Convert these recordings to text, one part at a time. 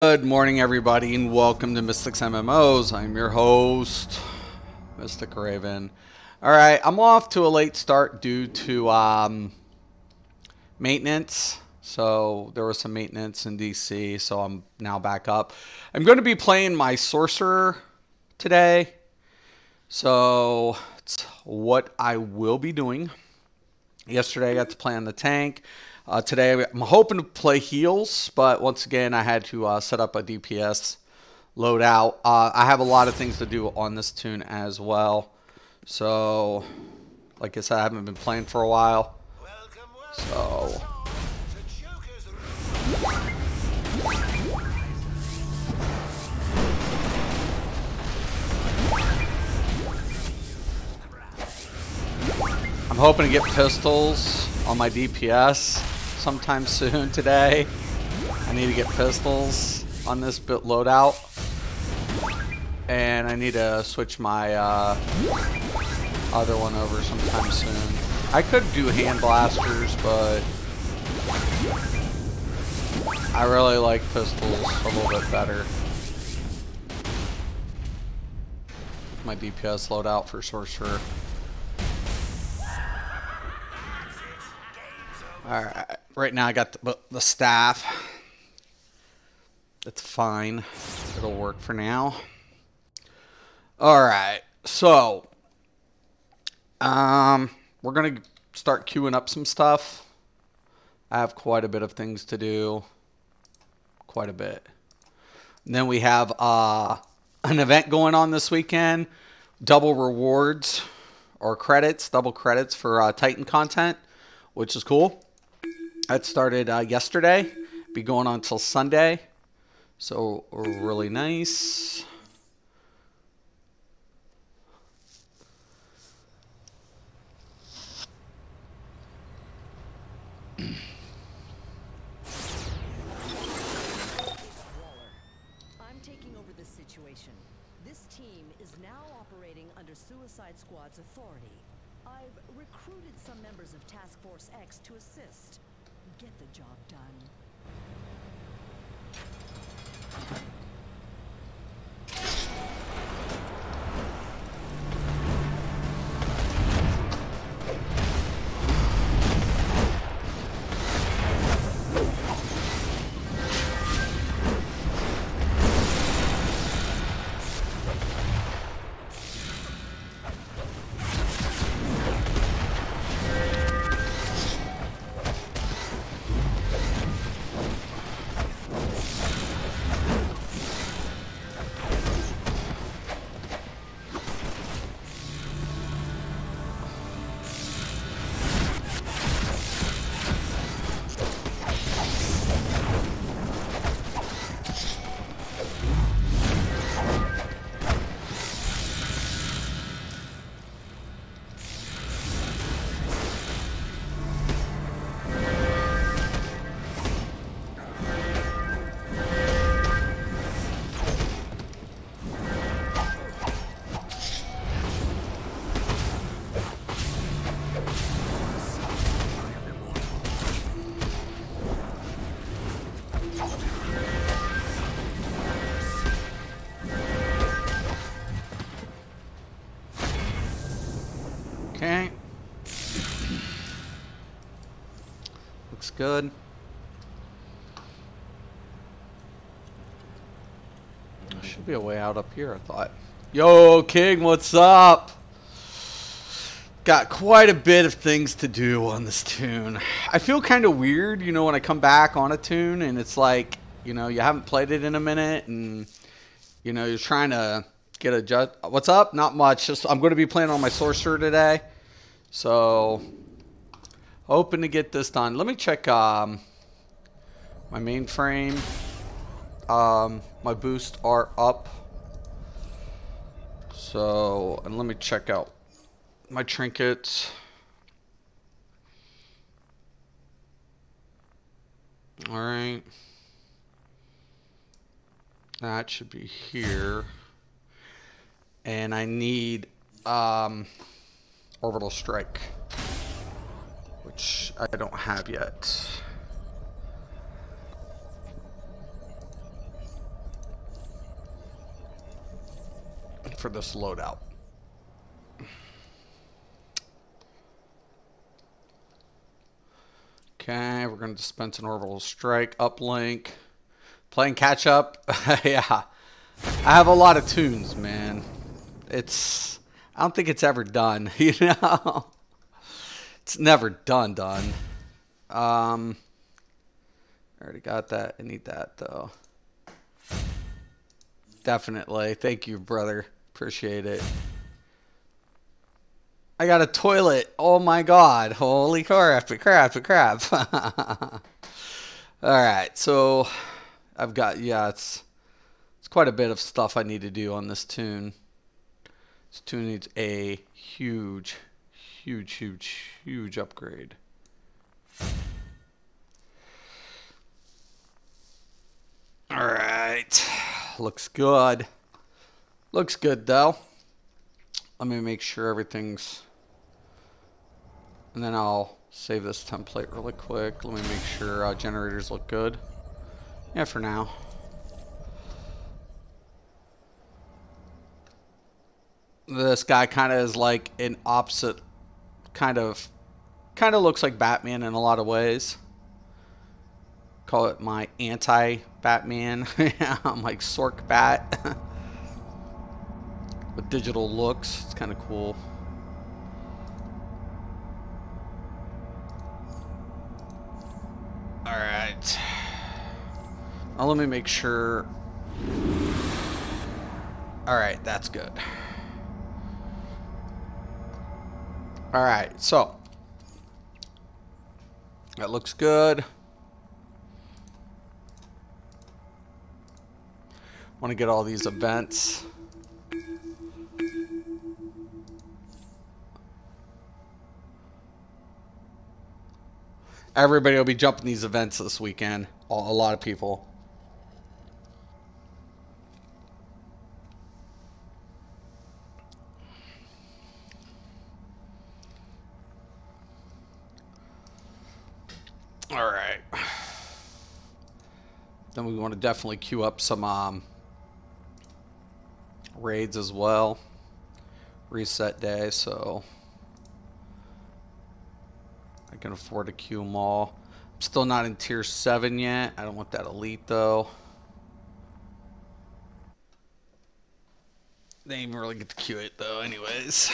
Good morning, everybody, and welcome to Mystics MMOs. I'm your host, Mystic Raven. All right, I'm off to a late start due to maintenance. So there was some maintenance in DC, so I'm now back up. I'm going to be playing my Sorcerer today. So it's what I will be doing. Yesterday I got to play on the tank. Today I'm hoping to play heals, but once again I had to set up a DPS loadout. I have a lot of things to do on this tune as well. So, like I said, I haven't been playing for a while. So, I'm hoping to get pistols on my DPS sometime soon today. I need to get pistols on this bit loadout, and I need to switch my other one over sometime soon. I could do hand blasters, but I really like pistols a little bit better. My DPS loadout for Sorcerer. Alright, right now I got the staff. That's fine. It'll work for now. Alright, so we're gonna start queuing up some stuff. I have quite a bit of things to do. Quite a bit. And then we have an event going on this weekend. Double rewards or credits, double credits for Titan content, which is cool. That started yesterday. Be going on till Sunday. So really nice. I'm taking over this situation. This team is now operating under Suicide Squad's authority. I've recruited some members of Task Force X to assist. Get the job done. Okay. Looks good. There should be a way out up here, I thought. Yo, King, what's up? Got quite a bit of things to do on this tune. I feel kind of weird, you know, when I come back on a tune and it's like, you know, you haven't played it in a minute and, you know, you're trying to get a judge. What's up? Not much. Just I'm going to be playing on my Sorcerer today. So, hoping to get this done. Let me check my mainframe. My boosts are up. So, and let me check out my trinkets. Alright. That should be here. And I need orbital strike, which I don't have yet. for this loadout. Okay, we're going to dispense an orbital strike, uplink, playing catch up. Yeah, I have a lot of tunes, man. I don't think it's ever done, you know? It's never done. I already got that. I need that, though. Definitely. Thank you, brother. Appreciate it. I got a toilet. Oh my god. Holy crap. Alright, so I've got, yeah, it's quite a bit of stuff I need to do on this tune. This tune needs a huge upgrade. Alright. Looks good. Looks good, though. Let me make sure everything's... And then I'll save this template really quick. Let me make sure generators look good. Yeah, for now. This guy kind of is like an opposite, kind of looks like Batman in a lot of ways. Call it my anti-Batman. I'm like Sork Bat. With digital looks. It's kind of cool. Alright. Now let me make sure. Alright, that's good. Alright, so. That looks good. Want to get all these events. Everybody will be jumping these events this weekend. A lot of people. All right. Then we want to definitely queue up some raids as well. Reset day, so I can afford to queue them all. I'm still not in tier 7 yet. I don't want that elite though. They didn't even really get to queue it though anyways.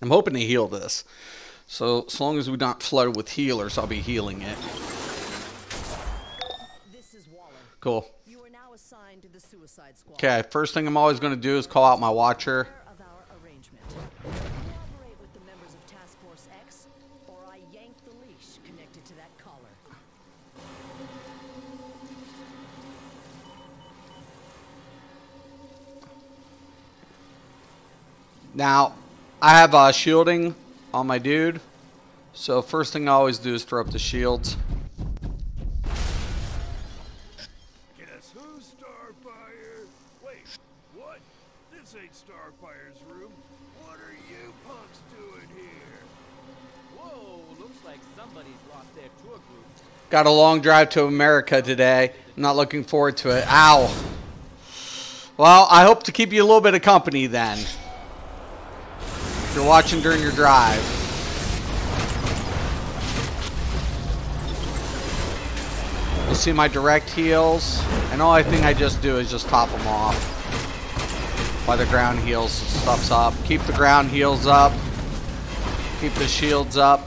I'm hoping to heal this. So as long as we're not flooded with healers, I'll be healing it. This is Waller. Cool. You are now assigned to the Suicide Squad. Okay, first thing I'm always going to do is call out my watcher. Of our arrangement. Cooperate with the members of Task Force X, or I yank the leash connected to that collar. Now, I have shielding on my dude. So first thing I always do is throw up the shields. Guess who's Starfire? Wait, what? This ain't Starfire's room. What are you punks doing here? Whoa, looks like somebody's lost their tour group. Got a long drive to America today. I'm not looking forward to it. Ow. Well, I hope to keep you a little bit of company then. If you're watching during your drive. You'll see my direct heals. And the only thing I just do is just top them off. While the ground heals stuff's up. Keep the ground heals up. Keep the shields up.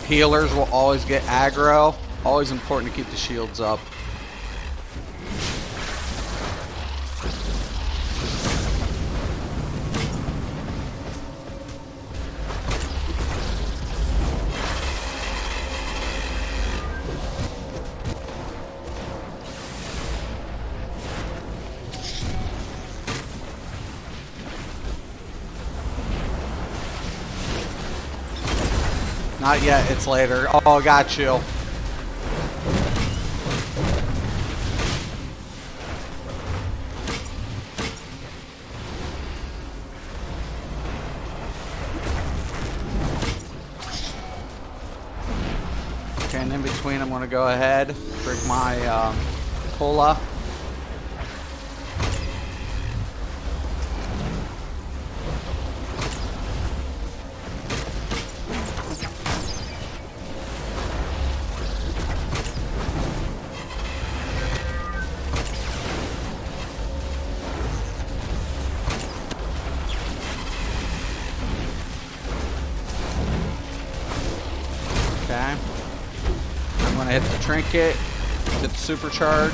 Healers will always get aggro. Always important to keep the shields up. Not yet, it's later. Oh, got you. between, I'm going to go ahead, drink my cola. Okay. I'm going to hit the trinket, get the supercharge.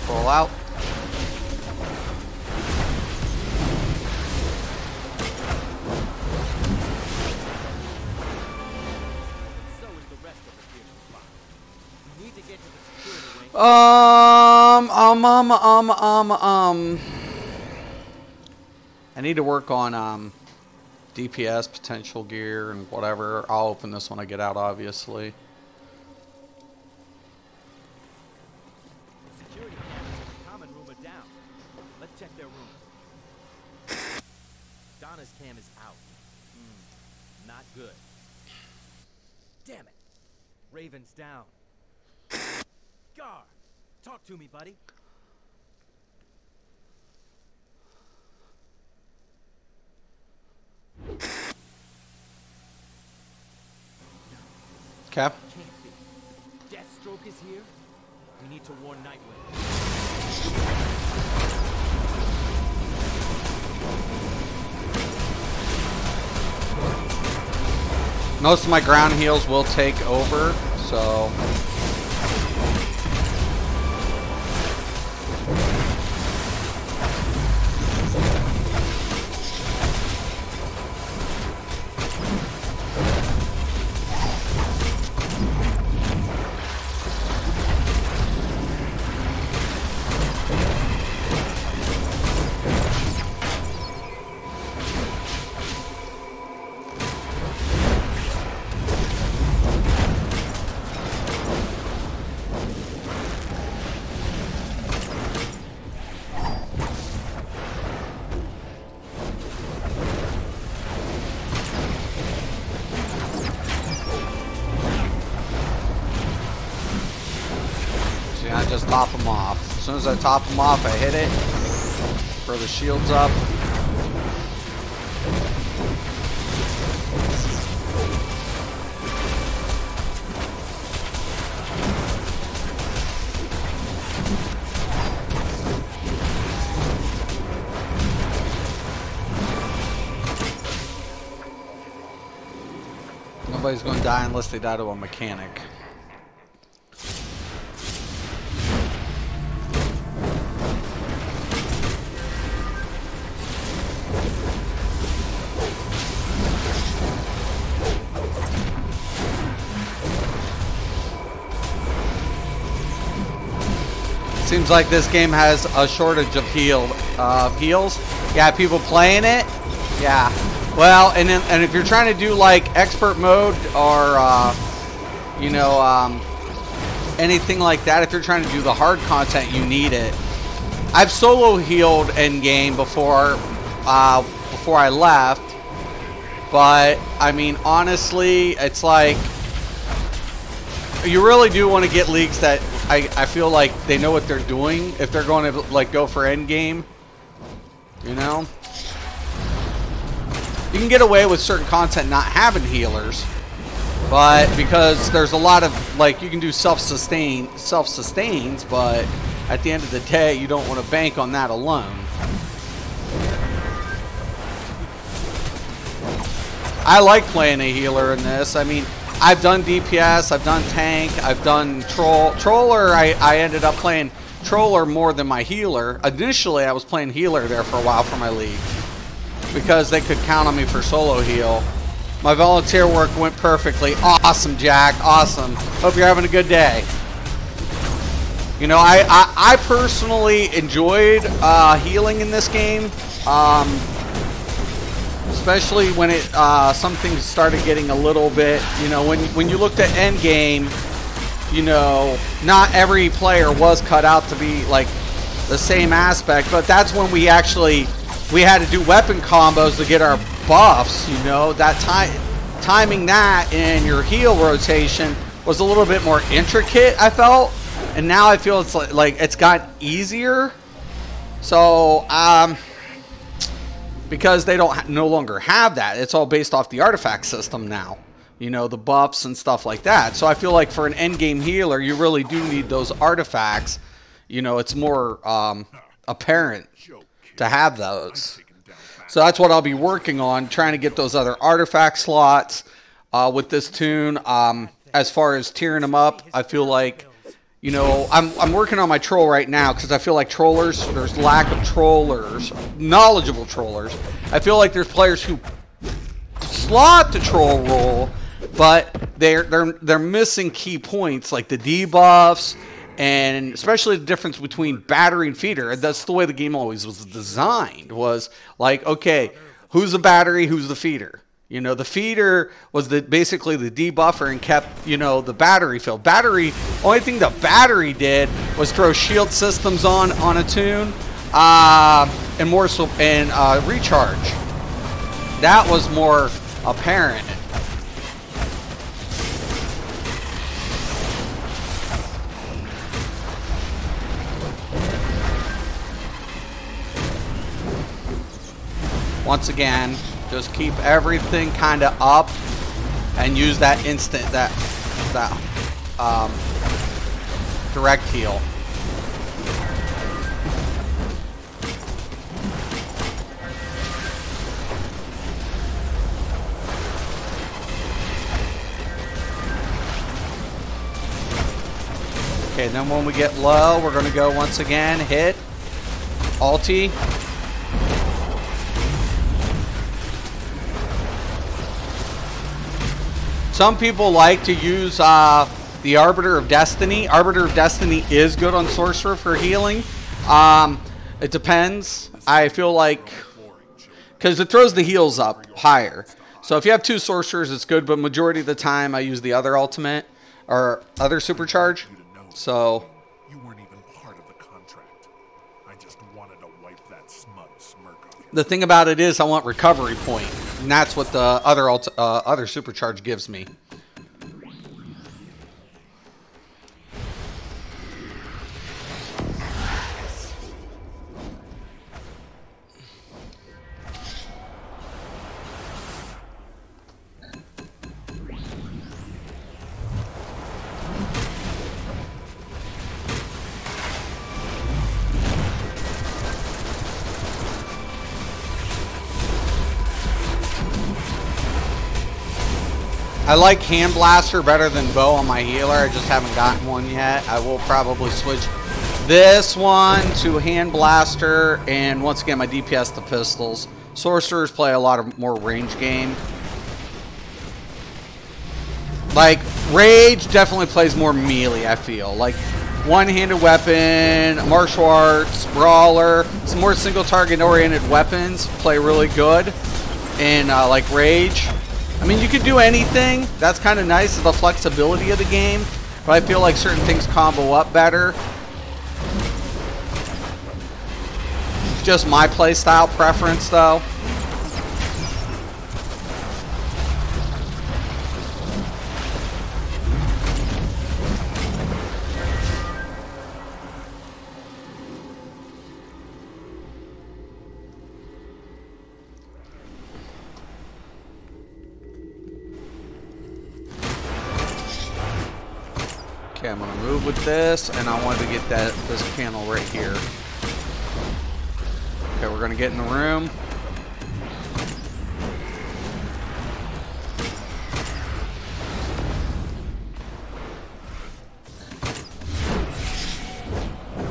Pull out. I need to work on DPS, potential gear, and whatever. I'll open this when I get out, obviously. The security cameras in the common room are down. Let's check their rooms. Donna's cam is out. Not good. Damn it. Raven's down. Gar, talk to me, buddy. Cap. Can't be. Deathstroke is here. We need to warn Nightwing. Most of my ground heals will take over, so... I just top them off. As soon as I top them off, I hit it. Throw the shields up. Nobody's going to die unless they die to a mechanic. Seems like this game has a shortage of heals. Yeah, people playing it. Yeah. Well, and if you're trying to do like expert mode or you know anything like that, if you're trying to do the hard content, you need it. I've solo healed end game before I left, but I mean honestly, it's like you really do want to get leagues that I feel like they know what they're doing if they're going to like go for end game. You know, you can get away with certain content not having healers, but because there's a lot of like you can do self-sustains, but at the end of the day, you don't want to bank on that alone. I like playing a healer in this. I mean, I've done DPS, I've done tank, I've done troll. Troller, I ended up playing troller more than my healer. Initially, I was playing healer there for a while for my league because they could count on me for solo heal. My volunteer work went perfectly. Awesome, Jack. Awesome. Hope you're having a good day. You know, I personally enjoyed healing in this game. especially when it some things started getting a little bit, you know, when you looked at endgame, you know, not every player was cut out to be like the same aspect, but that's when we had to do weapon combos to get our buffs, you know. That timing that in your heal rotation was a little bit more intricate, I felt, and now I feel it's like it's gotten easier. So because they no longer have that, it's all based off the artifact system now, you know, the buffs and stuff like that. So I feel like for an endgame healer, you really do need those artifacts. You know, it's more apparent to have those. So that's what I'll be working on, trying to get those other artifact slots with this tune. As far as tearing them up, I feel like, you know, I'm working on my troll right now because I feel like there's lack of trollers, knowledgeable trollers. I feel like there's players who slot the troll role, but they're missing key points like the debuffs, and especially the difference between battery and feeder. That's the way the game always was designed, was like, okay, who's the battery, who's the feeder? You know, the feeder was basically the debuffer and kept, you know, the battery filled. Only thing the battery did was throw shield systems on a tune, and more so, and recharge. That was more apparent. Once again, just keep everything kind of up and use that instant, that direct heal. Okay, then when we get low, we're going to go once again, hit, ulti. Some people like to use the Arbiter of Destiny. Arbiter of Destiny is good on Sorcerer for healing. It depends. I feel like, because it throws the heals up higher. So if you have two Sorcerers, it's good, but majority of the time I use the other ultimate, or other supercharge. So You weren't even part of the contract. I just wanted to wipe that smug smirk off your the thing about it is I want recovery point, and that's what the other supercharge gives me. I like Hand Blaster better than Bow on my healer. I just haven't gotten one yet. I will probably switch this one to Hand Blaster, and once again my DPS to pistols. Sorcerers play a lot of more range game. Like, Rage definitely plays more melee, I feel. Like, one-handed weapon, martial arts, brawler, some more single target oriented weapons play really good in like Rage. I mean, you could do anything. That's kind of nice, the flexibility of the game. But I feel like certain things combo up better. It's just my playstyle preference, though. Okay, I'm gonna move with this, and I wanted to get this panel right here. Okay, we're gonna get in the room.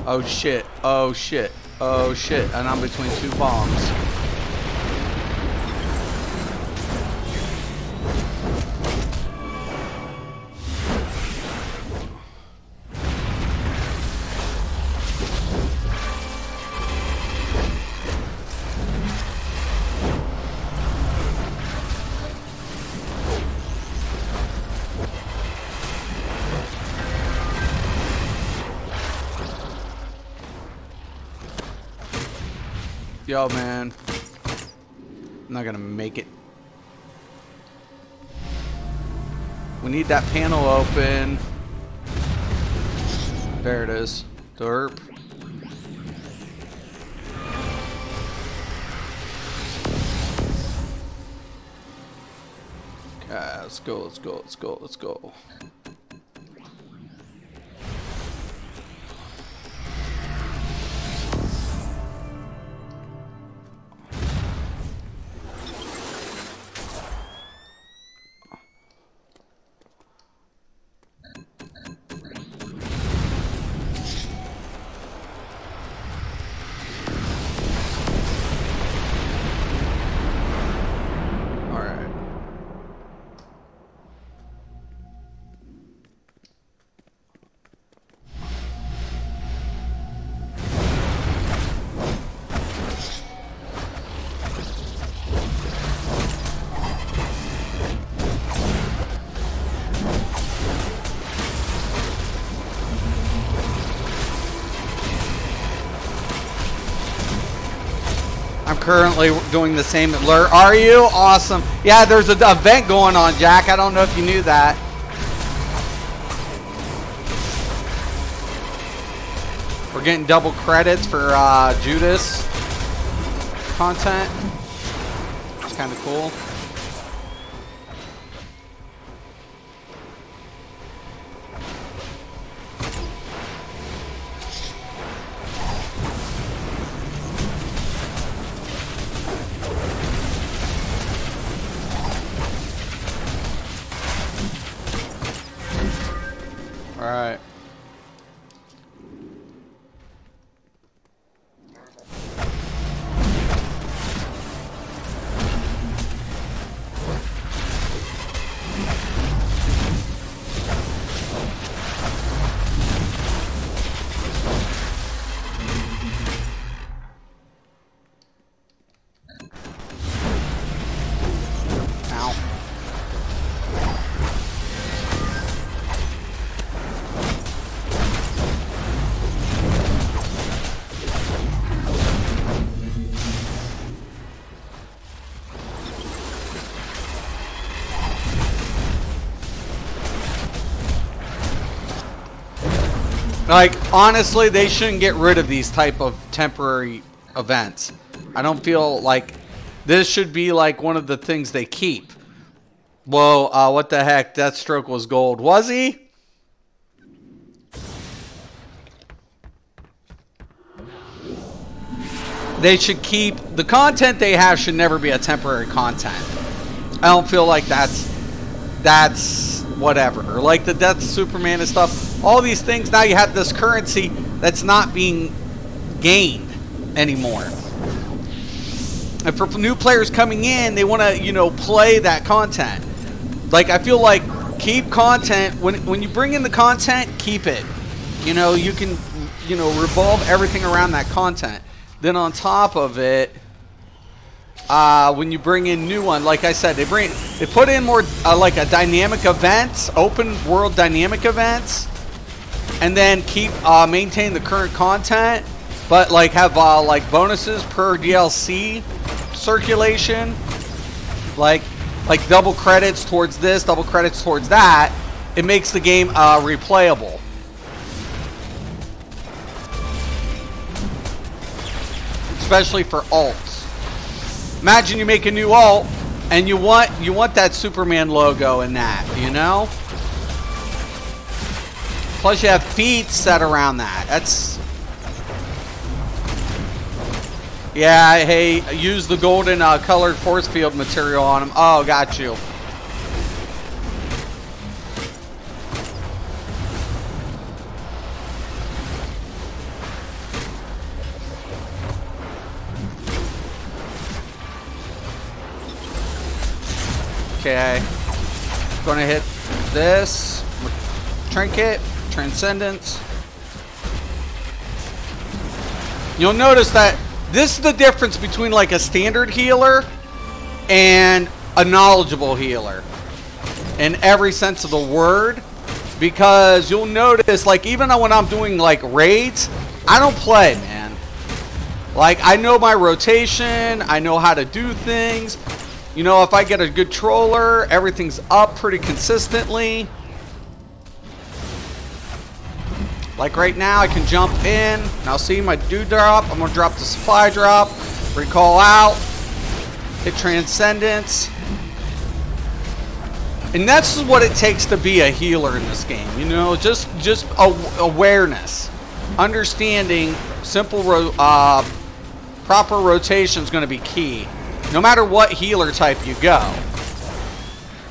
Oh shit, oh shit, oh shit, and I'm between two bombs. Yo, man. I'm not gonna make it. We need that panel open. There it is. Derp. Okay, let's go, let's go, let's go, let's go. I'm currently doing the same alert. Are you? Awesome. Yeah, there's an event going on, Jack. I don't know if you knew that. We're getting double credits for Judas content. It's kind of cool. All right. Like, honestly, they shouldn't get rid of these type of temporary events. I don't feel like this should be like one of the things they keep. Whoa, what the heck? Deathstroke was gold. Was he? They should keep... The content they have should never be a temporary content. I don't feel like that's whatever. Or like the Death Superman and stuff. All these things, now you have this currency that's not being gained anymore. And for new players coming in, they want to, you know, play that content. Like, I feel like keep content. When you bring in the content, keep it. You know, you can, you know, revolve everything around that content. Then on top of it, when you bring in new one, like I said, they put in more like a dynamic events, open world dynamic events, and then keep maintain the current content, but like have like bonuses per DLC circulation, like double credits towards this, double credits towards that. It makes the game replayable. Especially for alts. Imagine you make a new alt and you want that Superman logo in that, you know? Plus you have feats set around that. That's... Yeah, hey, use the golden colored force field material on them. Oh, got you. Okay, gonna hit this trinket, transcendence. You'll notice that this is the difference between like a standard healer and a knowledgeable healer in every sense of the word, because you'll notice like even when I'm doing like raids, I don't play, man. Like, I know my rotation. I know how to do things. You know, if I get a good troller, everything's up pretty consistently. Like right now, I can jump in. Now see my dewdrop. I'm gonna drop the supply drop. Recall out. Hit Transcendence. And that's what it takes to be a healer in this game. You know, just awareness. Understanding simple, proper rotation is going to be key. No matter what healer type you go.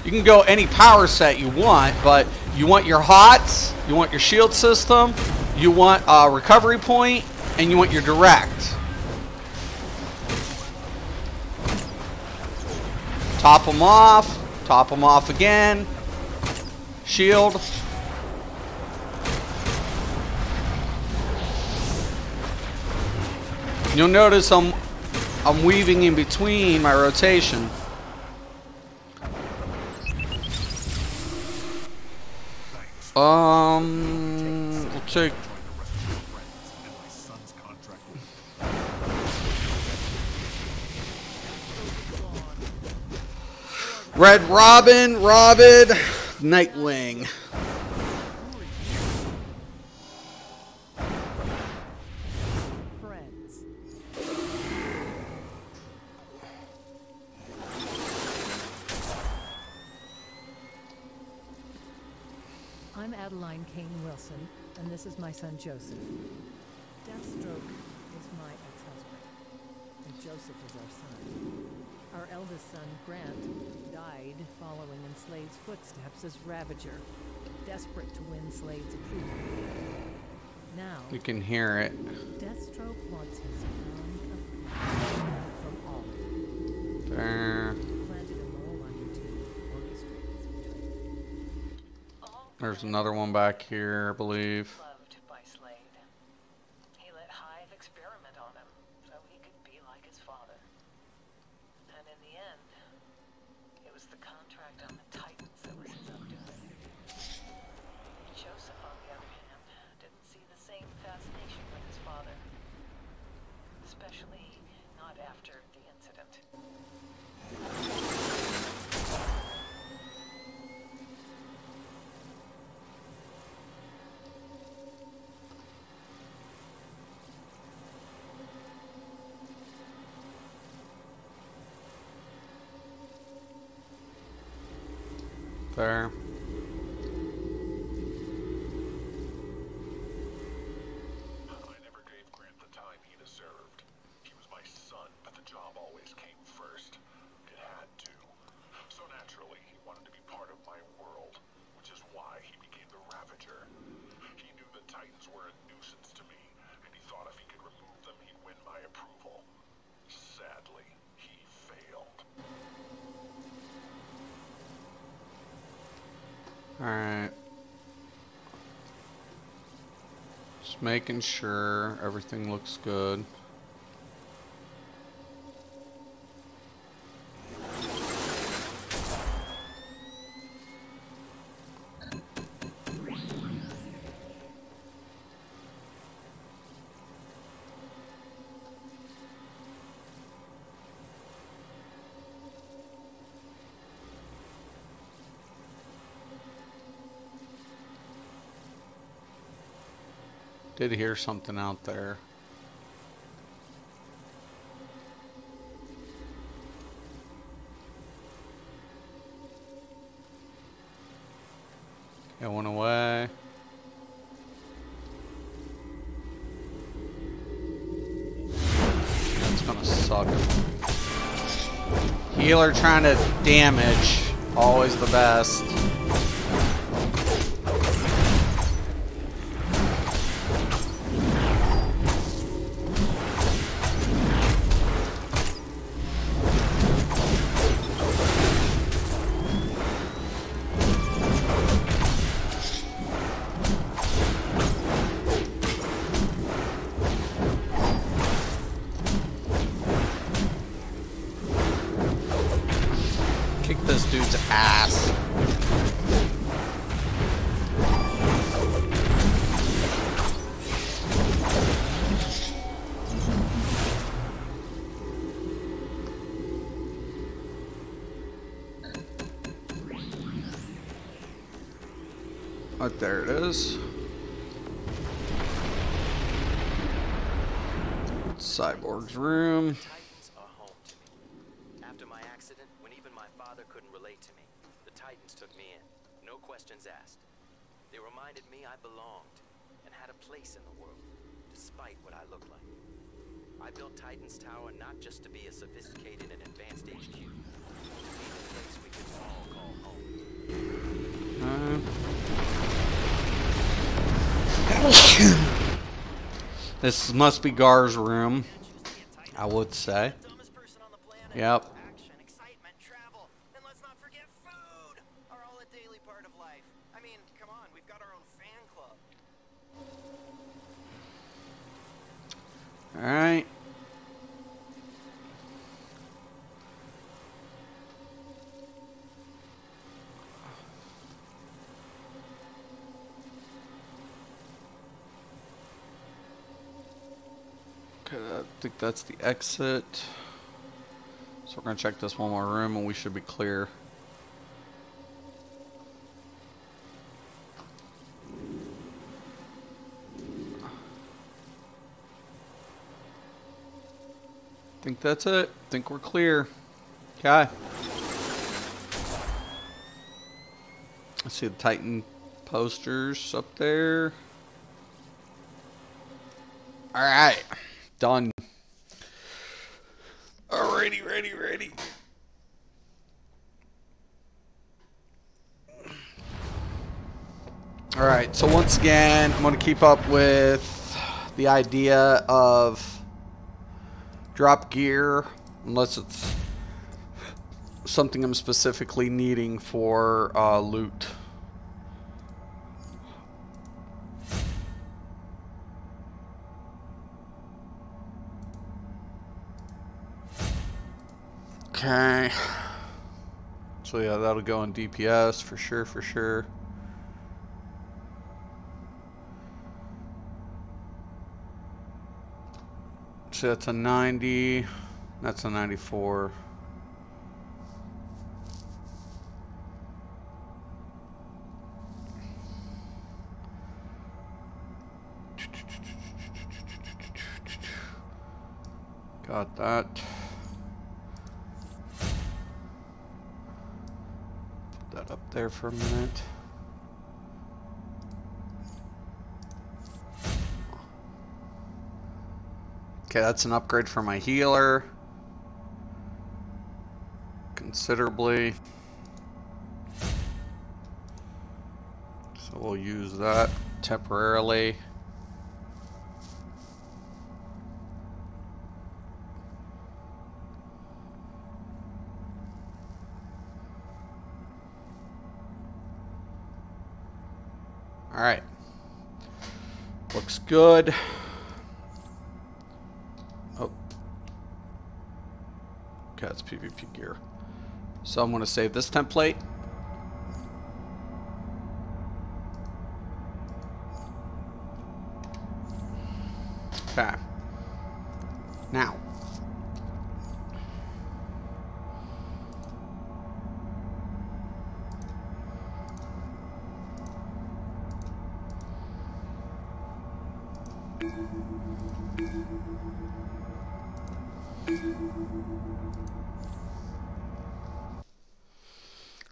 You can go any power set you want, but you want your HOTS, you want your shield system, you want a recovery point, and you want your direct. Top them off again. Shield. You'll notice I'm weaving in between my rotation. We'll take Red Robin, Nightwing. Friends. I'm Adeline Kane Wilson, and this is my son Joseph. Deathstroke is my ex-husband, and Joseph is our son. Our eldest son, Grant, died following in Slade's footsteps as Ravager, desperate to win Slade's approval. Now, You can hear it. Deathstroke wants his pound of from all of you. There. Planted a mole on you to orchestrate this betrayal. There's another one back here, I believe. Loved by Slade. He let Hive experiment on him so he could be like his father. And in the end, it was the contract on the Titans that was his undoing. Joseph, on the other hand, didn't see the same fascination with his father. Especially not after the incident. There. I never gave Grant the time he deserved. He was my son, but the job always came first. It had to. So naturally, he wanted to be part of my world, which is why he became the Ravager. He knew the Titans were a nuisance to me, and he thought if he could remove them, he'd win my approval. Sadly, he failed. Alright. Just making sure everything looks good. Did hear something out there. It went away. That's gonna suck. Healer trying to damage. Always the best. Kick this dude's ass. Oh, there it is. Cyborg's room. Titans are home to me. After my accident, when even my father couldn't relate to me, the Titans took me in. No questions asked. They reminded me I belonged and had a place in the world, despite what I looked like. I built Titan's Tower not just to be a sophisticated and advanced HQ, but to be the place we could all call home. This must be Gar's room, I would say. Yep. Action, excitement, travel, and let's not forget food are all a daily part of life. I mean, come on, we've got our own fan club. All right. Okay, I think that's the exit. So we're gonna check this one more room and we should be clear. Think that's it. Think we're clear. Okay. I see the Titan posters up there. All right. Done. Alrighty, ready. All right. So once again, I'm going to keep up with the idea of drop gear, unless it's something I'm specifically needing for loot. Okay. So yeah, that'll go in DPS for sure. So that's a 90. That's a 94. Got that. Put that up there for a minute. Okay, that's an upgrade for my healer. Considerably. So we'll use that temporarily. All right. Looks good. Oh. Okay, it's PvP gear. So I'm going to save this template. Okay. Now.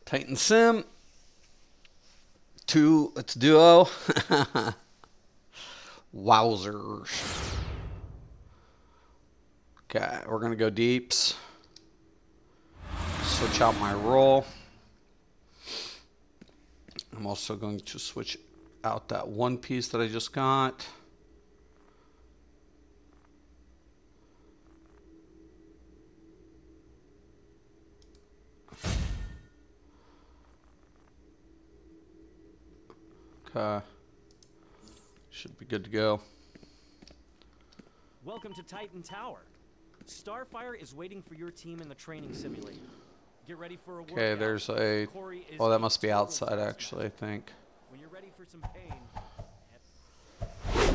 Titan Sim. 2, it's duo. Wowzers. Okay, we're going to go deeps. Switch out my role. I'm also going to switch out that one piece that I just got. Okay. Should be good to go. Welcome to Titan Tower. Starfire is waiting for your team in the training simulator. Get ready for a workout. Okay, there's a... Oh, that must be outside, actually, I think. When you're ready for some pain... Perfect.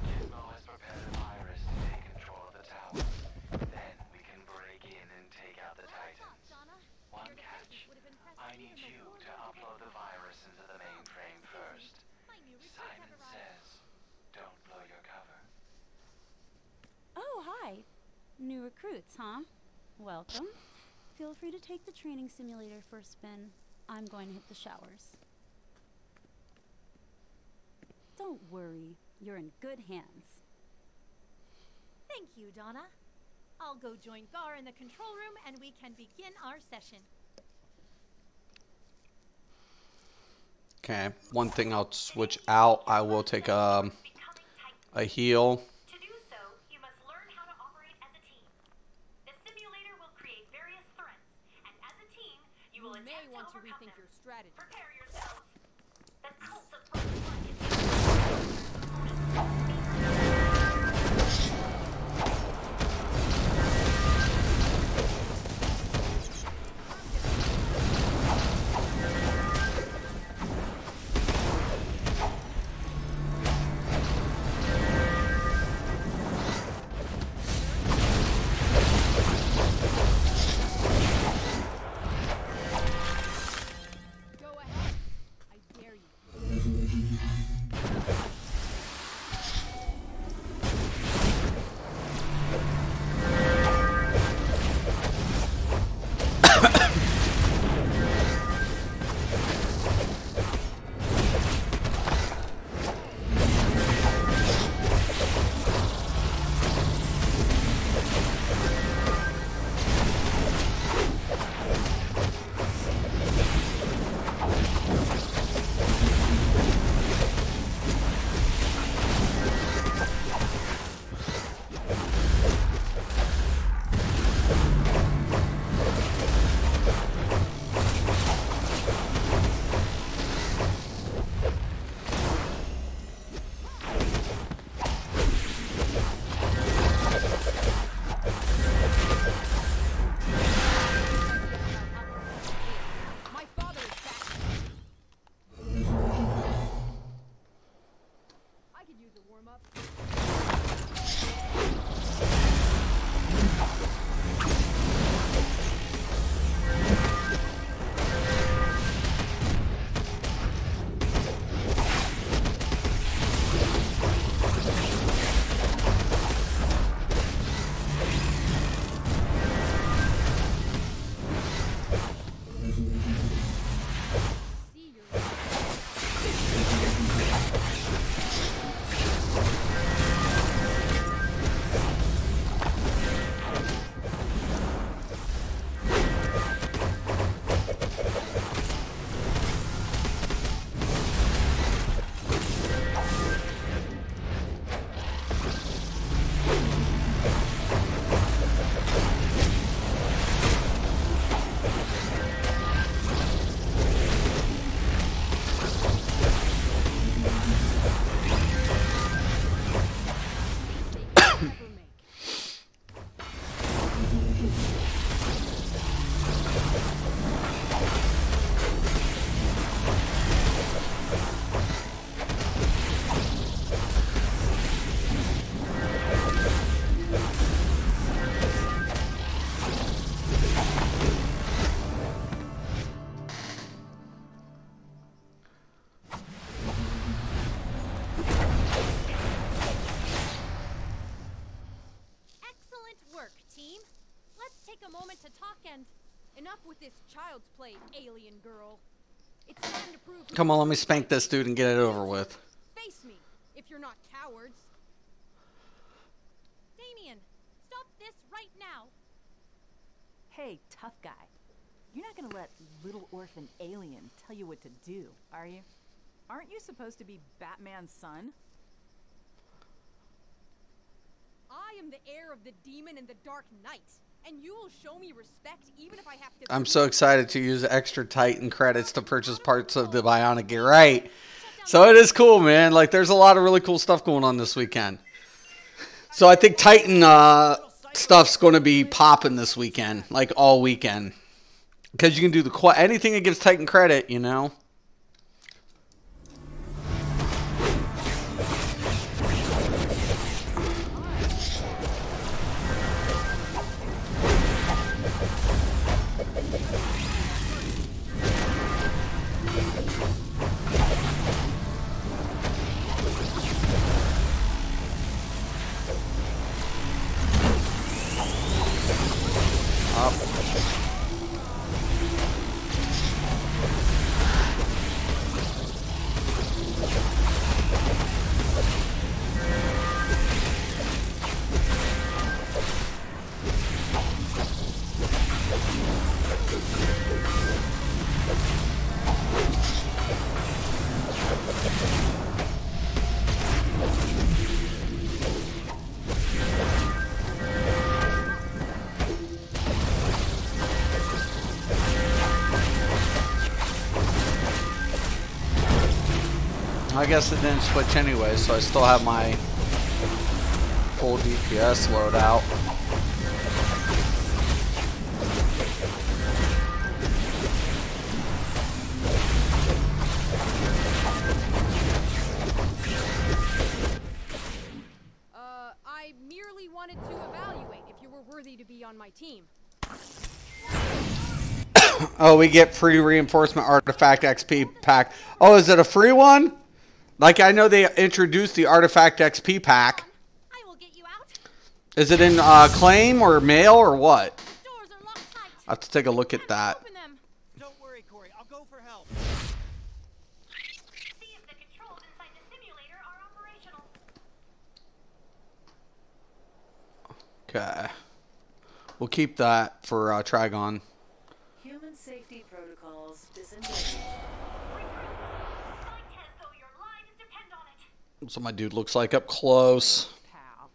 Gizmo has prepared a virus to take control of the tower. Then we can break in and take out the Titans. One catch. I need you to upload the virus into the New recruits, huh? Welcome. Feel free to take the training simulator for a spin. I'm going to hit the showers. Don't worry, you're in good hands. Thank you, Donna. I'll go join Gar in the control room and we can begin our session. Okay, one thing I'll switch out. I will take a heal. To do so, you must learn how to operate as a team. The simulator will create various threats, and as a team, you will may attempt want to to overcome rethink them. your strategy. Prepare yourselves. The cult of first blood is Go ahead. I dare you. My father is back. I could use a warm-up. See your ever make. excellent work, team. Let's take a moment to talk and Enough with this child's play, alien girl. It's time to prove. Come on, let me spank this dude and get it over with. Face me, if you're not cowards. Damien, stop this right now. Hey, tough guy. You're not gonna let little orphan alien tell you what to do, are you? Aren't you supposed to be Batman's son? I am the heir of the demon and the Dark Knight, and you will show me respect even if I have to. I'm so excited to use extra Titan credits to purchase parts of the Bionic Gear. Right. So it is cool, man. Like, there's a lot of really cool stuff going on this weekend. So I think Titan stuff's going to be popping this weekend, like all weekend. Because you can do anything that gives Titan credit, you know. I guess it didn't switch anyway, so I still have my full DPS loadout. I merely wanted to evaluate if you were worthy to be on my team. Oh, we get free reinforcement artifact XP pack. Oh, is it a free one? Like, I know they introduced the artifact XP pack. I will get you out. Is it in claim or mail or what? Doors are locked tight. I have to take a look at that. Open them. Don't worry, Corey. I'll go for help. See if the controls inside the simulator are operational. Okay. We'll keep that for Trigon. Human safety protocols disengaged. Fight as though your lives depend on it. That's what my dude looks like up close. Pal.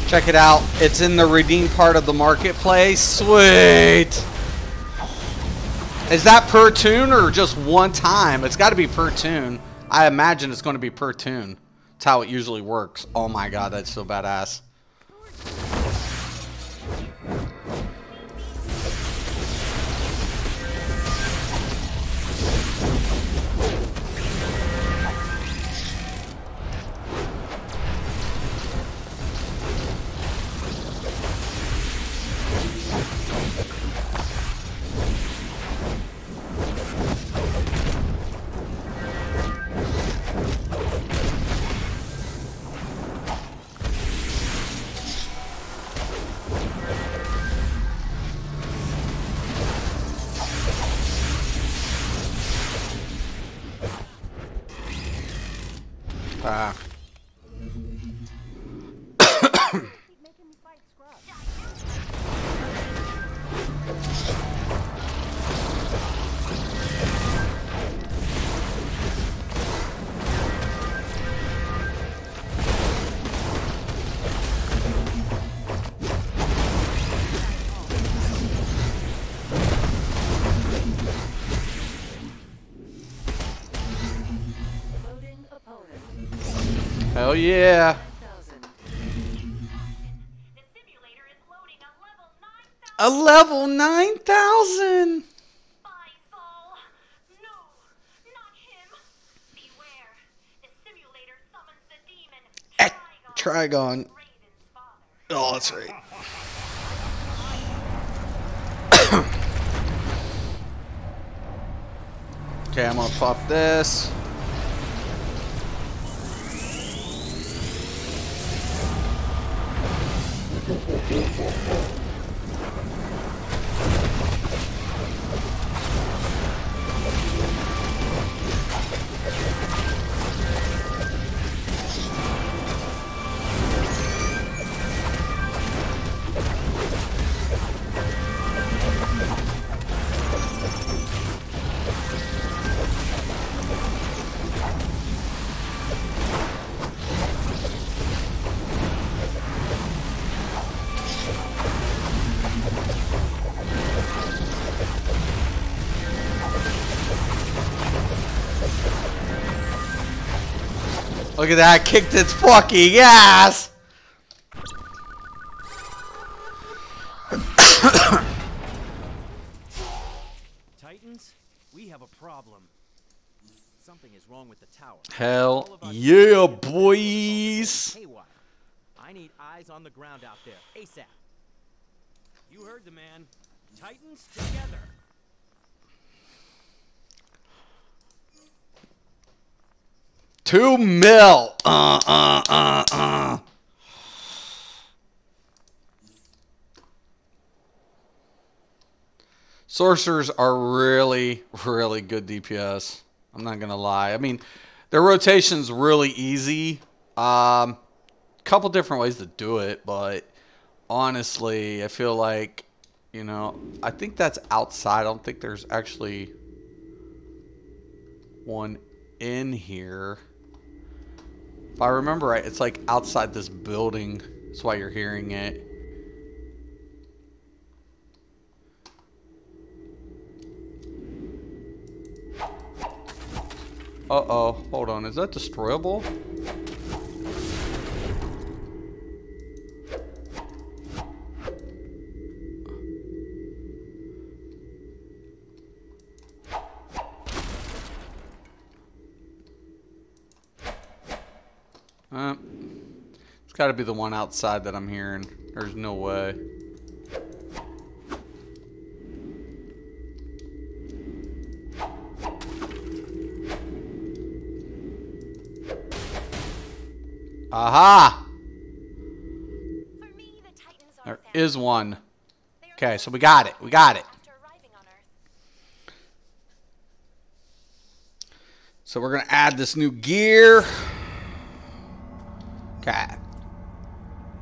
Check it out. It's in the redeem part of the marketplace. Sweet. Is that per tune or just one time? It's got to be per tune. I imagine it's going to be per tune. That's how it usually works. Oh my god, that's so badass. Ah. Loading opponent. Hell yeah. 9,000. The simulator is loading on level 9,000. A level 9,000. Faisal. No, not him. Beware. The simulator summons the demon. Trigon. Raven's father. Oh, that's right. Okay, I'm gonna pop this. Look at that, kicked its fucking ass! Titans, we have a problem. Something is wrong with the tower. Hell All of us yeah, going boys! haywire. I need eyes on the ground out there, ASAP. You heard the man. Titans together. 2 mil. Sorcerers are really, really good DPS. I'm not going to lie. I mean, their rotation's really easy. Couple different ways to do it, but honestly, I feel like, you know, I think that's outside. I don't think there's actually one in here. If I remember right, it's like outside this building. That's why you're hearing it. Uh-oh. Hold on. Is that destroyable? It's got to be the one outside that I'm hearing. There's no way. Aha! For me, the Titans are There family. is one. They are Okay, so we got it. We got it. after arriving on Earth. So we're going to add this new gear. Okay.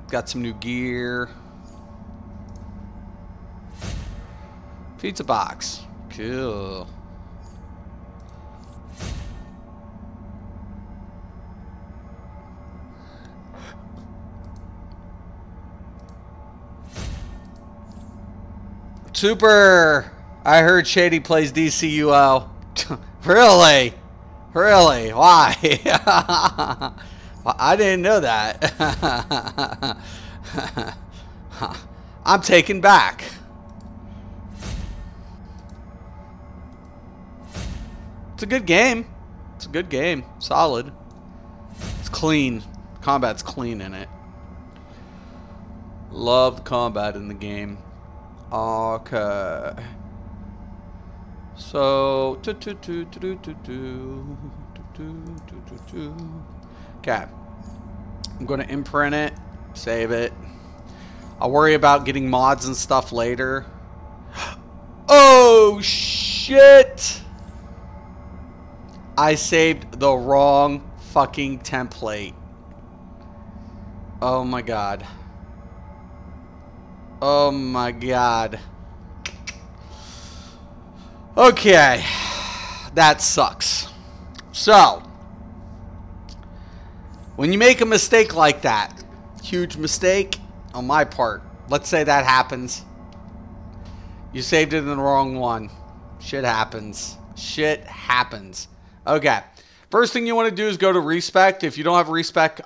Got some new gear. Pizza box. Cool. Super. I heard Shady plays DCUO. Really? Really? Why? I didn't know that. I'm taken back. It's a good game. It's a good game. Solid. It's clean. Combat's clean in it. Love the combat in the game. Okay. So, okay. I'm going to imprint it, save it. I'll worry about getting mods and stuff later. Oh, shit! I saved the wrong fucking template. Oh my god. Oh my god. Okay. That sucks. So, when you make a mistake like that, huge mistake on my part, let's say that happens. You saved it in the wrong one. Shit happens. Shit happens. Okay. First thing you want to do is go to respec. If you don't have a respec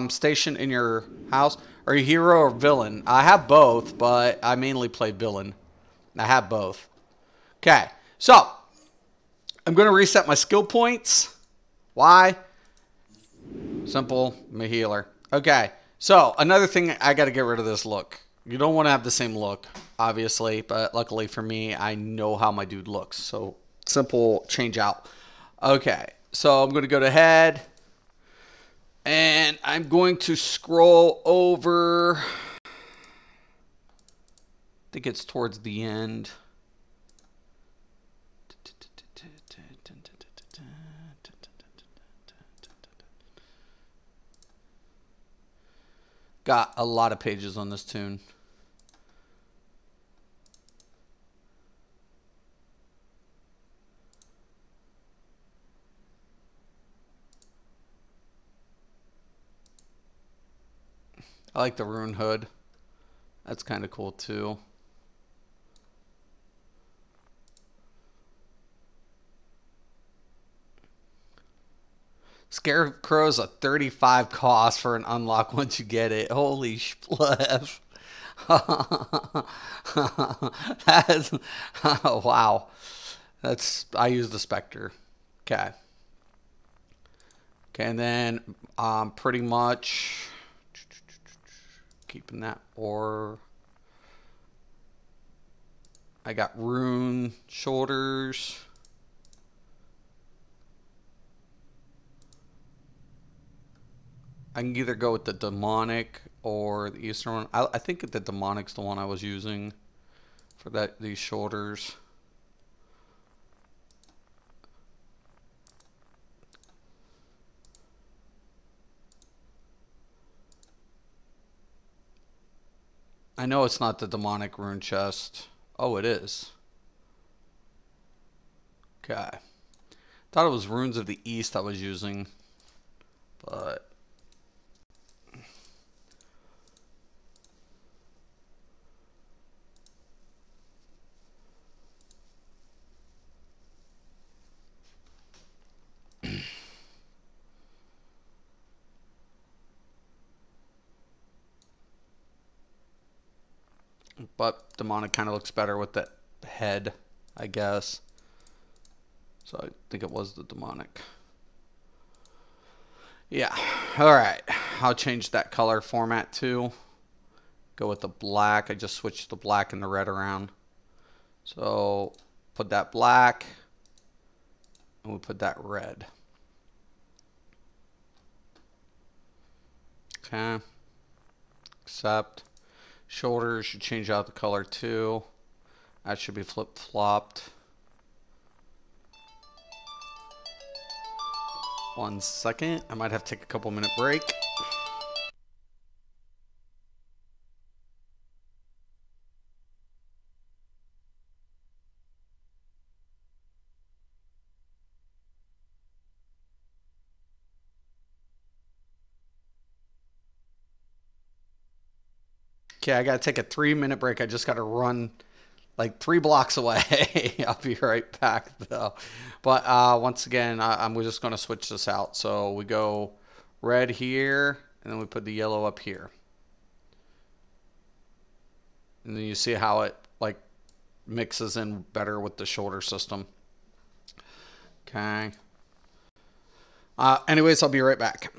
station in your house, are you hero or villain? I have both, but I mainly play villain. I have both. Okay. So, I'm going to reset my skill points. Why? Simple. I'm a healer. Okay. So, another thing, I got to get rid of this look. You don't want to have the same look, obviously, but luckily for me, I know how my dude looks. So, simple change out. Okay. So, I'm going to go to head. And I'm going to scroll over. I think it's towards the end. Got a lot of pages on this tune. I like the rune hood. That's kind of cool too. Scarecrow's a 35 cost for an unlock once you get it. Holy spliff. That's, oh, wow. I use the Spectre. Okay. Okay, and then pretty much keeping that ore. I got rune shoulders. I can either go with the demonic or the eastern one. I think the demonic's the one I was using for these shoulders. I know it's not the demonic rune chest. Oh, it is. Okay. Thought it was runes of the east I was using, but demonic kind of looks better with that head, I guess. So I think it was the demonic. Yeah. All right. I'll change that color format too. Go with the black. I just switched the black and the red around. So put that black and we put that red. Okay. Accept. Shoulders should change out the color too. That should be flip-flopped. 1 second. I might have to take a couple-minute break. Okay, I gotta take a 3-minute break. I just gotta run like 3 blocks away. I'll be right back though. But once again, I'm just gonna switch this out. So we go red here, and then we put the yellow up here. And then you see how it like mixes in better with the shoulder system. Okay. Anyways, I'll be right back.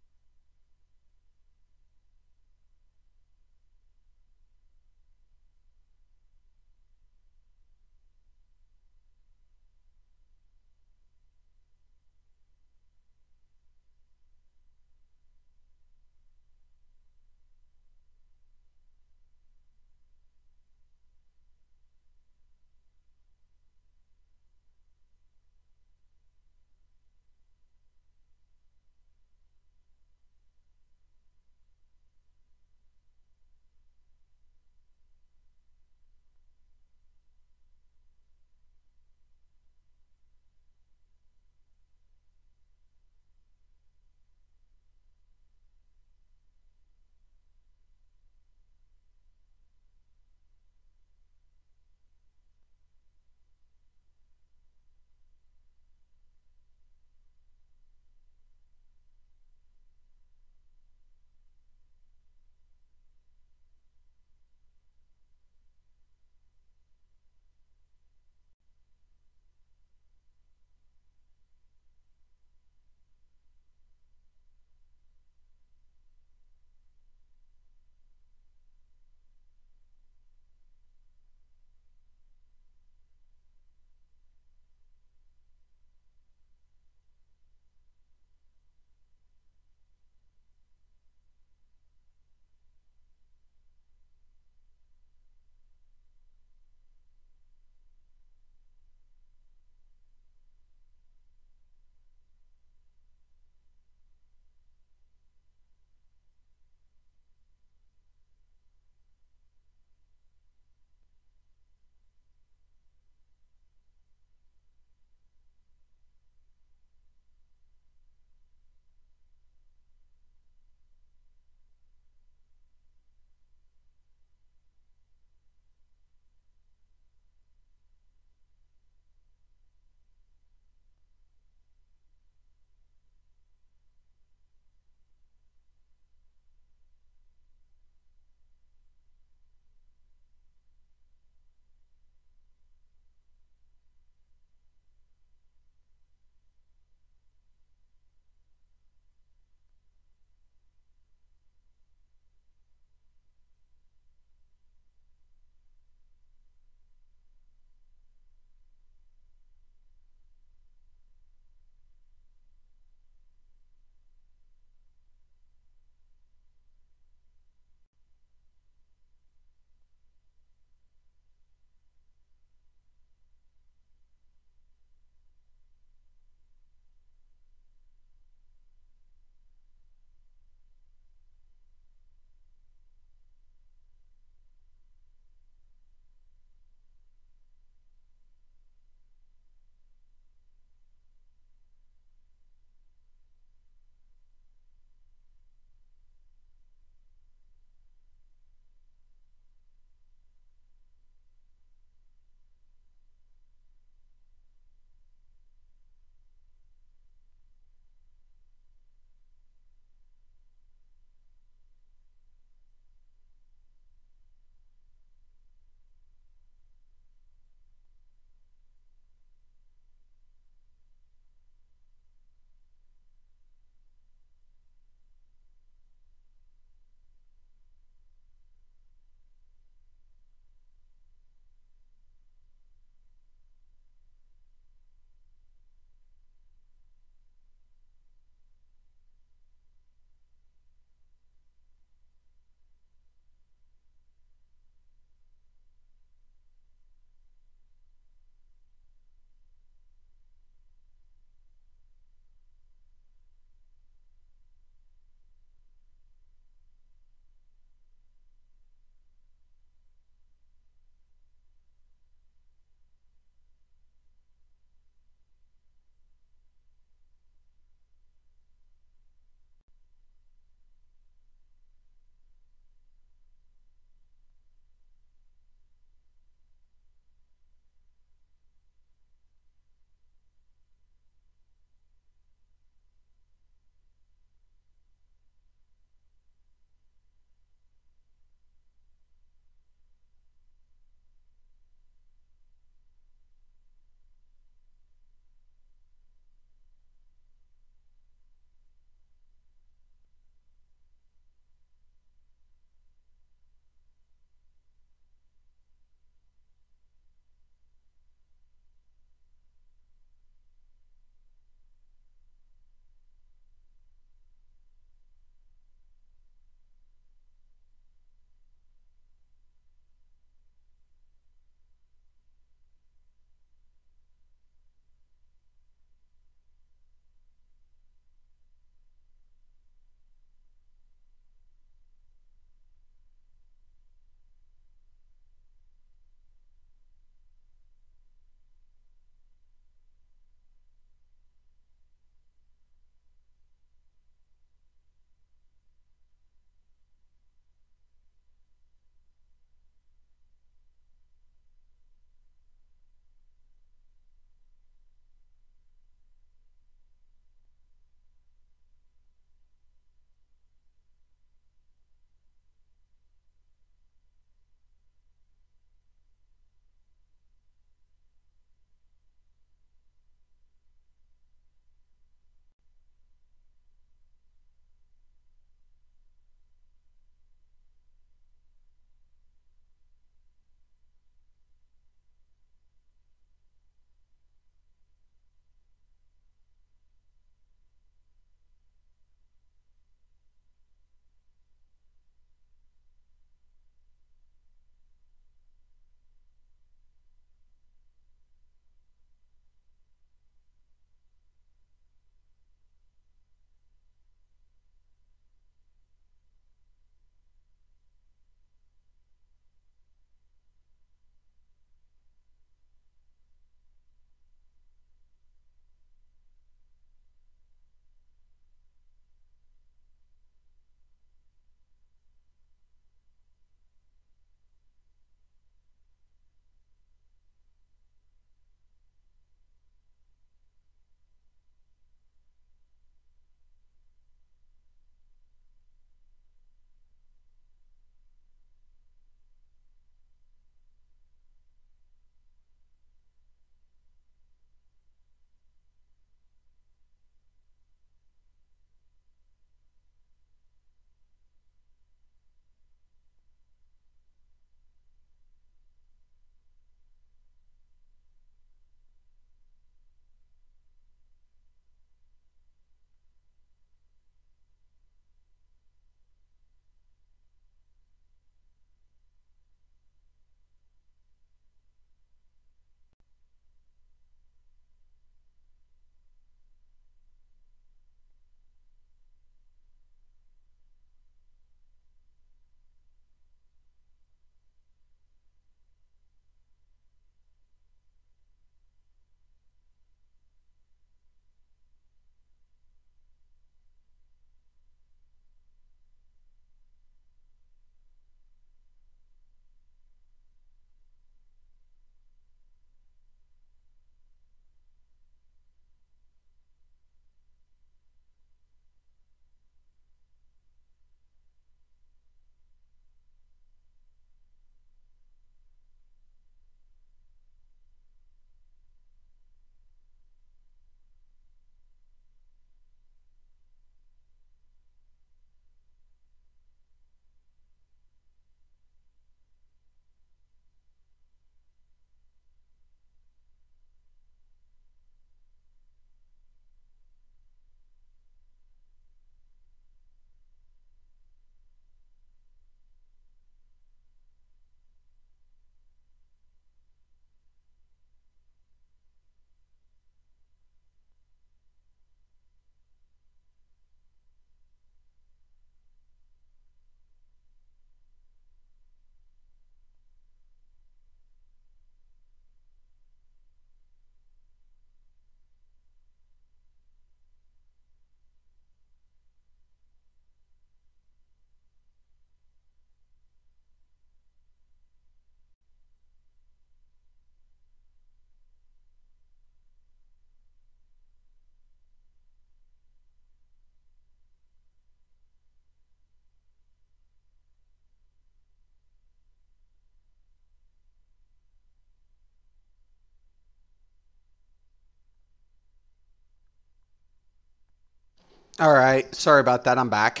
All right. Sorry about that. I'm back.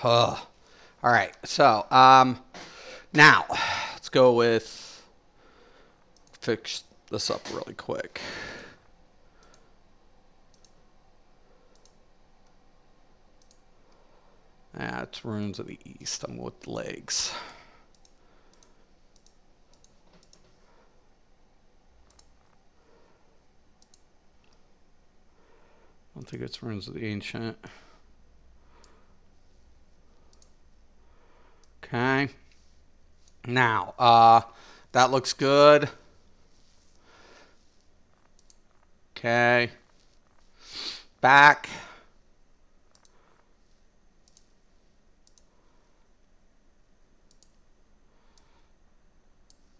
Ugh. All right. So, now let's go with fix this up really quick. That's Runes of the East. I'm with legs. I don't think it's Runes of the Ancient. Okay. Now, that looks good. Okay. Back.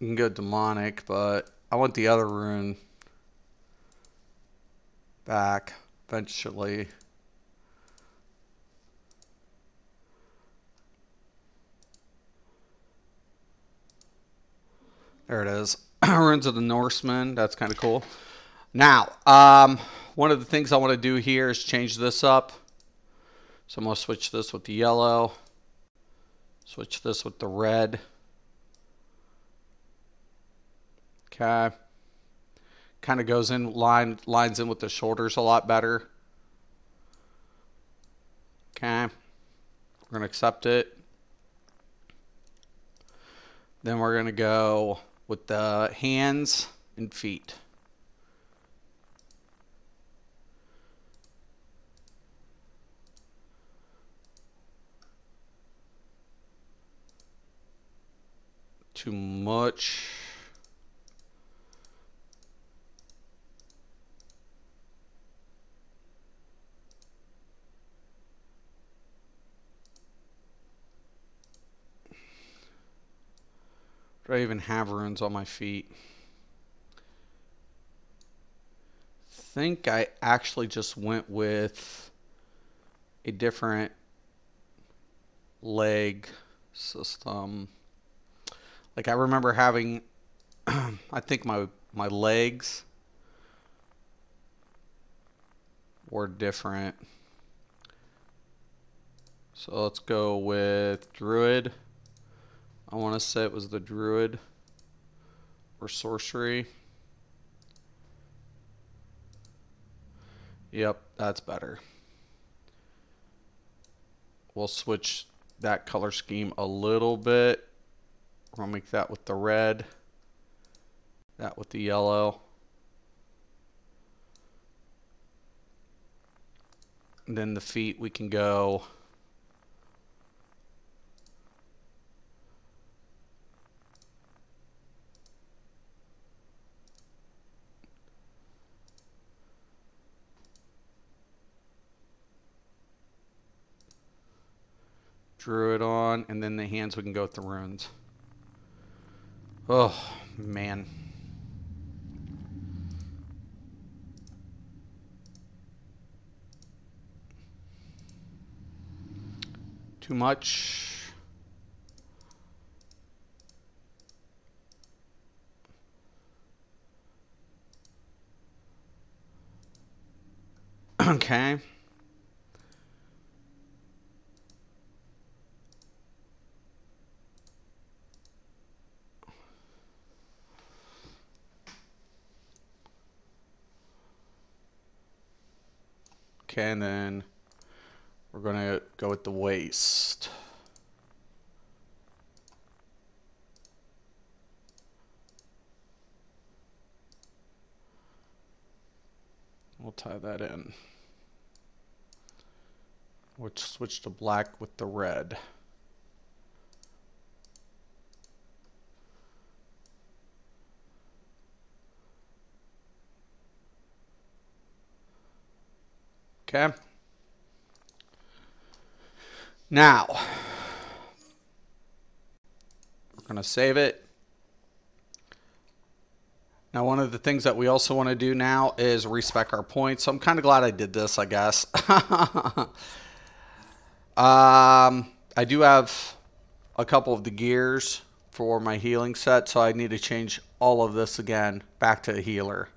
You can go demonic, but I want the other rune back eventually. There it is. Runes of the Norsemen. That's kind of cool. Now, one of the things I want to do here is change this up. So I'm going to switch this with the yellow. Switch this with the red. Okay. Kind of goes in, lines in with the shoulders a lot better. Okay. We're going to accept it. Then we're going to go with the hands and feet. Too much. Do I even have runes on my feet? I think I actually just went with a different leg system. Like I remember having, I think my legs were different. So let's go with Druid. I want to say it was the Druid or Sorcery. Yep, that's better. We'll switch that color scheme a little bit. We'll make that with the red, that with the yellow. And then the feet, we can go Druid on, and then the hands we can go with the runes. Oh, man. Too much. Okay. Okay, and then we're going to go with the waist. We'll tie that in. We'll switch to black with the red. Okay. Now, we're going to save it. Now, one of the things that we also want to do now is respec our points. So I'm kind of glad I did this, I guess. I do have a couple of the gears for my healing set, so I need to change all of this again back to a healer.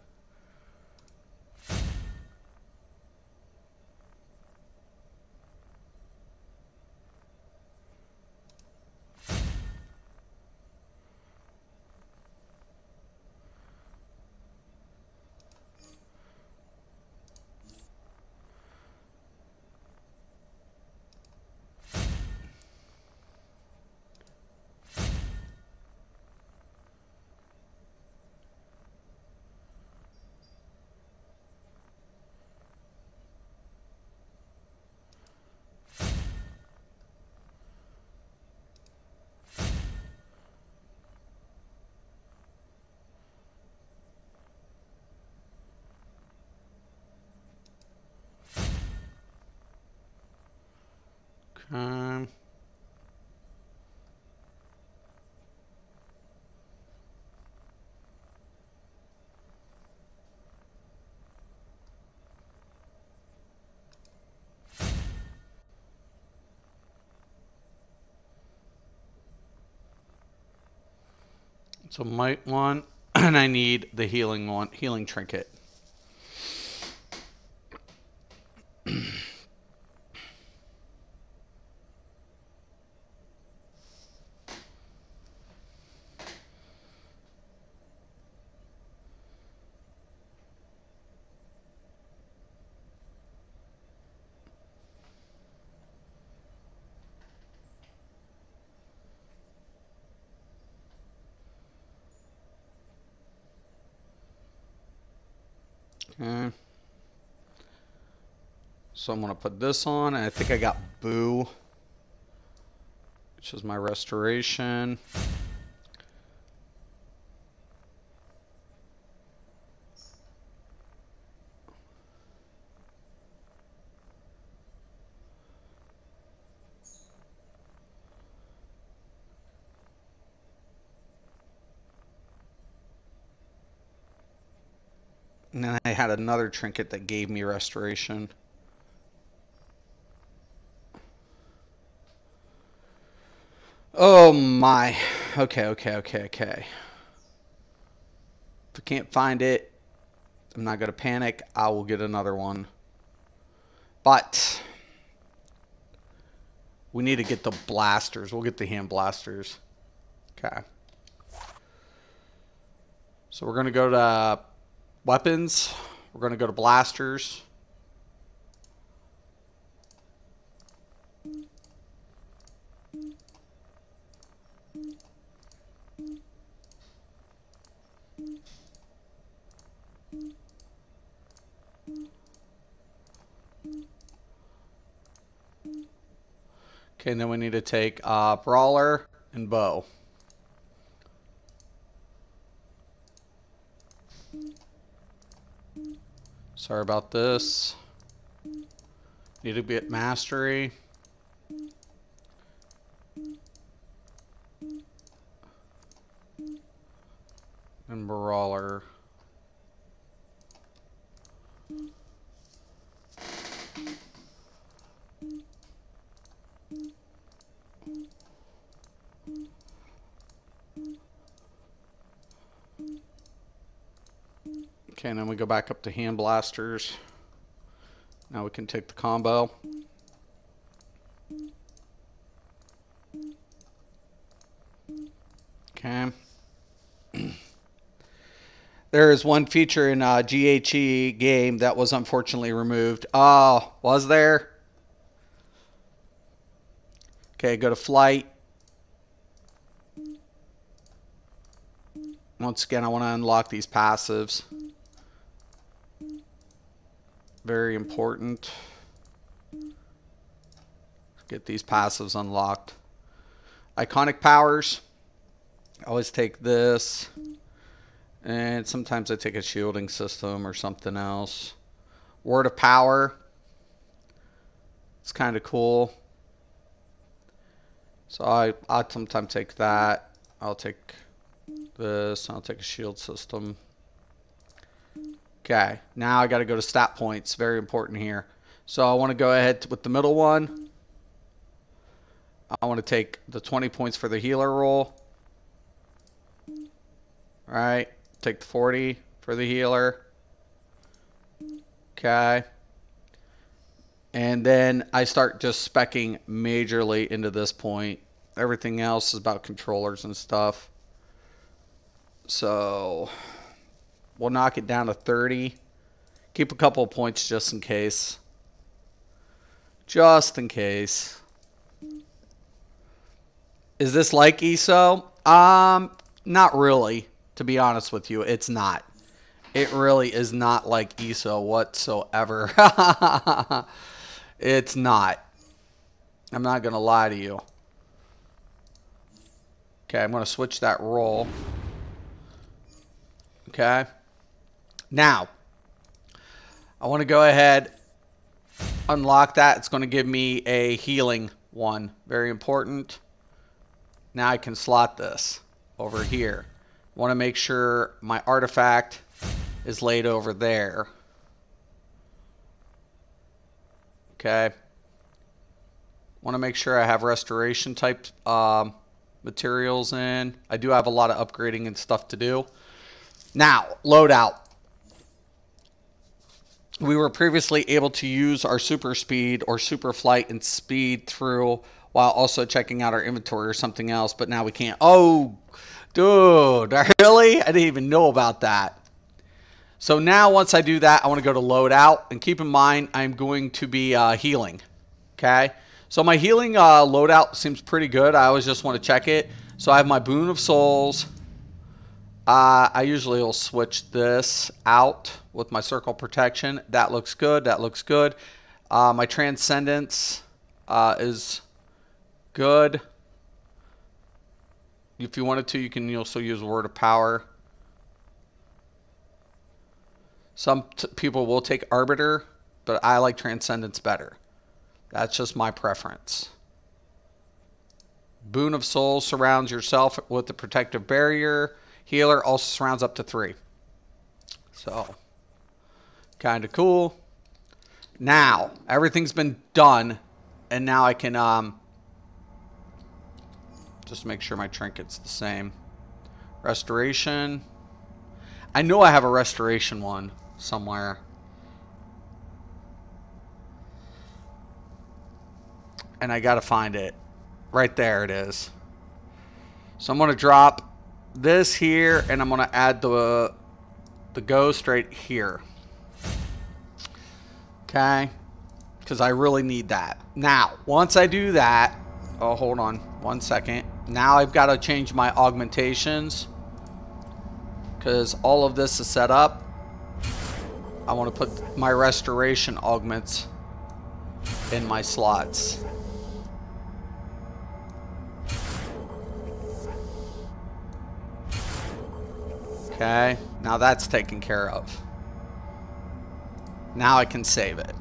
So might want, and I need the healing trinket. Okay. So I'm going to put this on, and I think I got Boo, which is my restoration. And then I had another trinket that gave me restoration. Oh my. Okay. If I can't find it, I'm not going to panic. I will get another one. But we need to get the blasters. We'll get the hand blasters. Okay. So we're going to go to weapons. We're going to go to blasters. Okay, and then we need to take brawler and bow. Sorry about this. Need to get mastery. And brawler. Okay, and then we go back up to hand blasters. Now we can take the combo. Okay. There is one feature in a GHE game that was unfortunately removed. Oh, was there? Okay, go to flight. Once again, I want to unlock these passives. Very important. Get these passives unlocked. Iconic powers. I always take this. And sometimes I take a shielding system or something else. Word of power. It's kind of cool. So I'll sometimes take that. I'll take this. I'll take a shield system. Okay, now I got to go to stat points. Very important here. So I want to go ahead with the middle one. I want to take the 20 points for the healer roll. All right, take the 40 for the healer. Okay. And then I start just speccing majorly into this point. Everything else is about controllers and stuff. So we'll knock it down to 30. Keep a couple of points just in case. Just in case. Is this like ESO? Not really, to be honest with you. It's not. It really is not like ESO whatsoever. It's not. I'm not going to lie to you. Okay, I'm going to switch that roll. Okay. Now, I want to go ahead, unlock that. It's going to give me a healing one. Very important. Now I can slot this over here. I want to make sure my artifact is laid over there. Okay. Want to make sure I have restoration type materials in. I do have a lot of upgrading and stuff to do. Now, loadout. We were previously able to use our super speed or super flight and speed through while also checking out our inventory or something else, but now we can't. Oh, dude, really? I didn't even know about that. So now once I do that, I want to go to loadout, and keep in mind I'm going to be healing. Okay, so my healing loadout seems pretty good. I always just want to check it. So I have my Boon of Souls. I usually will switch this out with my Circle Protection. That looks good. That looks good. My Transcendence is good. If you wanted to, you can also use Word of Power. Some people will take Arbiter, but I like Transcendence better. That's just my preference. Boon of Souls surrounds yourself with the protective barrier. Healer also surrounds up to 3. So, kind of cool. Now, everything's been done, and now I can just make sure my trinket's the same. Restoration. I know I have a restoration one somewhere. And I gotta find it. Right there it is. So I'm gonna drop this here, and I'm gonna add the ghost right here. Okay, because I really need that. Now, once I do that, oh, hold on 1 second. Now I've got to change my augmentations because all of this is set up. I want to put my restoration augments in my slots. Okay, now that's taken care of. Now I can save it.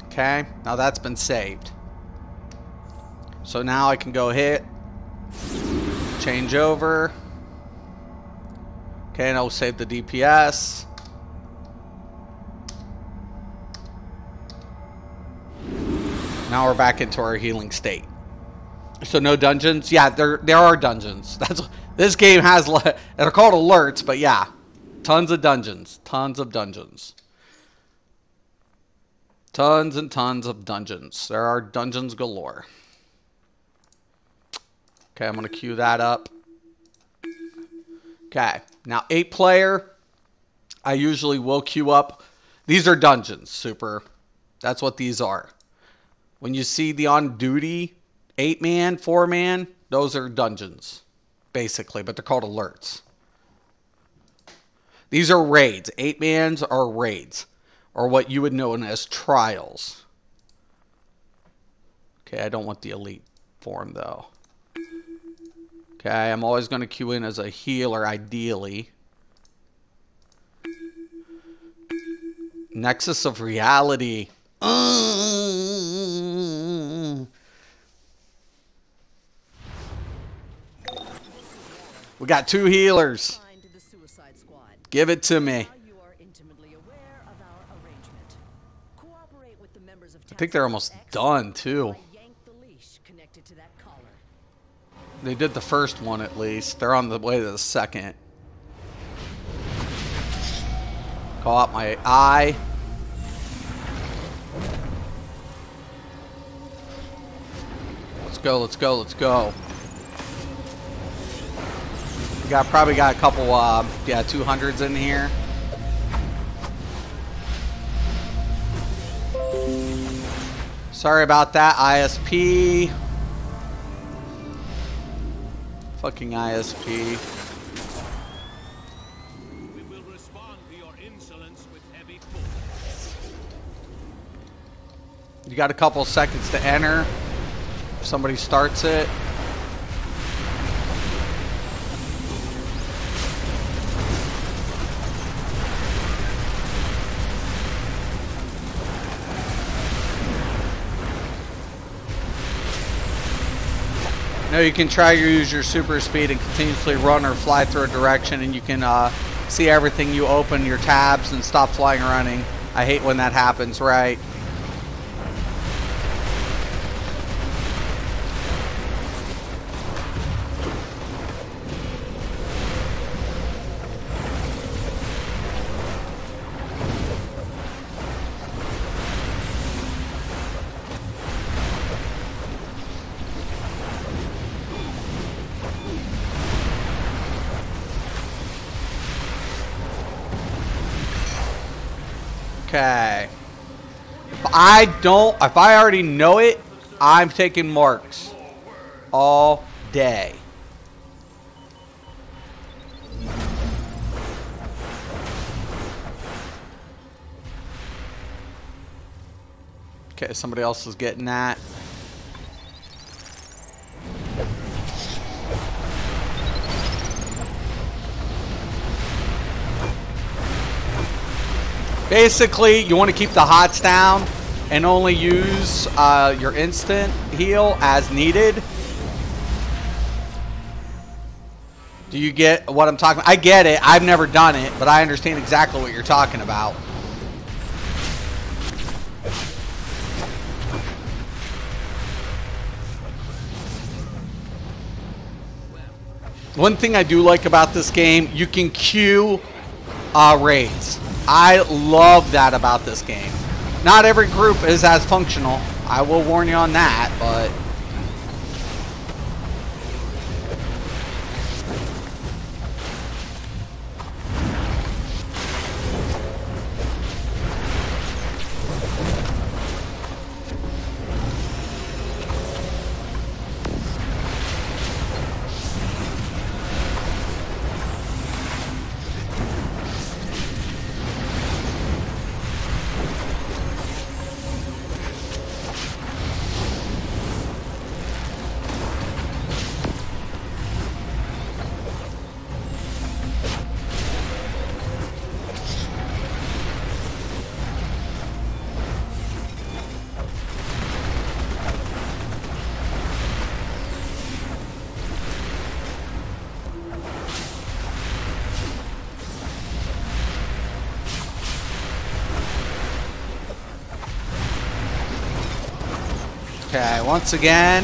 Okay, now that's been saved. So now I can go hit, change over. Okay, and I'll save the DPS. Now we're back into our healing state. So no dungeons? Yeah, there are dungeons. This game has, they're called alerts, but yeah, tons of dungeons. Tons of dungeons. Tons and tons of dungeons. There are dungeons galore. Okay, I'm going to queue that up. Okay, now 8-player. I usually will queue up. These are dungeons, super. That's what these are. When you see the on duty 8-man, 4-man, those are dungeons, basically, but they're called alerts. These are raids. 8-mans are raids, or what you would know as trials. Okay, I don't want the elite form, though. Okay, I'm always going to queue in as a healer, ideally. Nexus of Reality. We got 2 healers. Give it to me. I think they're almost done, too. They did the first one, at least. They're on the way to the second. Call out my eye. Let's go, let's go, let's go. We probably got a couple, yeah, 200s in here. Sorry about that, ISP. Fucking ISP. We will respond to your insolence with heavy force. You got a couple seconds to enter. If somebody starts it. Now you can try to use your super speed and continuously run or fly through a direction, and you can see everything. You open your tabs and stop flying or running. I hate when that happens, right? Okay. If I already know it, I'm taking marks all day. Okay, somebody else is getting that. Basically, you want to keep the hots down and only use your instant heal as needed. Do you get what I'm talking about? I get it. I've never done it, but I understand exactly what you're talking about. One thing I do like about this game, you can queue raids. I love that about this game. Not every group is as functional. I will warn you on that, but... Okay, once again,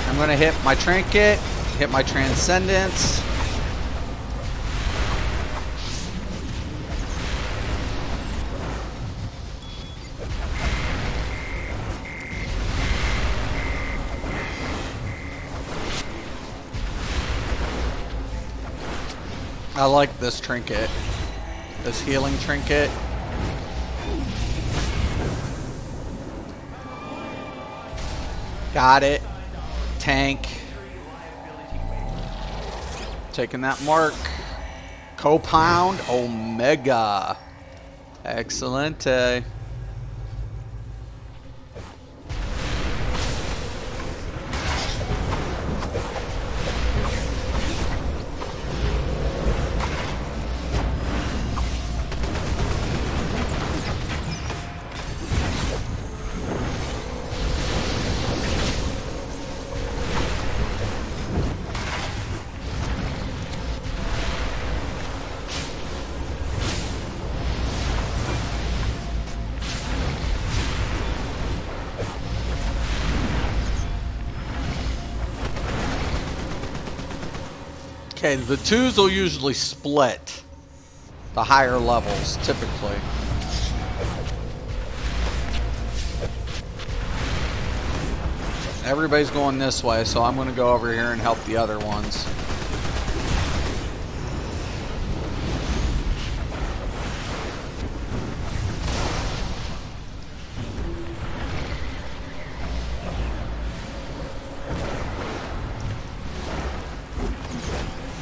I'm going to hit my trinket, hit my transcendence. I like this trinket, this healing trinket. Got it. Tank. Taking that mark. Co-pound. Omega. Excelente. Okay, the twos will usually split the higher levels, typically. Everybody's going this way, so I'm going to go over here and help the other ones.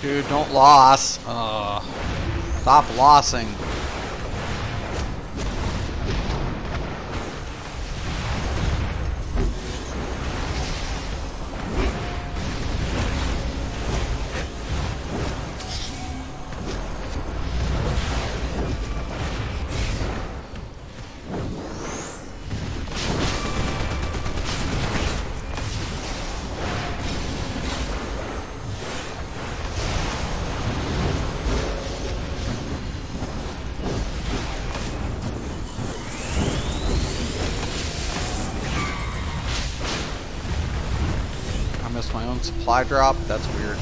Dude, don't loss. Stop lossing. My own supply drop? That's weird.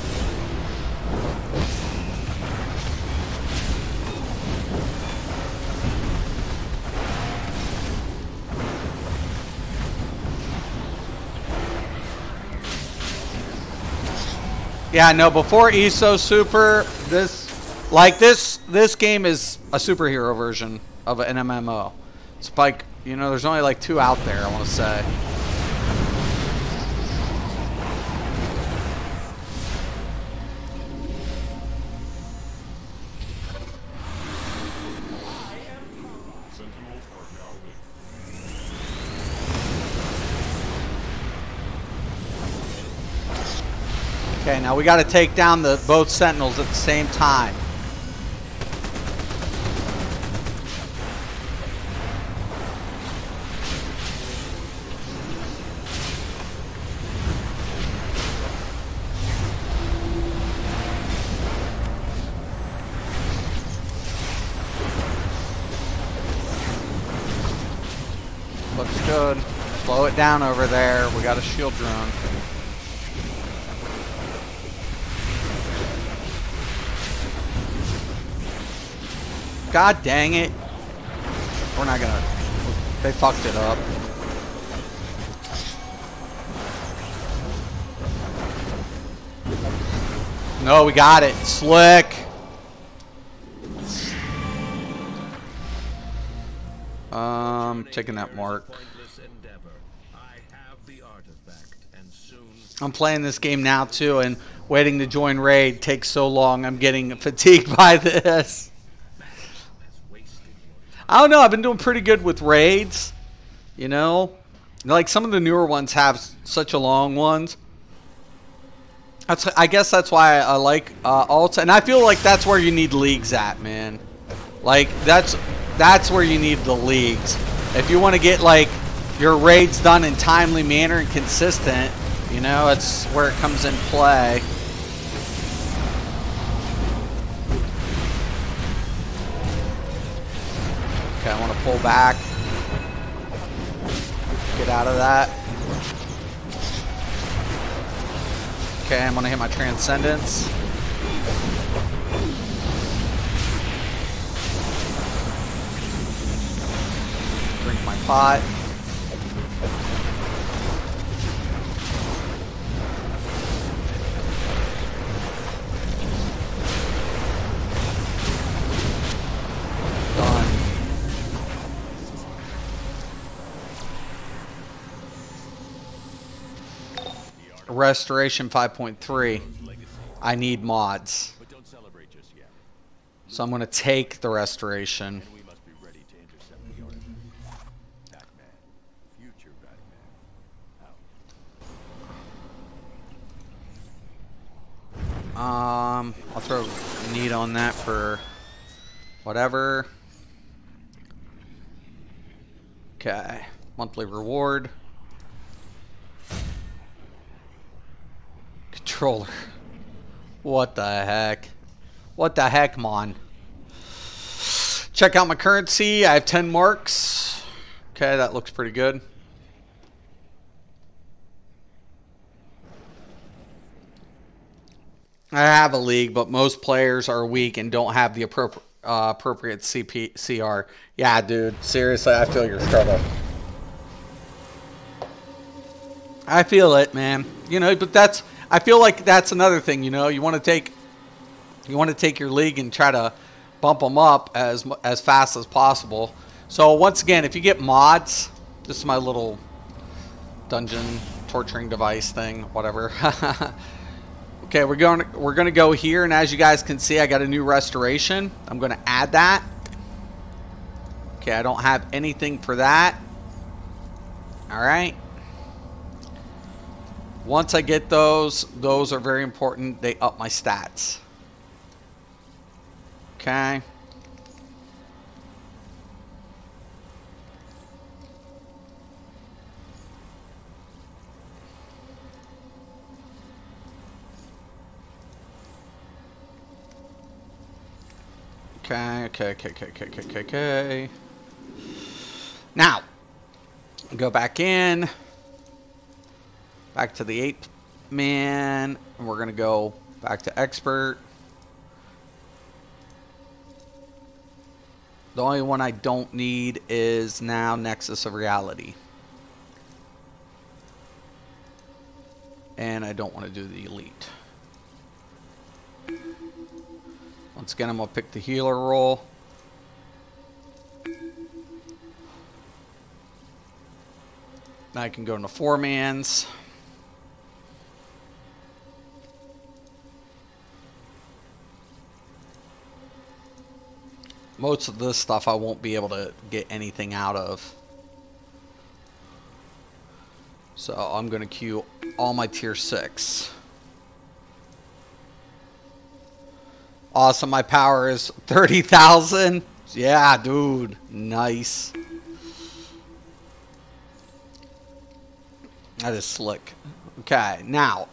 Yeah, no, before ESO Super, this game is a superhero version of an MMO. It's like, you know, there's only like 2 out there, I want to say. Okay, now we got to take down both sentinels at the same time. Looks good. Slow it down over there. We got a shield drone. God dang it. We're not gonna... They fucked it up. No, we got it. Slick. Taking that mark. I'm playing this game now too, and waiting to join raid takes so long. I'm getting fatigued by this. I don't know. I've been doing pretty good with raids. You know, like some of the newer ones have such a long ones. I guess that's why I like alts, and I feel like that's where you need leagues at, man. Like that's where you need the leagues. If you want to get like your raids done in timely manner and consistent, you know, that's where it comes in play. Okay, I want to pull back. Get out of that. Okay, I'm going to hit my Transcendence. Drink my pot. Done. Restoration 5.3. I need mods. So I'm going to take the restoration. I'll throw need on that for whatever. Okay. Monthly reward. Controller. What the heck? What the heck, mon? Check out my currency. I have 10 marks. Okay, that looks pretty good. I have a league, but most players are weak and don't have the appropriate CR. Yeah, dude. Seriously, I feel your struggle. I feel it, man. You know, but that's... I feel like that's another thing, you know. You want to take your league and try to bump them up as fast as possible. So once again, if you get mods, this is my little dungeon torturing device thing, whatever. Okay, we're gonna go here, and as you guys can see, I got a new restoration. I'm gonna add that. Okay, I don't have anything for that. All right. Once I get those are very important. They up my stats. Okay. Okay. Now, go back in. Back to the 8th man. And we're going to go back to expert. The only one I don't need is now Nexus of Reality. And I don't want to do the elite. Once again, I'm going to pick the healer role. I can go into 4-mans. Most of this stuff I won't be able to get anything out of. So I'm going to queue all my tier 6. Awesome, my power is 30,000. Yeah, dude. Nice. That is slick. Okay, now,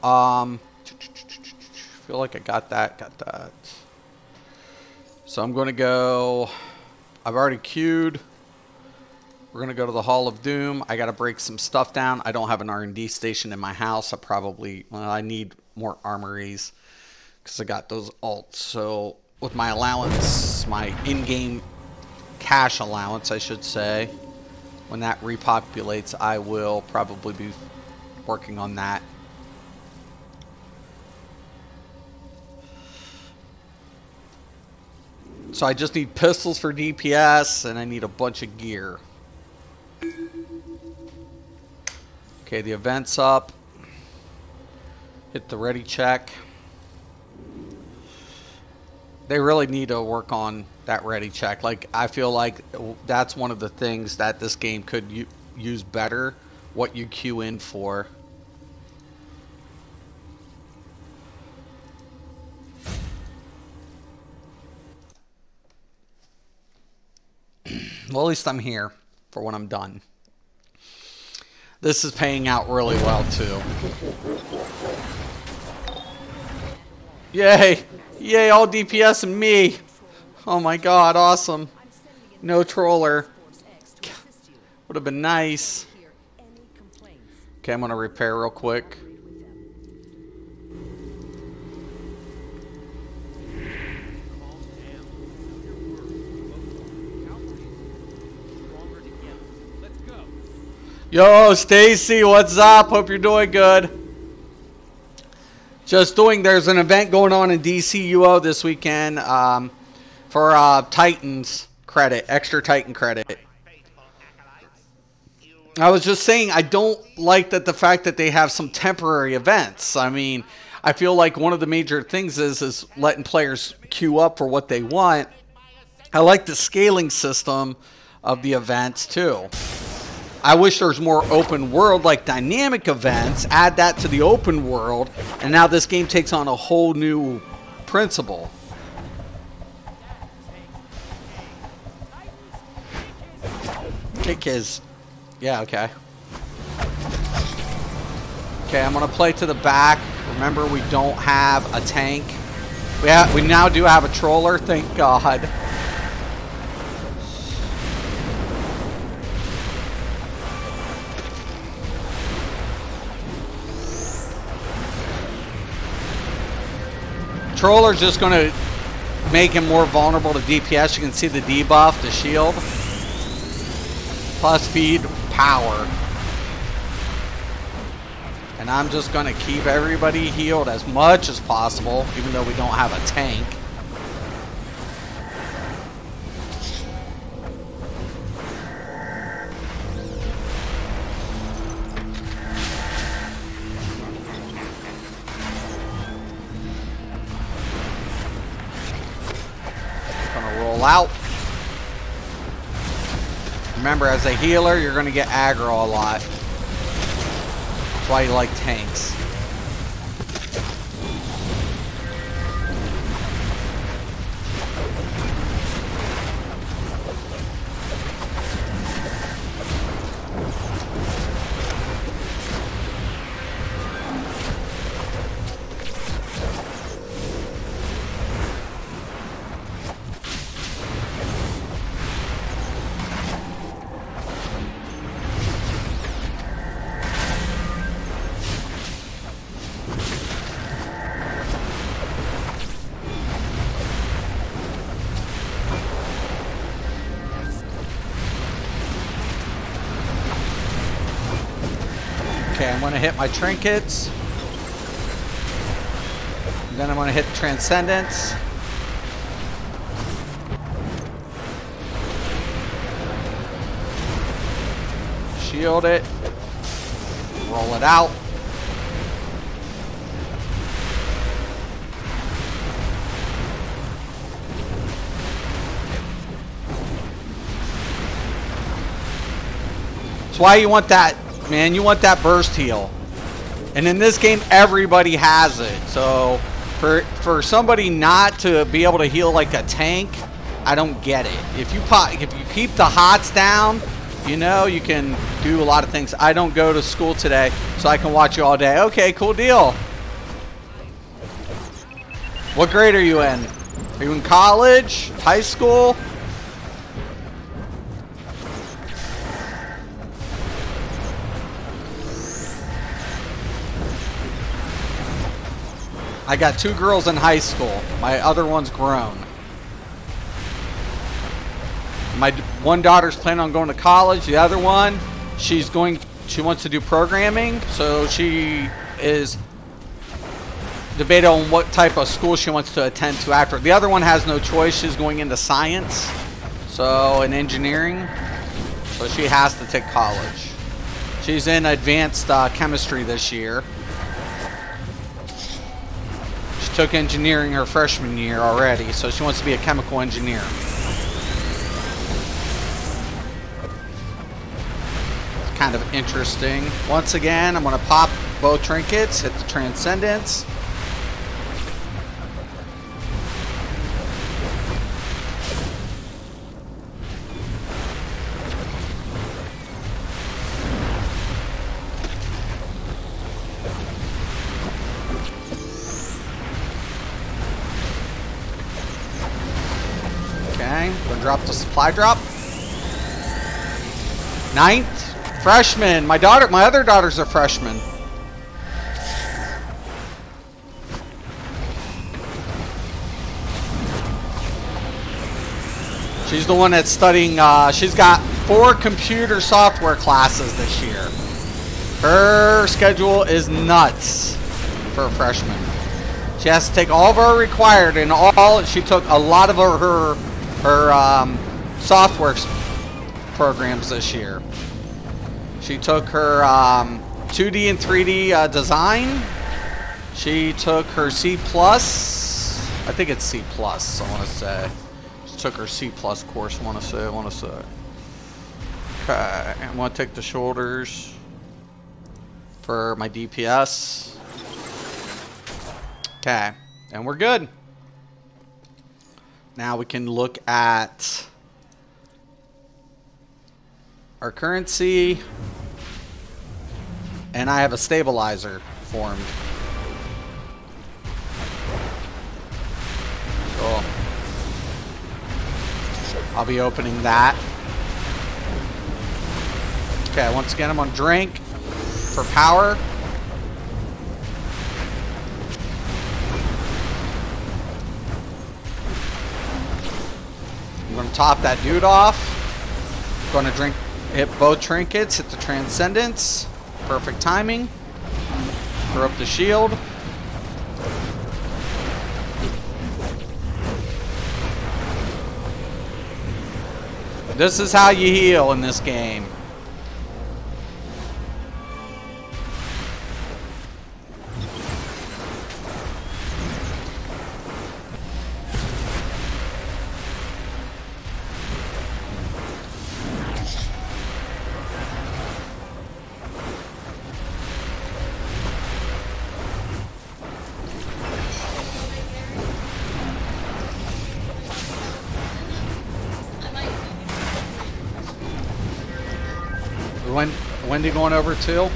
feel like I got that. So I'm going to go, I've already queued. We're going to go to the Hall of Doom. I got to break some stuff down. I don't have an R&D station in my house. I need more armories because I got those alts. So with my allowance, my in-game cash allowance, I should say, when that repopulates, I will probably be working on that. So I just need pistols for DPS, and I need a bunch of gear. Okay, the event's up. Hit the ready check. They really need to work on that ready check. Like, I feel like that's one of the things that this game could use better, what you queue in for. Well, at least I'm here for when I'm done. This is paying out really well, too. Yay! Yay, all DPS and me! Oh my god, awesome. No troller. Would have been nice. Okay, I'm going to repair real quick. Yo, Stacy, what's up? Hope you're doing good. There's an event going on in DCUO this weekend for Titans credit, extra Titan credit. I was just saying, I don't like the fact that they have some temporary events. I mean, I feel like one of the major things is letting players queue up for what they want. I like the scaling system of the events too. I wish there was more open world, like dynamic events. Add that to the open world, and now this game takes on a whole new principle. Kick is, yeah, okay. Okay, I'm gonna play to the back. Remember, we don't have a tank. We now do have a troller, thank God. Troller's just going to make him more vulnerable to DPS. You can see the debuff, the shield. Plus speed, power. And I'm just going to keep everybody healed as much as possible, even though we don't have a tank. Out. Remember, as a healer, you're going to get aggro a lot. That's why you like tanks. Okay, I'm going to hit my trinkets. And then I'm going to hit Transcendence. Shield it. Roll it out. That's why you want that, man. You want that burst heal. And in this game, everybody has it. So for somebody not to be able to heal like a tank, I don't get it. If you keep the hots down, you know, you can do a lot of things. I don't go to school today, so I can watch you all day. Okay, cool deal. What grade are you in? Are you in college? High school? I got 2 girls in high school. My other one's grown. My one daughter's planning on going to college. The other one, she wants to do programming. So she is debating on what type of school she wants to attend to after. The other one has no choice. She's going into science, so in engineering. So she has to take college. She's in advanced chemistry this year. She took engineering her freshman year already, so she wants to be a chemical engineer. It's kind of interesting. Once again, I'm going to pop both trinkets, hit the Transcendence. Okay, we'll drop the supply drop. 9th, freshman. My other daughter's a freshman. She's the one that's studying. She's got 4 computer software classes this year. Her schedule is nuts for a freshman. She has to take all of her required, and she took a lot of her software programs this year. She took her 2D and 3D design. She took her C+. I think it's C+, I want to say. She took her C+ course, I want to say. Okay, I'm going to take the shoulders for my DPS. Okay, and we're good. Now we can look at our currency, and I have a stabilizer formed. Cool. I'll be opening that. Okay, once again, I'm on drink for power. I'm going to top that dude off. Going to hit both trinkets, hit the Transcendence. Perfect timing. Throw up the shield. This is how you heal in this game. Wendy going over too?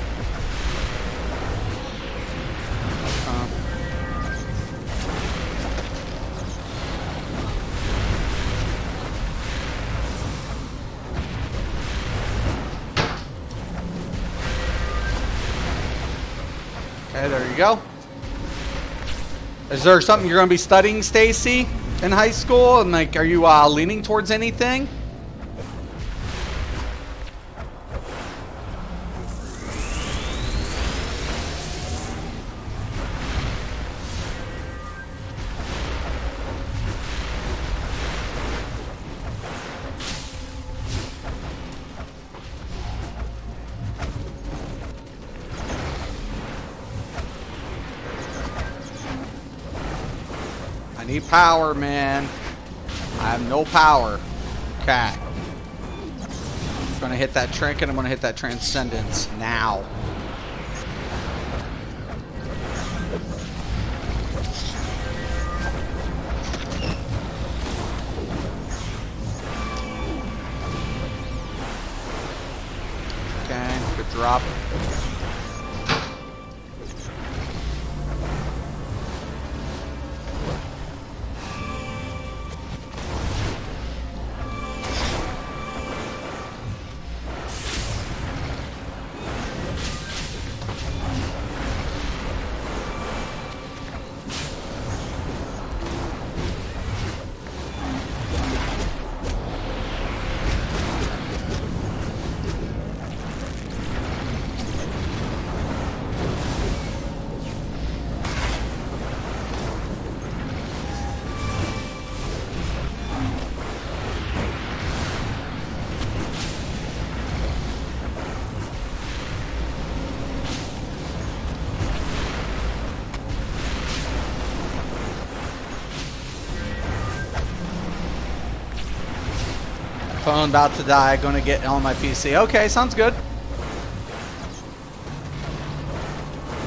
Okay, there you go. Is there something you're going to be studying, Stacy, in high school? And like, are you leaning towards anything? need power, man. I have no power. Okay. I'm gonna hit that trinket. I'm gonna hit that transcendence now. Okay, good drop. Phone about to die. Gonna get on my PC. Okay, sounds good.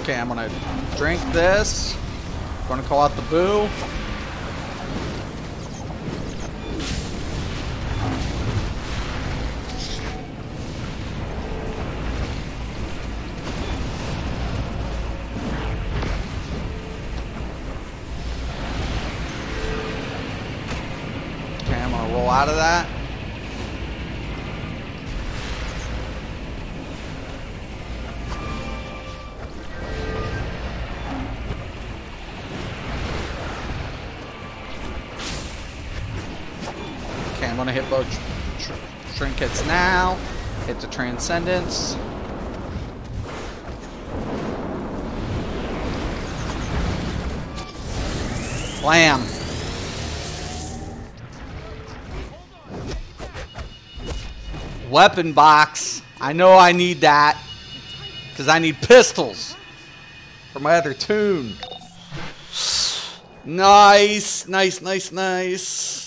Okay, I'm gonna drink this. Gonna call out the boo. Okay, I'm gonna roll out of that. I'm gonna hit both trinkets now. Hit the transcendence. Blam. Weapon box. I know I need that because I need pistols for my other tune. Nice, nice, nice, nice.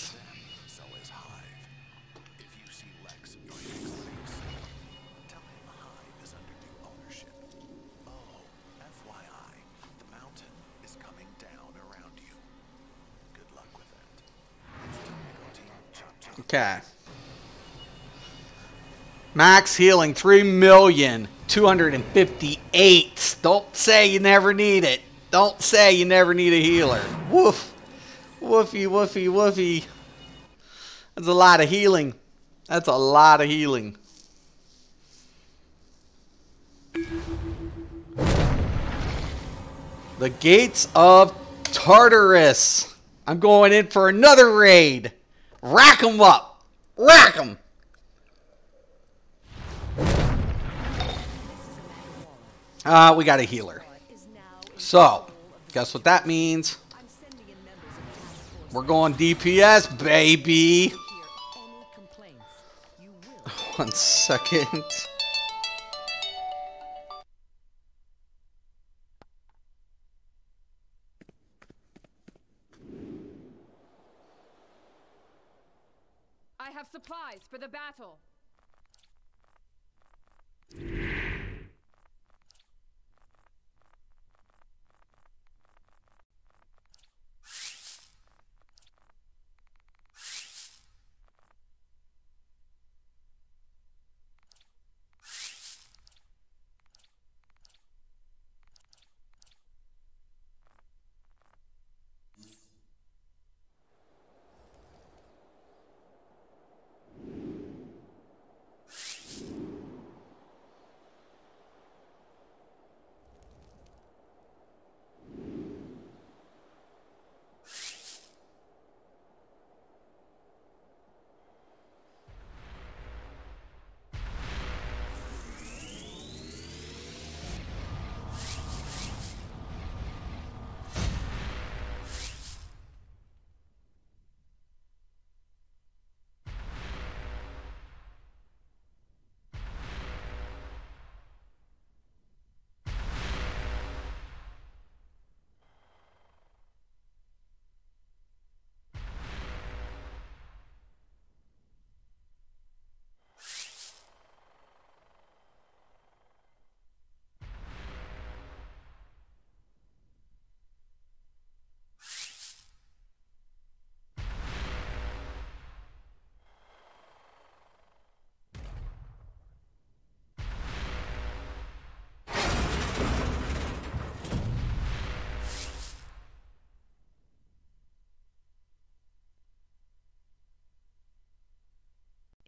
Okay. Max healing 3,258,000. Don't say you never need it. Don't say you never need a healer. Woof. Woofy, woofy, woofy. That's a lot of healing. That's a lot of healing. The Gates of Tartarus. I'm going in for another raid. Rack 'em up. Rack 'em. We got a healer. So, guess what that means? We're going DPS, baby. 1 second. I have supplies for the battle.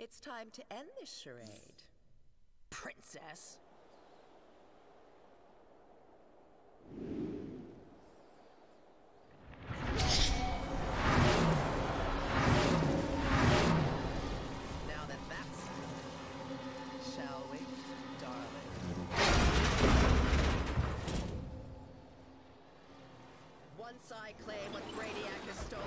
It's time to end this charade, princess. Now that that's settled, shall we, darling? Once I claim what Brainiac has stolen.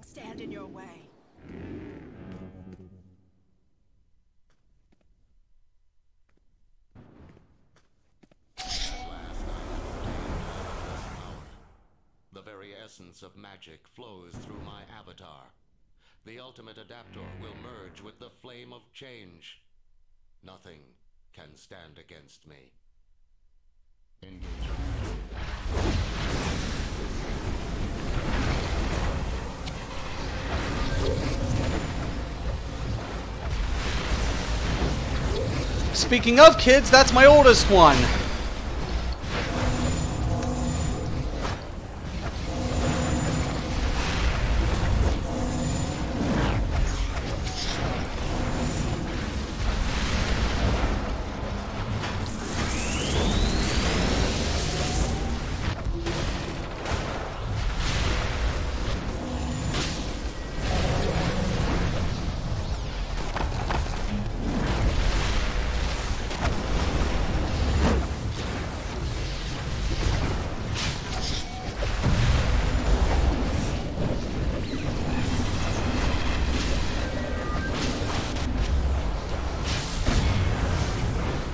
Stand in your way. The very essence of magic flows through my avatar. The ultimate adapter will merge with the flame of change. Nothing can stand against me. Engage. Speaking of kids, that's my oldest one.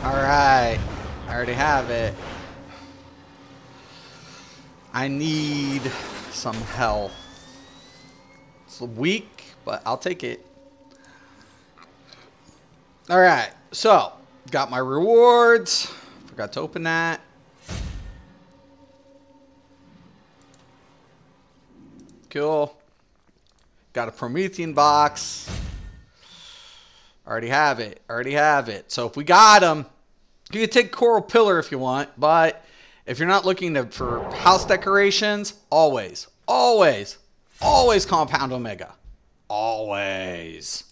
Alright, I already have it. I need some health. It's weak, but I'll take it. Alright, so, got my rewards. Forgot to open that. Cool. Got a Promethean box. Already have it. Already have it. So if we got them, you can take Coral Pillar if you want. But if you're not looking for house decorations, always Compound Omega. Always.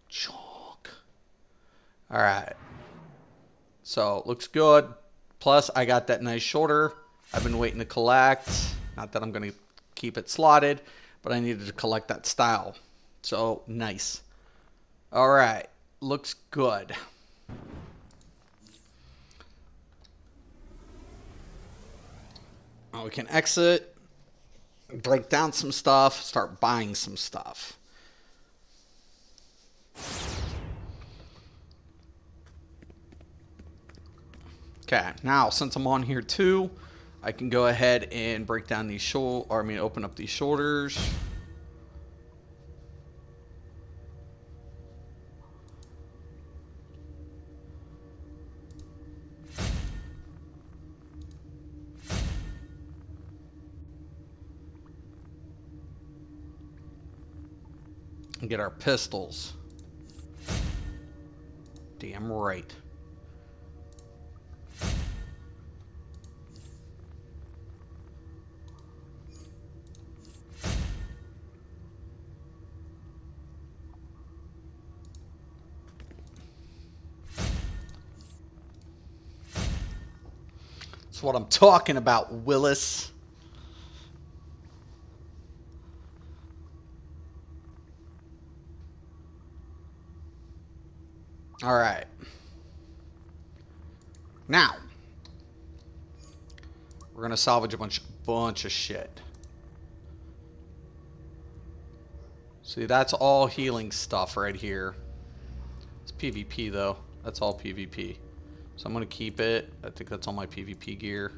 Chalk. Alright. So, looks good. Plus, I got that nice shoulder I've been waiting to collect. Not that I'm going to keep it slotted, but I needed to collect that style. So, nice. Alright. Looks good. Now we can exit, break down some stuff, start buying some stuff. Okay, now since I'm on here too, I can go ahead and break down these open up these shoulders. And get our pistols. Damn right. That's what I'm talking about, Willis. All right. Now, we're gonna salvage a bunch of shit. See, that's all healing stuff right here. It's PvP though. That's all PvP. So I'm gonna keep it. I think that's all my PvP gear.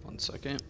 One second.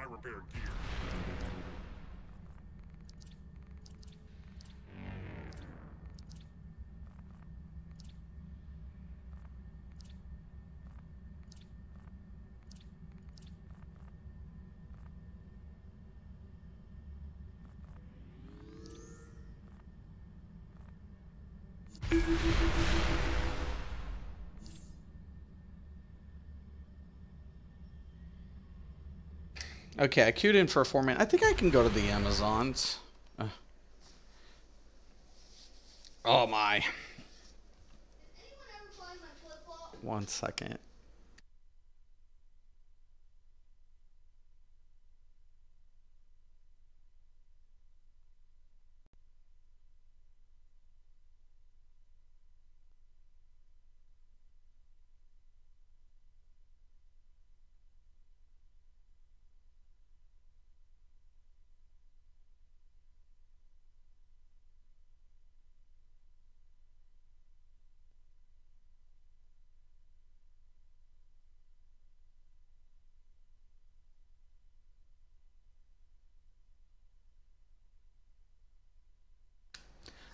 repair gear. Okay, I queued in for a 4-man. I think I can go to the Amazons. Oh my. 1 second.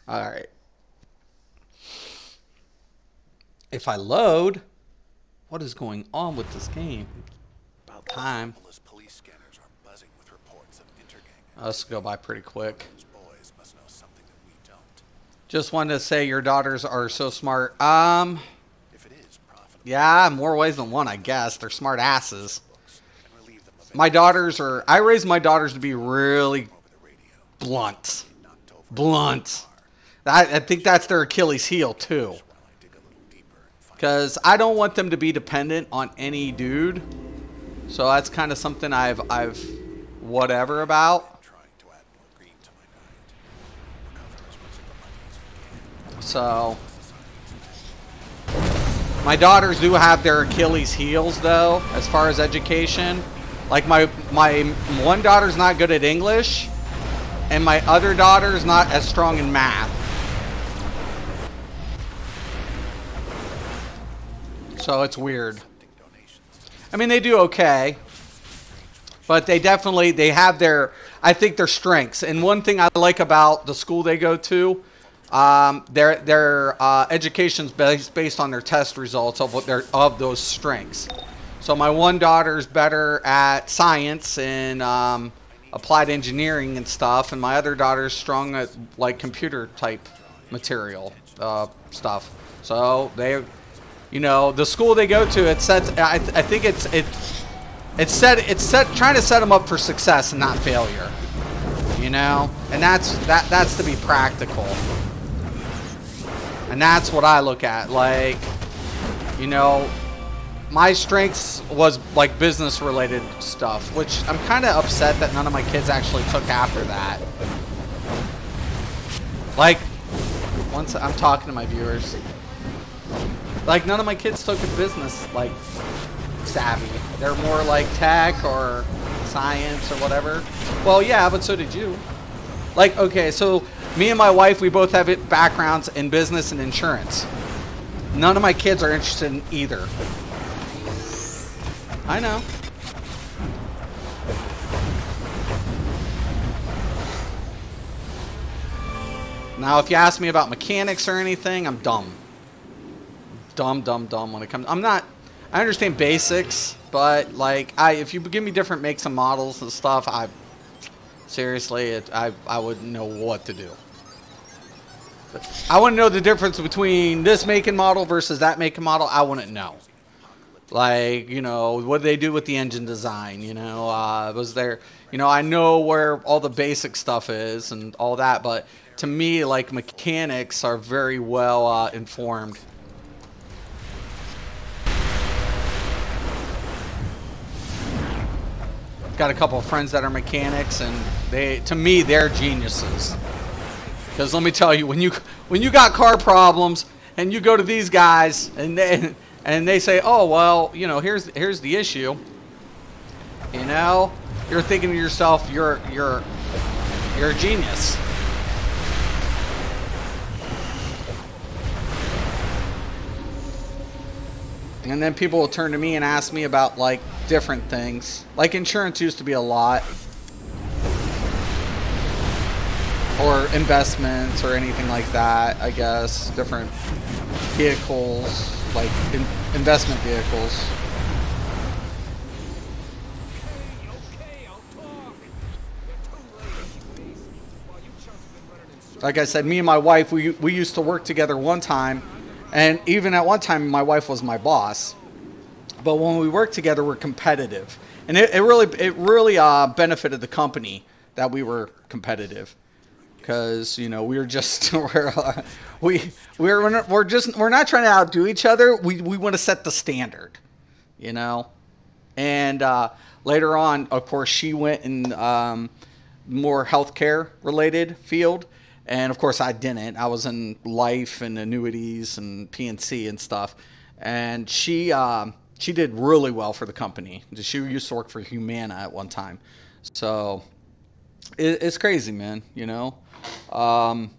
All right. If I load, what is going on with this game? About time. Police scanners are buzzing with reports of intergang. Let's go by pretty quick. Those boys must know something that we don't. Just wanted to say your daughters are so smart. If it is profitable, Yeah, more ways than one, I guess. They're smart asses. My daughters are... I raised my daughters to be really blunt. Blunt. I think that's their Achilles heel, too. Because I don't want them to be dependent on any dude. So that's kind of something I've whatever about. So... My daughters do have their Achilles heels, though, as far as education. Like, my one daughter's not good at English, and my other daughter's not as strong in math. So it's weird. I mean, they do okay, but they have their, I think, their strengths. And one thing I like about the school they go to, their education's based on their test results of those strengths. So my one daughter's better at science and applied engineering and stuff, and my other daughter's strong at like computer type material stuff. So they, you know, the school they go to, it sets. I think it's trying to set them up for success and not failure. You know, and that's to be practical. And that's what I look at. Like, you know, my strengths was like business related stuff, which I'm kind of upset that none of my kids actually took after that. Like, once I'm talking to my viewers, like none of my kids took a business like savvy. They're more like tech or science or whatever. Well, yeah, but so did you. Like, okay, so me and my wife, we both have backgrounds in business and insurance. None of my kids are interested in either. I know. Now, if you ask me about mechanics or anything, I'm dumb. Dumb when it comes. I understand basics, but like, if you give me different makes and models and stuff, seriously, I wouldn't know what to do. But I wouldn't know the difference between this make and model versus that make and model. I wouldn't know. Like, you know, what do they do with the engine design? You know, was there, you know, I know where all the basic stuff is and all that, but to me, like, mechanics are very well informed. Got a couple of friends that are mechanics, and to me, they're geniuses. Because let me tell you, when you got car problems and you go to these guys and they say, oh well, you know, here's the issue. You know, you're thinking to yourself, you're a genius. And then people will turn to me and ask me about like different things. Like insurance used to be a lot. Or investments or anything like that, I guess. Different vehicles, like investment vehicles. Like I said, me and my wife, we used to work together one time, and even at one time, my wife was my boss. But when we worked together, we're competitive, and it really benefited the company that we were competitive, because you know we were just we're not trying to outdo each other. We want to set the standard, you know, and later on, of course, she went in more healthcare related field. And of course I didn't. I was in life and annuities and PNC and stuff. And she did really well for the company. She used to work for Humana at one time. So it's crazy, man, you know, how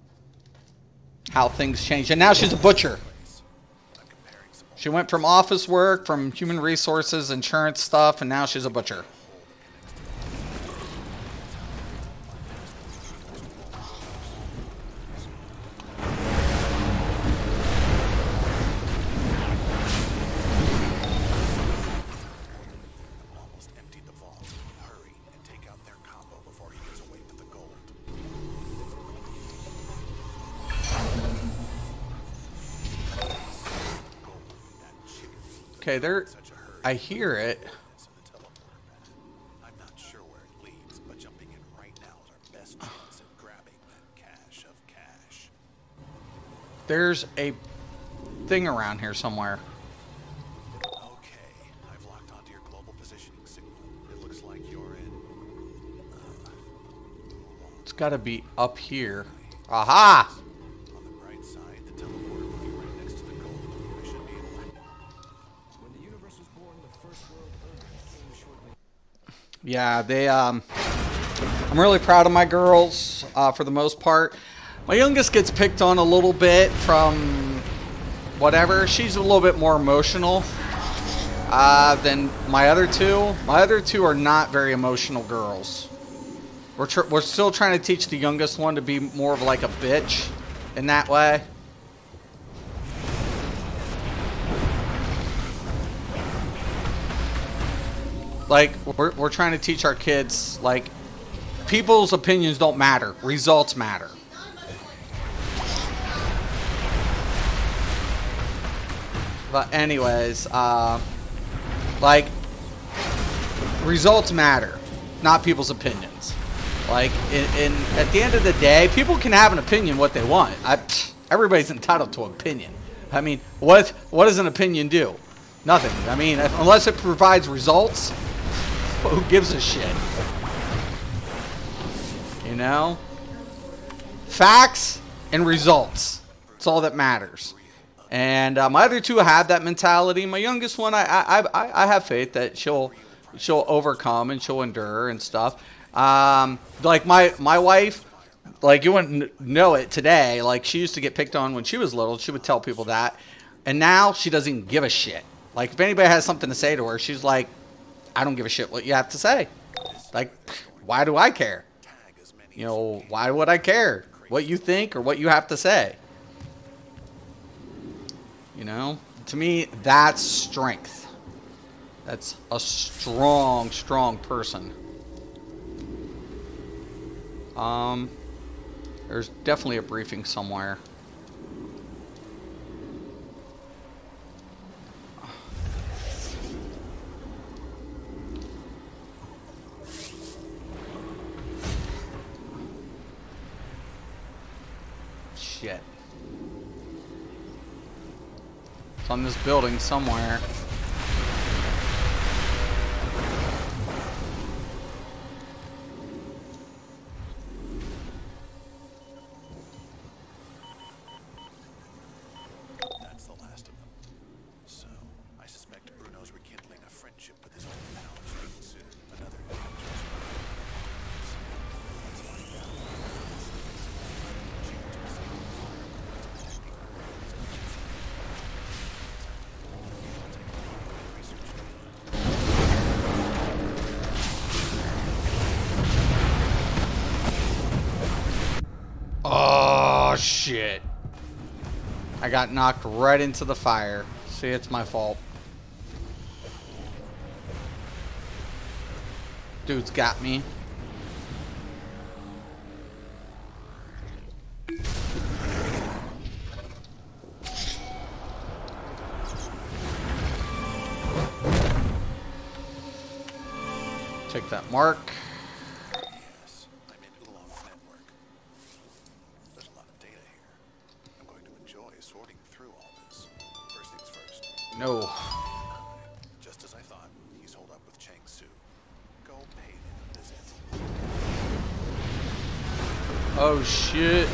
things change. And now she's a butcher. She went from office work, from human resources, insurance stuff, and now she's a butcher. Okay, there. I hear it. I'm not sure where it leads, but jumping in right now is our best chance at grabbing that cache of cash. There's a thing around here somewhere. Okay, I've locked onto your global positioning signal. It looks like you're in. It's got to be up here. Aha! On the right side, the teleporter will be right next to the gold. I should be able to. Yeah, they, I'm really proud of my girls, for the most part. My youngest gets picked on a little bit from whatever. She's a little bit more emotional, than my other two. My other two are not very emotional girls. We're still trying to teach the youngest one to be more of like a bitch in that way. Like, we're trying to teach our kids, like, people's opinions don't matter. Results matter. But anyways, like, results matter, not people's opinions. Like, at the end of the day, people can have an opinion what they want. Everybody's entitled to an opinion. I mean, what does an opinion do? Nothing. I mean, unless it provides results, who gives a shit? You know? Facts and results. That's all that matters. And my other two have that mentality. My youngest one, I have faith that she'll overcome and she'll endure and stuff. Like my wife, like you wouldn't know it today. Like she used to get picked on when she was little. She would tell people that, and now she doesn't even give a shit. Like if anybody has something to say to her, she's like, I don't give a shit what you have to say. Like, why do I care? You know, why would I care what you think or what you have to say? You know, to me, that's strength. That's a strong, strong person. There's definitely a briefing somewhere. Shit. It's on this building somewhere. That's the last of them. So, I suspect Bruno's rekindling a friendship with his old pal soon. Another dangerous Let's find out. shit. I got knocked right into the fire. See, it's my fault. Dude's got me. Take that mark. Yes, I'm in Oolong's network. There's a lot of data here. I'm going to enjoy sorting through all this. First things first. No. Just as I thought, he's holed up with Chang Su. Go pay him a visit. Oh shit.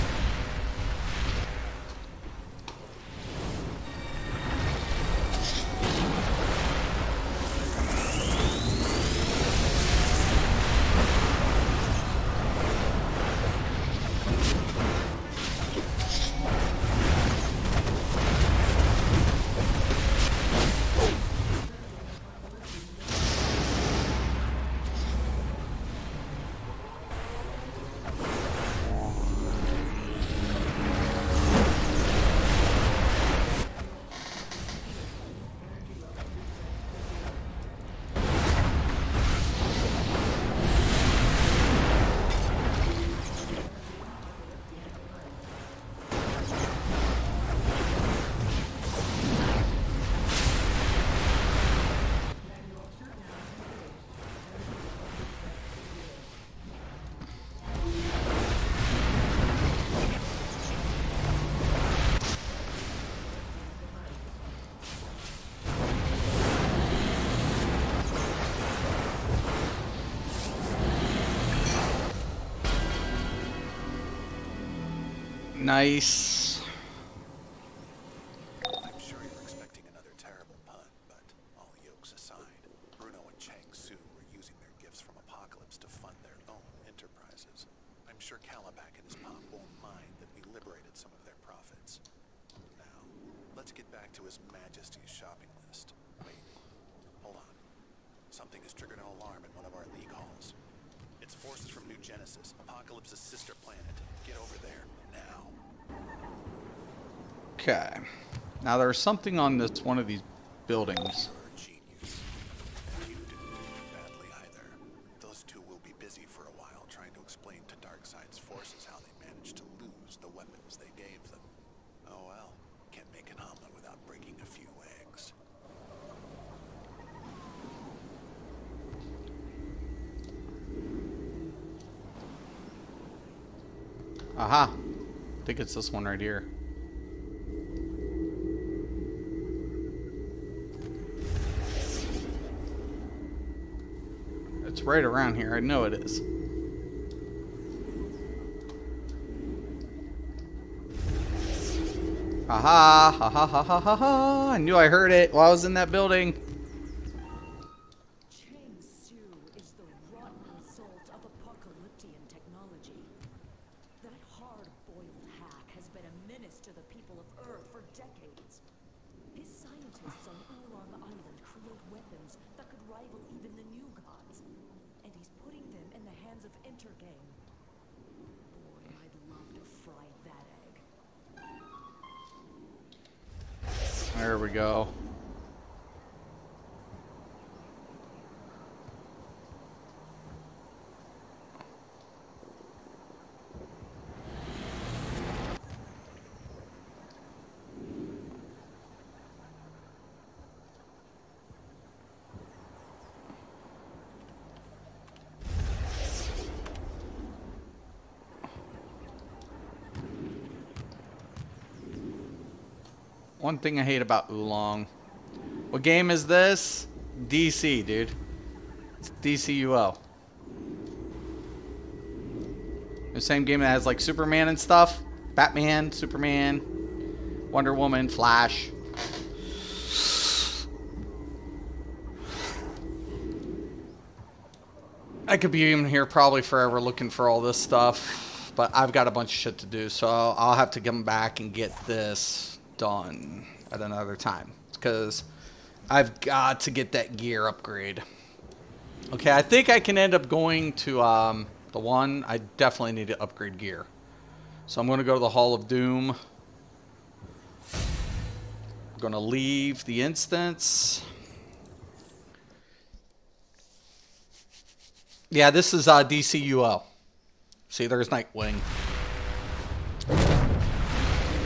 Nice. I'm sure you're expecting another terrible pun, but all jokes aside, Bruno and Chang Su were using their gifts from Apocalypse to fund their own enterprises. I'm sure Calabac and his pop won't mind that we liberated some of their profits. Now, let's get back to His Majesty's shopping list. Wait, hold on. Something has triggered an alarm in one of our league halls. It's forces from New Genesis, Apocalypse's sister planet. Get over there, now. Okay. Now there's something on this one of these buildings. You're a genius. And you didn't do too badly either. Those two will be busy for a while trying to explain to Darkseid's forces how they managed to lose the weapons they gave them. Oh well, can't make an omelet without breaking a few eggs. Aha. I think it's this one right here. It's right around here. I know it is. Aha! Ha ha ha ha ha ha! I knew I heard it while I was in that building. Chang Su is the rotten result of apocalyptian technology. That hard-boiled hack has been a menace to the people of Earth for decades. His scientists on Oolong Island create weapons that could rival even the new gods. And he's putting them in the hands of Intergang. Boy, I'd love to fry that egg. There we go. One thing I hate about Oolong. What game is this? DC, dude. It's DCUO. The same game that has like Superman and stuff. Batman, Superman, Wonder Woman, Flash. I could be in here probably forever looking for all this stuff. But I've got a bunch of shit to do. So I'll have to come back and get this done at another time, because I've got to get that gear upgrade. Okay, I think I can end up going to the one. I definitely need to upgrade gear. So I'm going to go to the Hall of Doom. I'm going to leave the instance. Yeah, this is DCUO. See, there's Nightwing.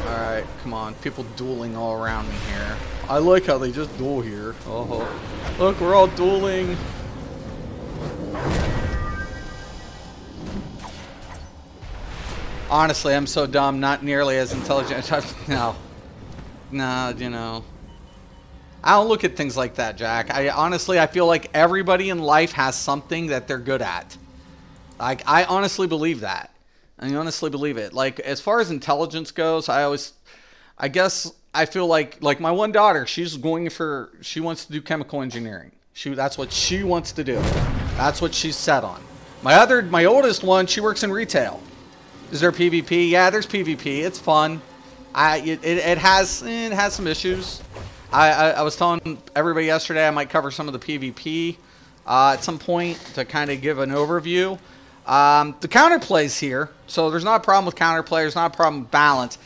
Alright, come on. People dueling all around me here. I like how they just duel here. Oh, look, we're all dueling. Honestly, I'm so dumb, not nearly as intelligent. No. Nah, you know. I don't look at things like that, Jack. I feel like everybody in life has something that they're good at. Like, I honestly believe that. I honestly believe it. Like, as far as intelligence goes, I guess I feel like my one daughter, she wants to do chemical engineering. That's what she wants to do. That's what she's set on. My oldest one, she works in retail. Is there PvP? Yeah, there's PvP. It's fun. It has some issues. I was telling everybody yesterday I might cover some of the PvP at some point to kind of give an overview. The counterplay's here, so there's not a problem with counterplay. There's not a problem with balance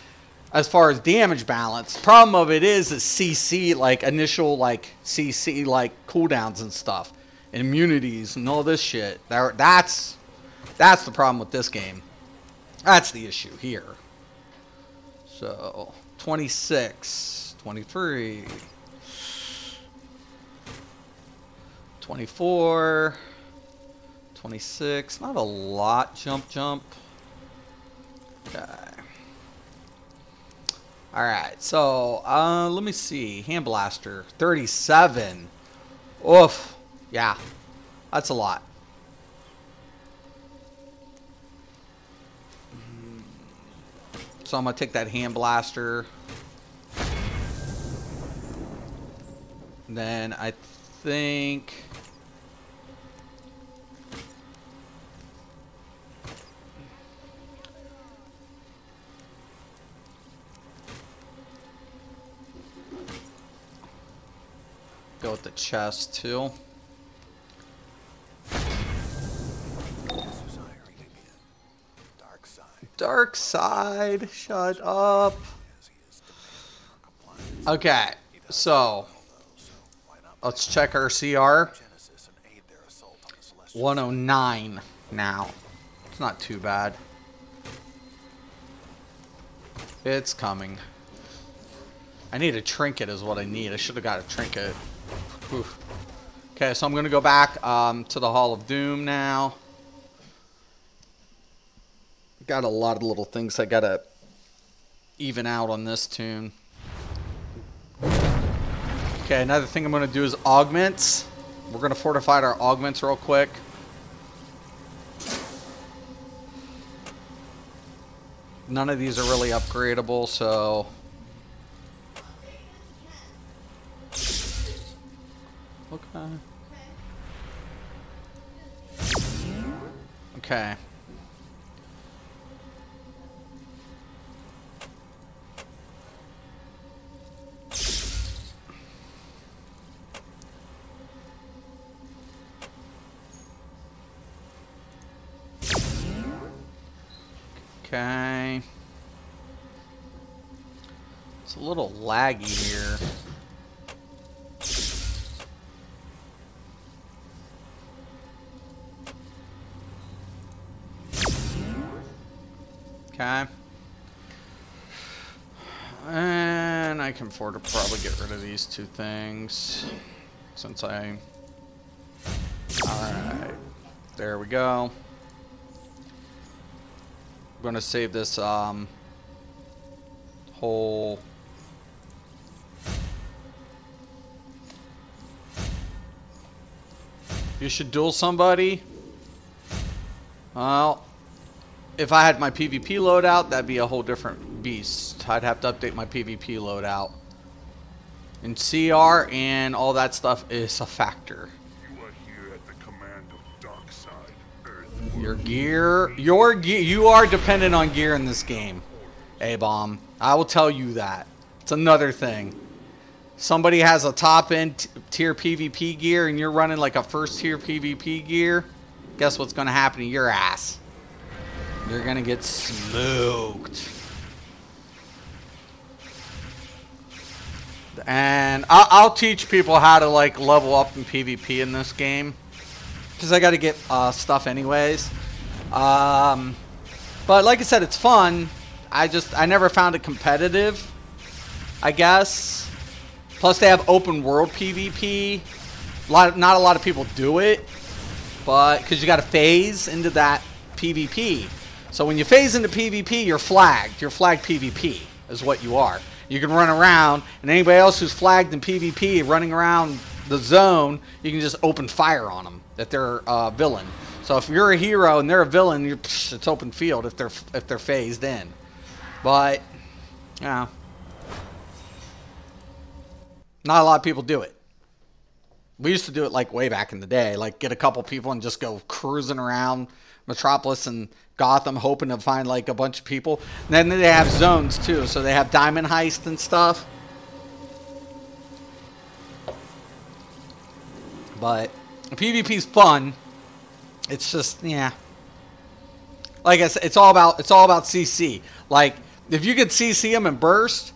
as far as damage balance. Problem of it is CC, like initial CC cooldowns and stuff, and immunities and all this shit. That's the problem with this game. That's the issue here. So 26, 23, 24, 26. Not a lot. Jump. Okay. All right. So let me see. Hand blaster 37. Oof. Yeah, that's a lot. So I'm going to take that hand blaster. Then I think... go with the chest too. Dark side, shut up. Okay, so let's check our CR. 109 now. It's not too bad. It's coming. I need a trinket is what I need. I should have got a trinket. Oof. Okay, so I'm going to go back to the Hall of Doom now. Got a lot of little things I got to even out on this tune. Okay, another thing I'm going to do is augments. We're going to fortify our augments real quick. None of these are really upgradable, so... Okay. Okay. Okay. It's a little laggy here. Okay. And I can afford to probably get rid of these two things since I... Alright. There we go. I'm going to save this whole... You should duel somebody? Well... If I had my PvP loadout, that'd be a whole different beast. I'd have to update my PvP loadout. And CR and all that stuff is a factor. You are here at the command of Darkseid, Earth. Your gear, you are dependent on gear in this game, A-Bomb. I will tell you that. It's another thing. Somebody has a top-end tier PvP gear and you're running like a first-tier PvP gear, guess what's going to happen to your ass? You're gonna get smoked. And I'll teach people how to like level up in PvP in this game, because I got to get stuff anyways. But like I said, it's fun. I never found it competitive, I guess. Plus they have open world PvP. Not a lot of people do it, but because you got to phase into that PvP. So when you phase into PvP, you're flagged. You're flagged PvP is what you are. You can run around, and anybody else who's flagged in PvP running around the zone, you can just open fire on them if they're a villain. So if you're a hero and they're a villain, it's open field if they're phased in. But yeah, not a lot of people do it. We used to do it like way back in the day, like get a couple people and just go cruising around Metropolis and Gotham hoping to find like a bunch of people. And then they have zones too, so they have diamond heist and stuff. But PvP's fun. It's just, yeah. Like I said, it's all about CC. Like if you could CC them and burst,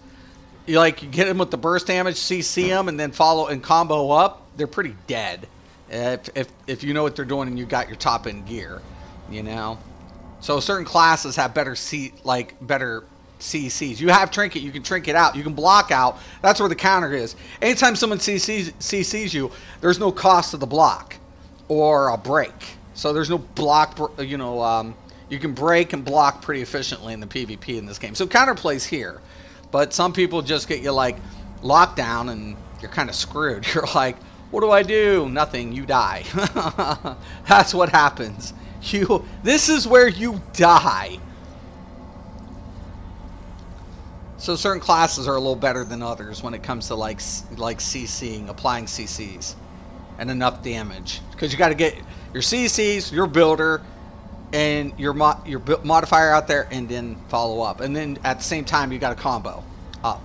you get them with the burst damage, CC them, and then follow and combo up. They're pretty dead if you know what they're doing and you got your top end gear, you know. So certain classes have better better CCs. You have trinket, you can trinket out, you can block out. That's where the counter is. Anytime someone CCs you, there's no cost to the block or a break. So there's no block, you know. You can break and block pretty efficiently in the PvP in this game. So counter plays here, but some people just get you like locked down and you're kind of screwed. You're like, what do I do? Nothing. You die. That's what happens. This is where you die. So certain classes are a little better than others when it comes to like CCing, applying CCs, and enough damage. Because you got to get your CCs, your builder, and your modifier out there, and then follow up. And then at the same time, you got a combo up.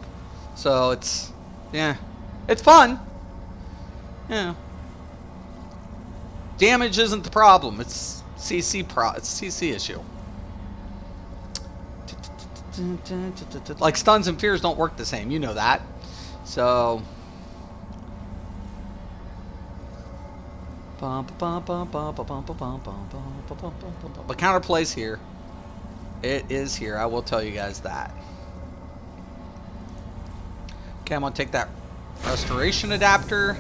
So it's, yeah, it's fun. Yeah. Damage isn't the problem. It's CC issue. Like stuns and fears don't work the same. You know that. So. But counter plays here. It is here. I will tell you guys that. Okay, I'm gonna take that restoration adapter.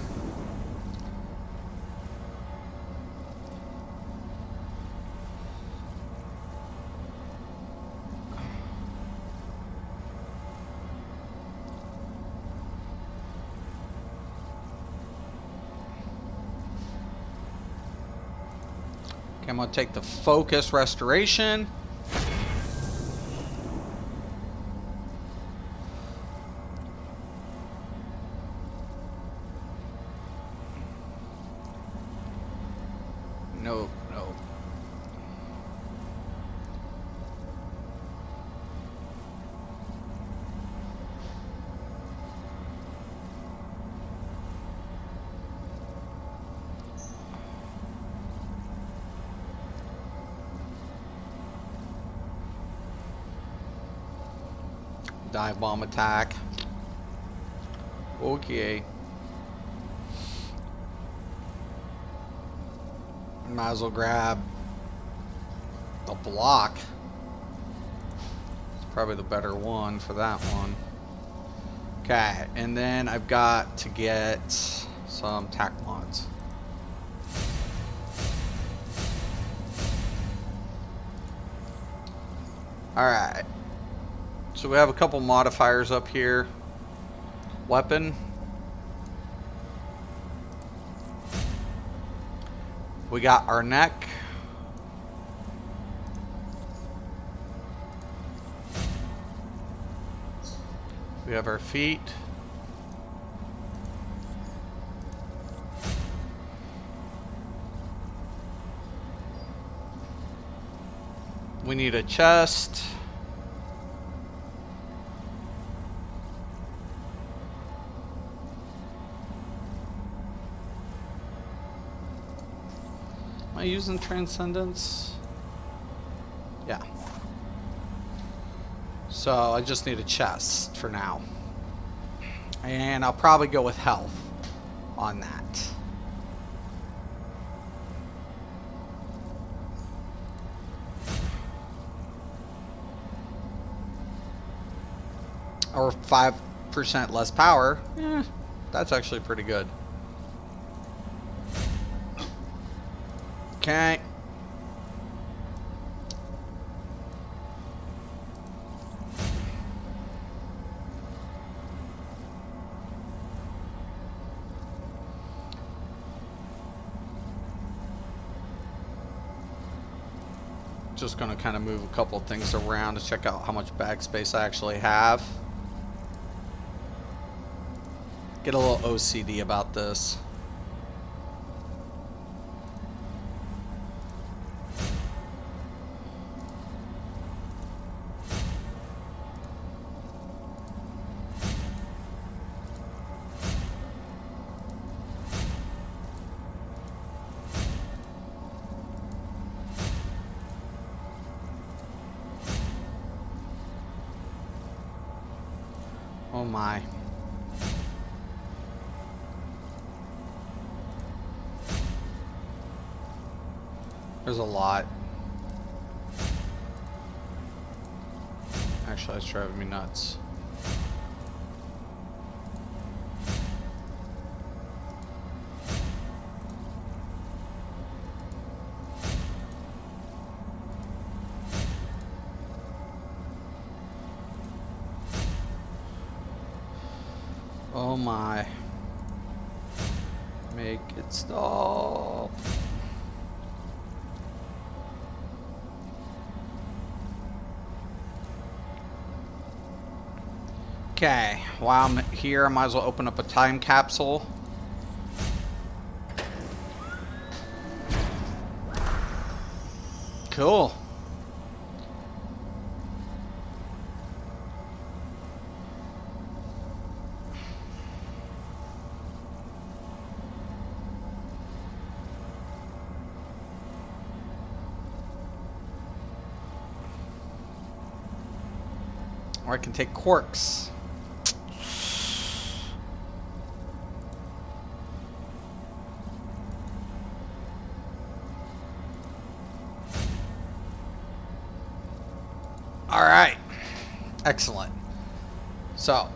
Okay, I'm going to take the focus restoration. No, no. Dive bomb attack. Okay. Might as well grab the block. It's probably the better one for that one. Okay, and then I've got to get some tack mods. Alright. So we have a couple modifiers up here. Weapon. We got our neck. We have our feet. We need a chest. Am I using Transcendence? Yeah. So I just need a chest for now. And I'll probably go with health on that. Or 5% less power. That's actually pretty good. Okay. Just gonna kind of move a couple things around to check out how much bag space I actually have. Get a little OCD about this. Oh my. There's a lot. Actually, that's driving me nuts. Oh my. Make it stop. Okay, while I'm here, I might as well open up a time capsule. Cool. Or I can take quarks. All right. Excellent. So.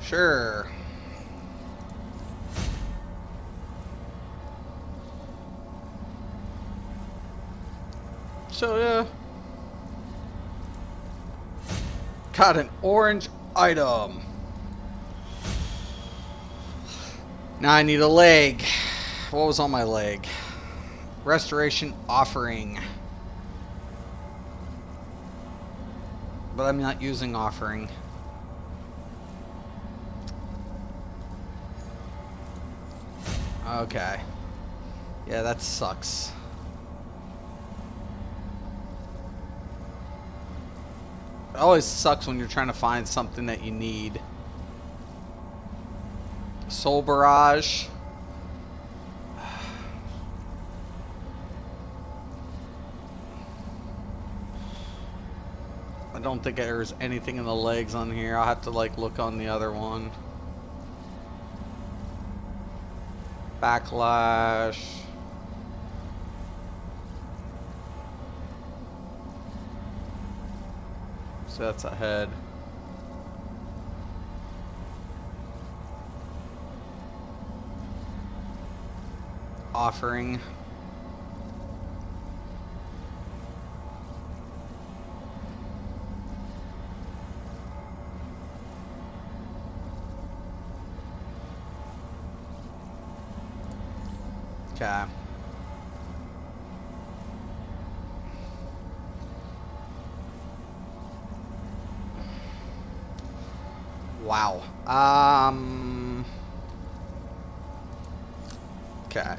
Sure. So, yeah. Got an orange item. Now I need a leg. What was on my leg? Restoration offering. But I'm not using offering. Okay. Yeah, that sucks. It always sucks when you're trying to find something that you need. Soul Barrage. I don't think there's anything in the legs on here. I'll have to like look on the other one. Backlash. So that's a head. Offering. Okay. Wow. Okay.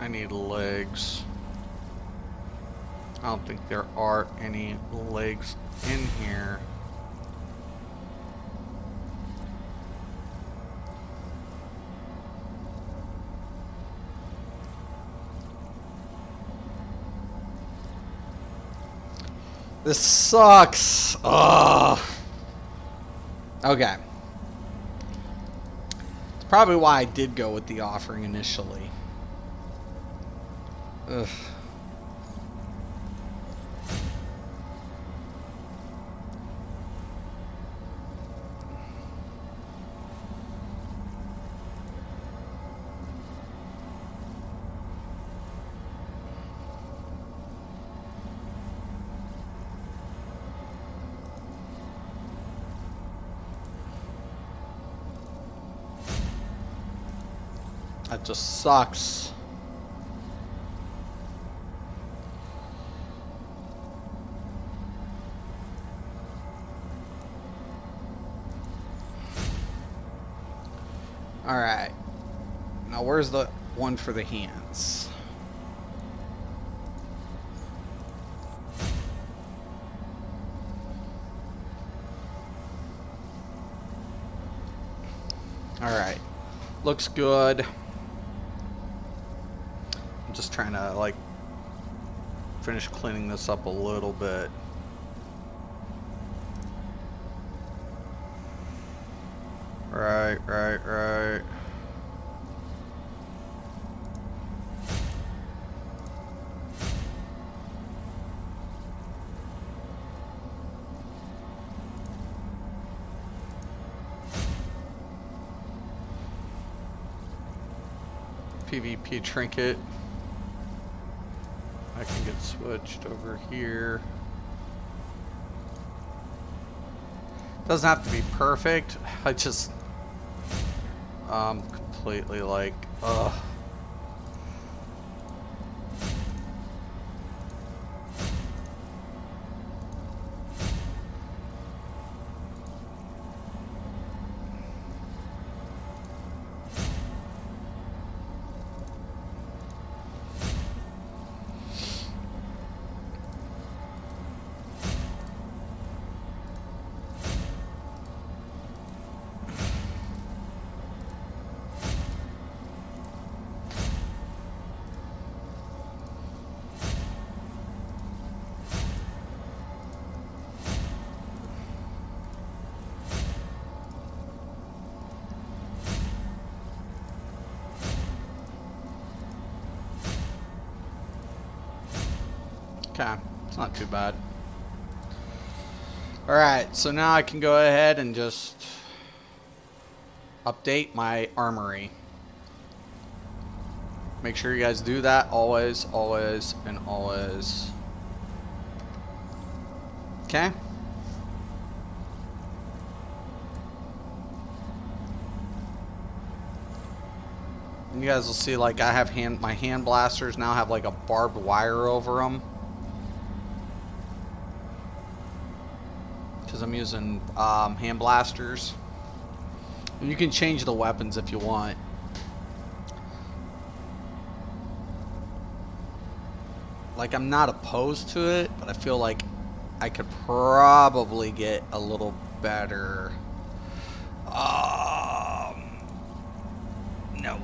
I need legs. I don't think there are any legs in here. This sucks. Ugh. Okay. It's probably why I did go with the offering initially. Ugh. That just sucks. All right. Now where's the one for the hands? All right. Looks good. I'm just trying to like finish cleaning this up a little bit. Right. PvP trinket. I can get switched over here. Doesn't have to be perfect. I just completely like ugh. Okay, it's not too bad. Alright, so now I can go ahead and just update my armory. Make sure you guys do that always, always, and always. Okay? And you guys will see, like, I have my hand blasters now have like a barbed wire over them. Because I'm using hand blasters. And you can change the weapons if you want. Like, I'm not opposed to it, but I feel like I could probably get a little better. No.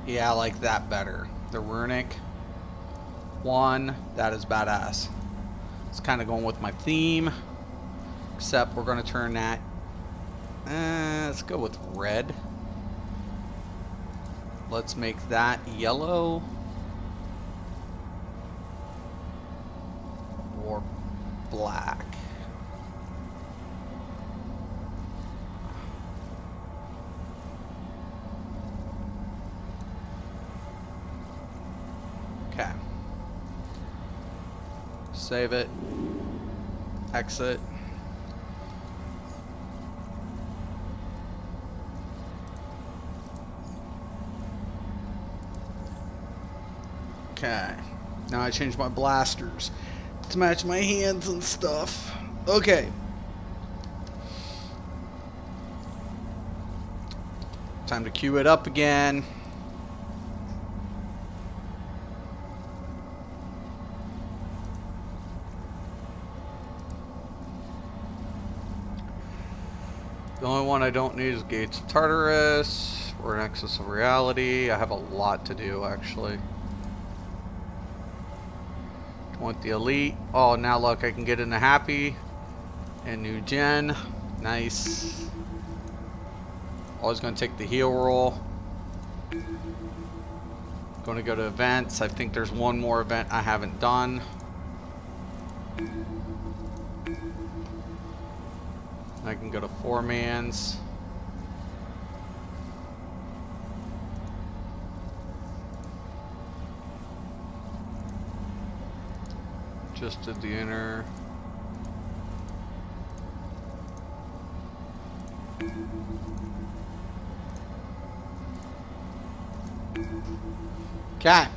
Yeah, I like that better. The runic one, that is badass. It's kind of going with my theme, except we're going to turn that. Let's go with red. Let's make that yellow or black. Okay. Save it. Exit. Okay. Now I changed my blasters to match my hands and stuff. Okay. Time to queue it up again. The only one I don't need is Gates of Tartarus or Nexus of Reality. I have a lot to do, actually. Want the Elite. Oh, now look, I can get into Happy and New Gen. Nice. Always going to take the heal roll. Going to go to events. I think there's one more event I haven't done. I can go to 4-mans. Just did the inner. Okay.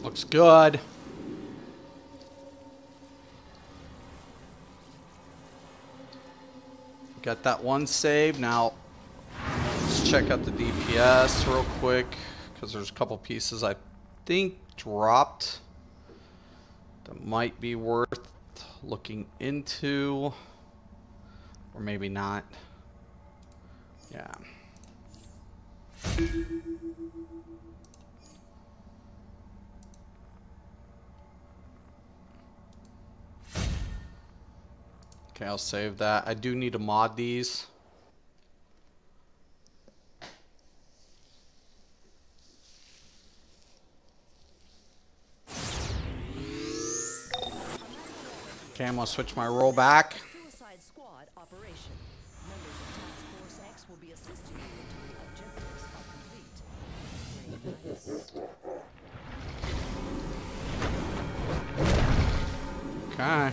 Looks good. Got that one save. Now, let's check out the DPS real quick, because there's a couple pieces I think dropped that might be worth looking into, or maybe not. Yeah. Okay, I'll save that. I do need to mod these. Okay, I'm gonna switch my roll back. Suicide Squad operation. Members of Task Force X will be assisting you until the objectives are complete. Okay.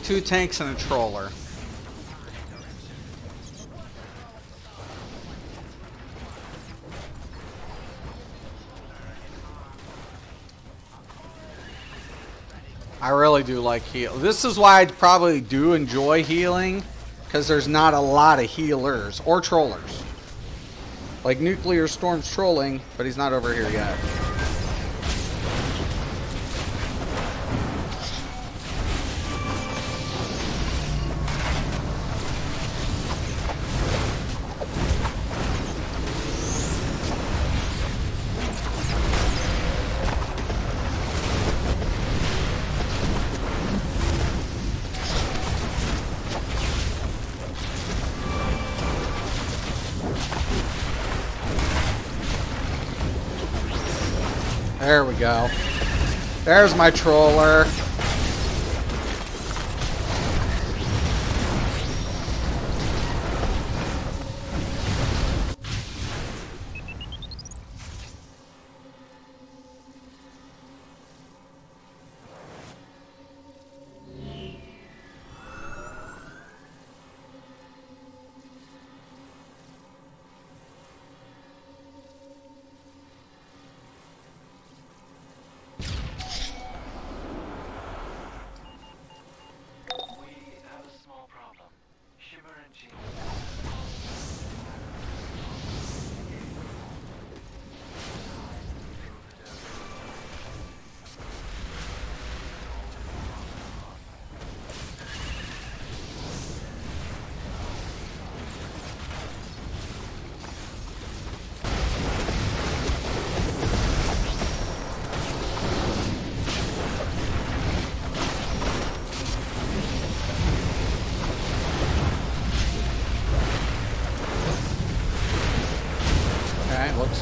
Two tanks and a troller. I really do like heal. This is why I probably do enjoy healing, because there's not a lot of healers or trollers. Like Nuclear Storm's trolling, but he's not over here yet. There we go. There's my troller.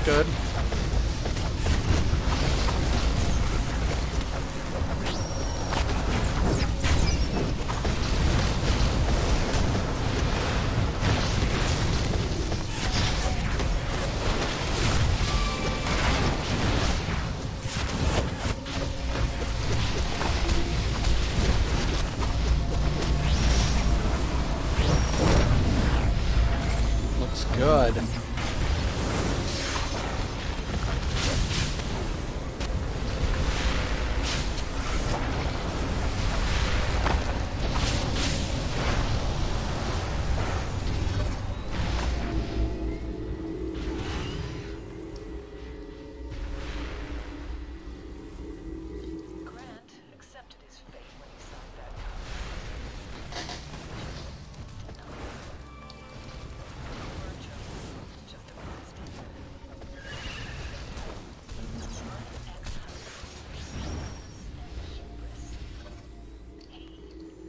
good. Looks good. Grant accepted his fate when he signed that contract. Just a plastic. He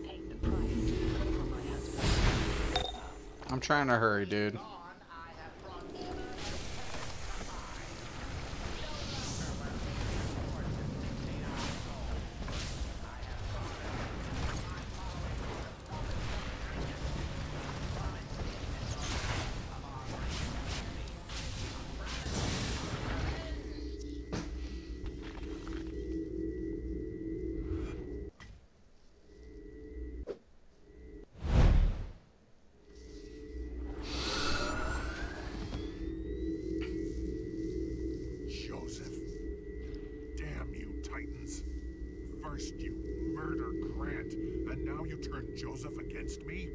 paid the price for my husband. I'm trying to hurry, dude. Joseph. Damn you, Titans. First you murder Grant, and now you turn Joseph against me?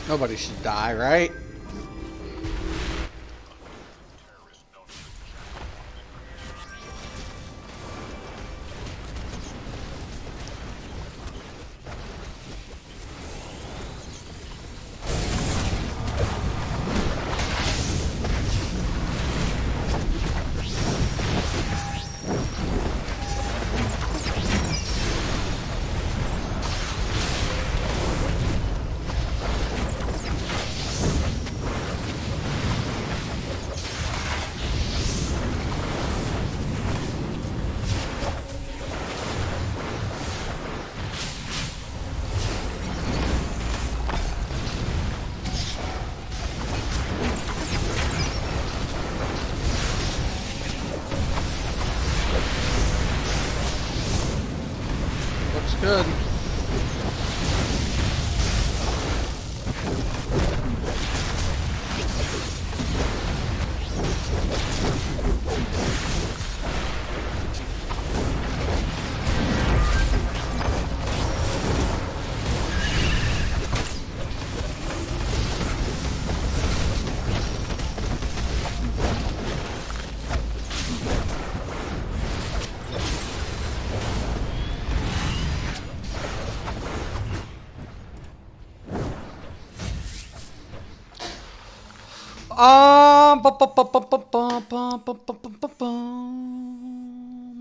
Nobody should die, right? Looks good.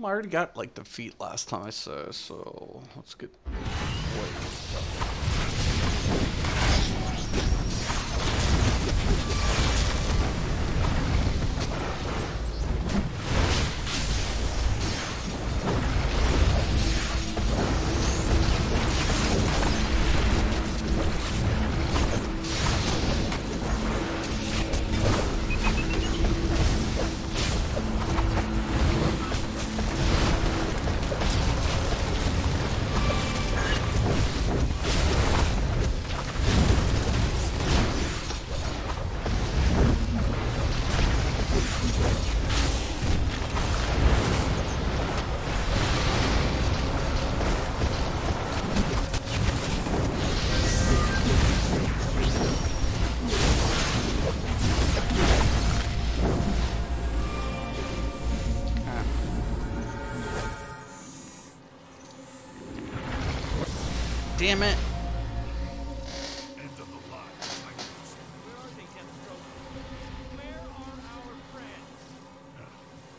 I already got like defeat last time I saw, so let's get Damn it. End of the line. Where are they, Deathstroke? Where are our friends?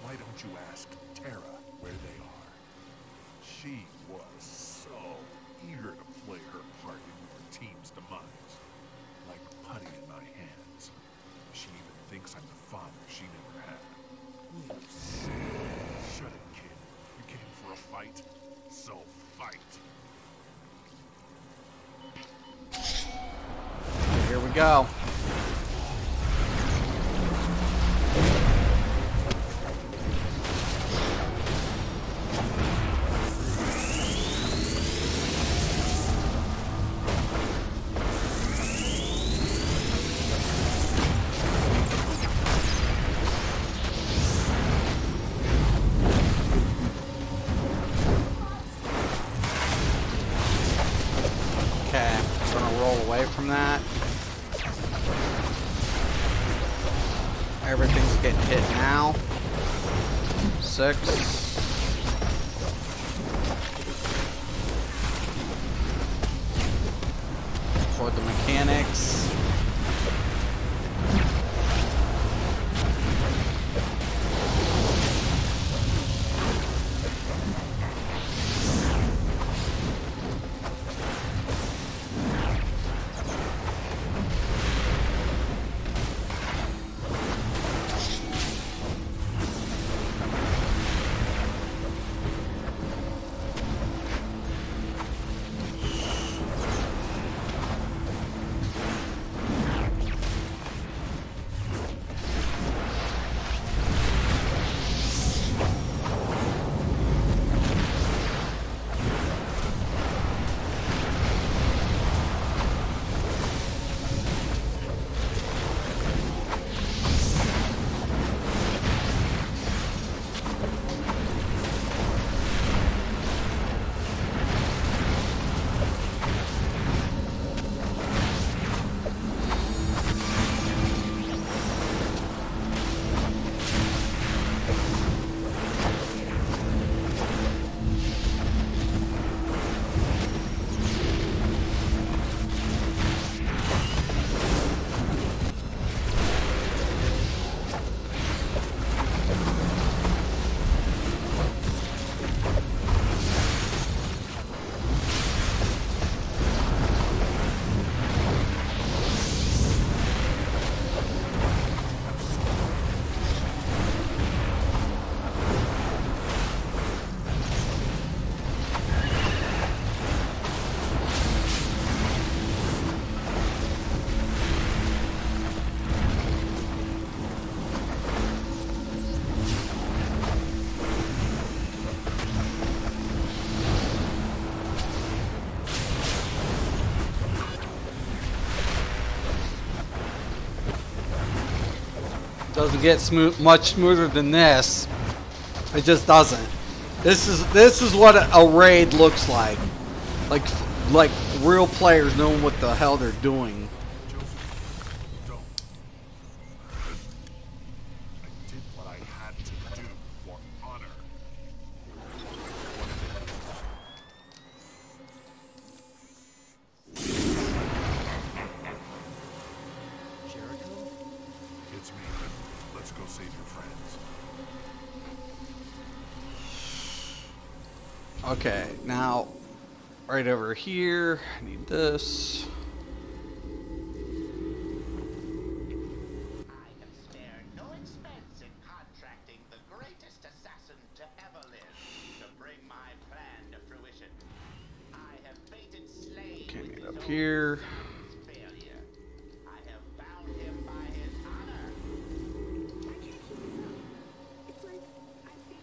Why don't you ask Tara where they are? She was so eager to play her part in your team's demise. Like putty in my hands. She even thinks I'm the father she never had. Shut it, kid. You came for a fight, so fight. Here we go. Okay, I'm gonna roll away from that. Everything's getting hit now. 6. For the mechanics. Doesn't get much smoother than this. It just doesn't. This is what a raid looks like. Like real players knowing what the hell they're doing. Don't. I did what I had to do for honor. Jericho? It's me. Let's go save your friends. Okay, now right over here. I need this. I have spared no expense in contracting the greatest assassin to ever live to bring my plan to fruition. I have baited Slade Okay, with meet his up own here. son's failure. I have bound him by his honor. I can't keep this up. It's like I've been.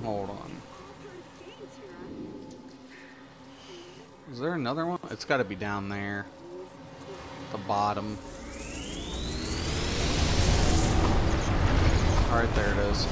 Hold on. Is there another one? It's got to be down there. The bottom. Alright, there it is.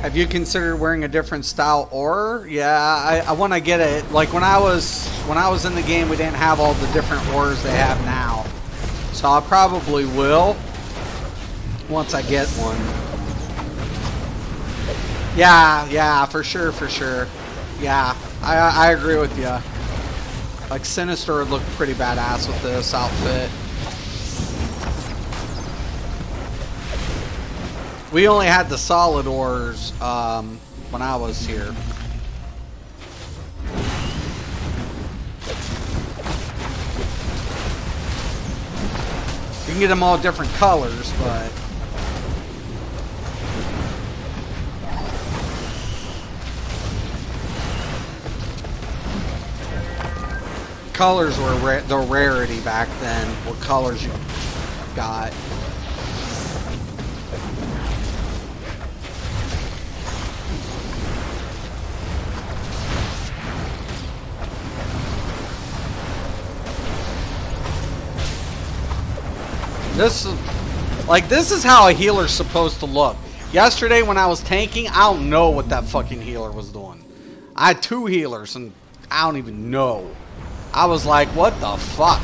Have you considered wearing a different style aura? Yeah, I want to get it. Like when I was in the game, we didn't have all the different auras they have now. So I probably will once I get one. Yeah, for sure. Yeah, I agree with you. Like Sinister would look pretty badass with this outfit. We only had the solid ores when I was here. You can get them all different colors, but colors were the rarity back then. What colors you got? This is how a healer's supposed to look. Yesterday when I was tanking, I don't know what that fucking healer was doing. I had 2 healers and I don't even know. I was like, what the fuck?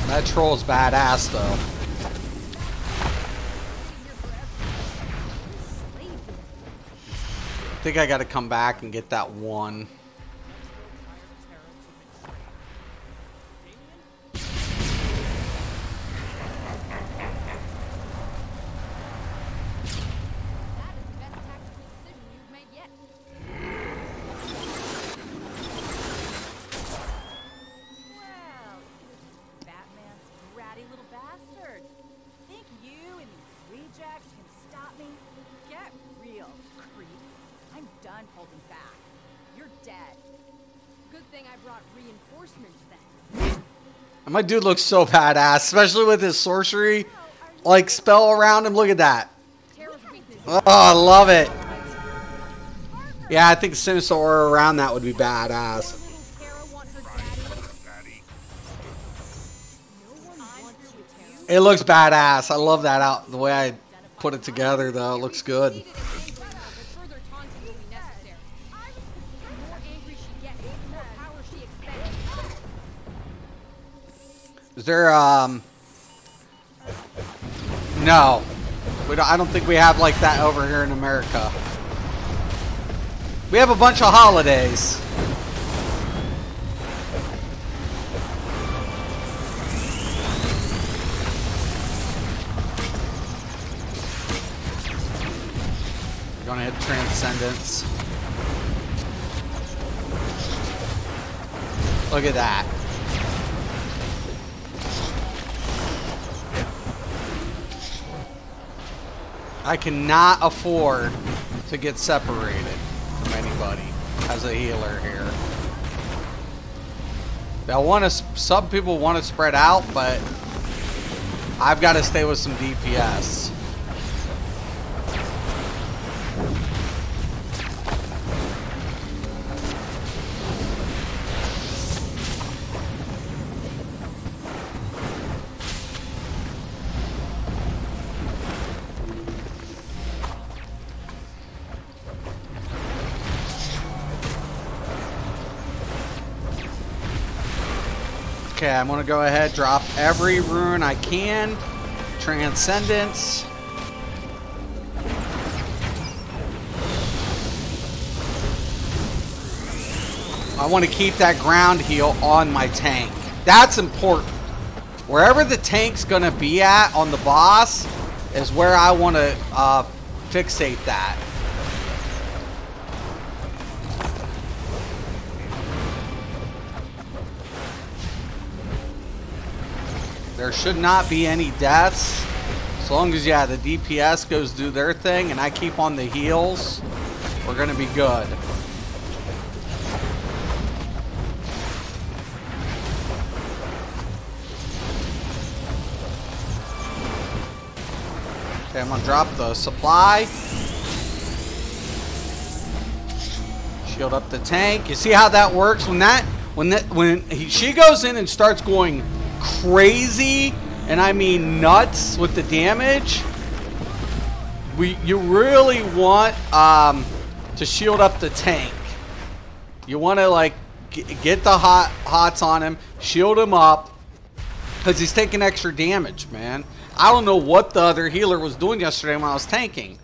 That troll's badass, though. I think I gotta come back and get that one. My dude looks so badass, especially with his sorcery, like spell around him. Look at that. Oh, I love it. Yeah, I think Sinister Aura around that would be badass. It looks badass. I love that out. The way I put it together, though, it looks good. Is there, no. I don't think we have like that over here in America. We have a bunch of holidays. We're gonna hit Transcendence. Look at that. I cannot afford to get separated from anybody as a healer here. Some people want to spread out, but I've got to stay with some DPS. Okay, I'm gonna go ahead, drop every rune I can. Transcendence. I want to keep that ground heal on my tank. That's important. Wherever the tank's gonna be at on the boss is where I want to fixate that. There should not be any deaths. As long as, yeah, the DPS goes do their thing and I keep on the heals, we're going to be good. Okay, I'm going to drop the supply. Shield up the tank. You see how that works? She goes in and starts going crazy, and I mean nuts with the damage, you really want to shield up the tank. You want to like get the hots on him, shield him up, because he's taking extra damage, man. I don't know what the other healer was doing yesterday when I was tanking.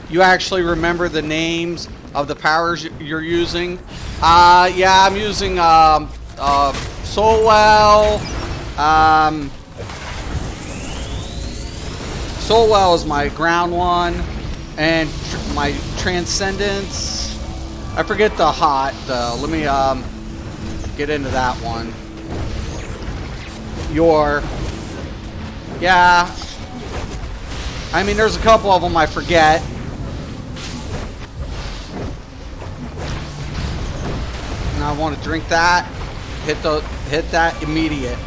You actually remember the names of the powers you're using? Yeah, I'm using Soulwell. Soulwell is my ground one, and my Transcendence. I forget the hot. Let me get into that one. Yeah. I mean, there's a couple of them I forget. And I want to drink that. Hit that immediate.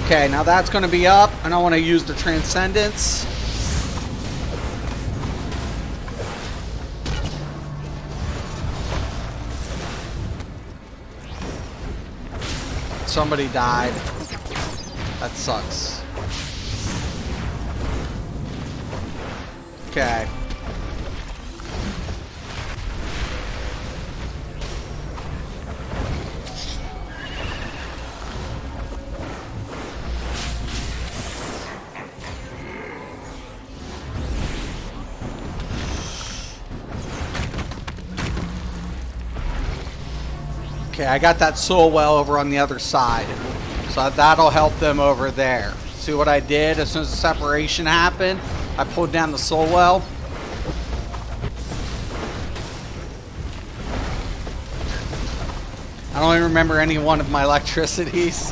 Okay, now that's going to be up, and I want to use the Transcendence. Somebody died. That sucks. Okay. Okay, I got that Soulwell over on the other side. So that'll help them over there. See what I did? As soon as the separation happened, I pulled down the Soulwell. I don't even remember any one of my electricities.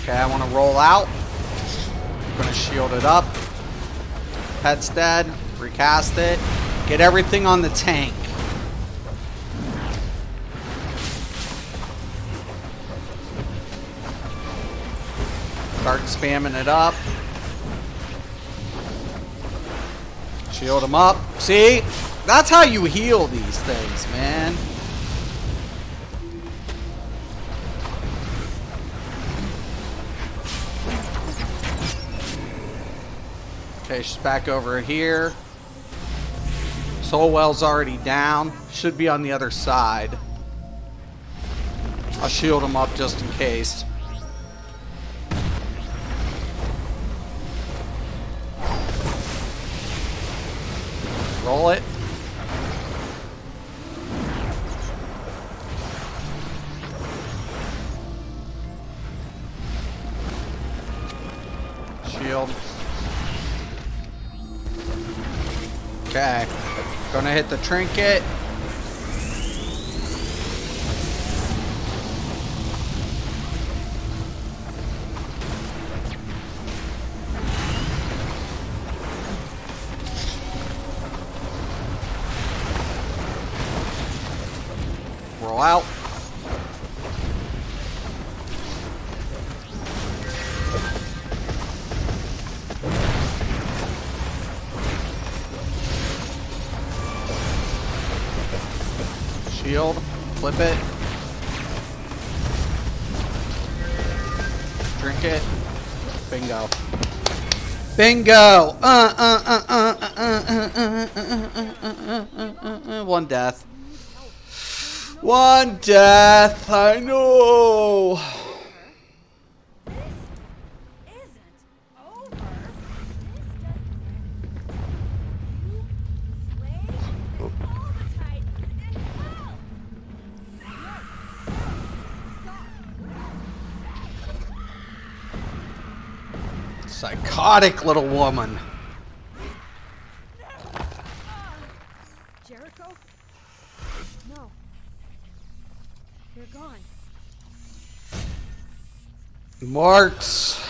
Okay, I want to roll out. I'm going to shield it up. Pet's dead. Recast it. Get everything on the tank. Start spamming it up. Shield them up. See? That's how you heal these things, man. Okay, she's back over here. Soulwell's already down. Should be on the other side. I'll shield him up just in case. Roll it. Shield. Okay. Gonna hit the trinket. Roll out. Shield. Flip it. Drink it. Bingo. Bingo! One death. One death. I know. Psychotic little woman. Jericho? No. They're gone. Marks.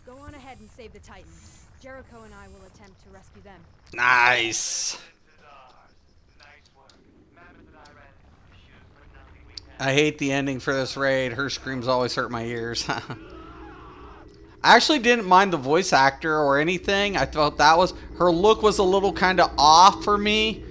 Go on ahead and save the Titans. Jericho and I will attempt to rescue them. Nice. I hate the ending for this raid. Her screams always hurt my ears. I actually didn't mind the voice actor or anything. I thought that was, her look was a little kind of off for me.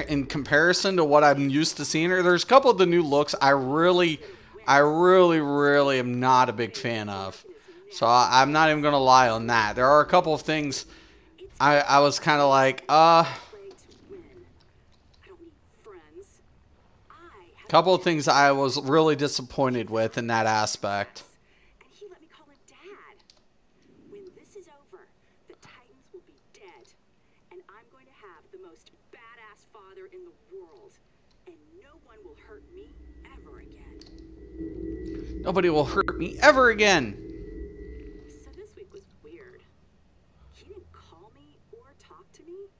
In comparison to what I'm used to seeing her. There's a couple of the new looks I really am not a big fan of. So I'm not even going to lie on that. There are a couple of things I was kind of like, couple of things I was really disappointed with in that aspect. Nobody will hurt me ever again. So this week was weird. He didn't call me or talk to me.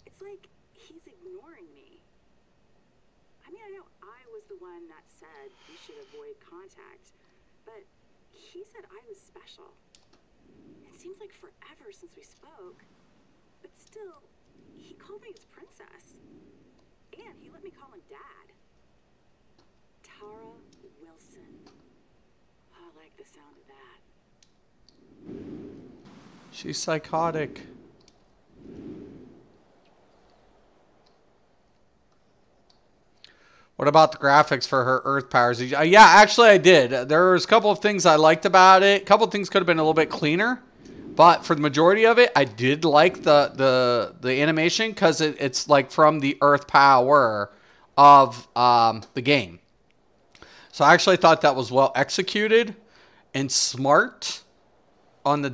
It's like he's ignoring me. I mean, I know I was the one that said we should avoid contact, but he said I was special. It seems like forever since we spoke, but still, he called me his princess. And he let me call him Dad. Tara Wilson. I like the sound of that. She's psychotic. What about the graphics for her Earth powers? Yeah, actually I did. There was a couple of things I liked about it. A couple of things could have been a little bit cleaner. But for the majority of it, I did like the animation because it's like from the Earth power of the game. So I actually thought that was well executed and smart on the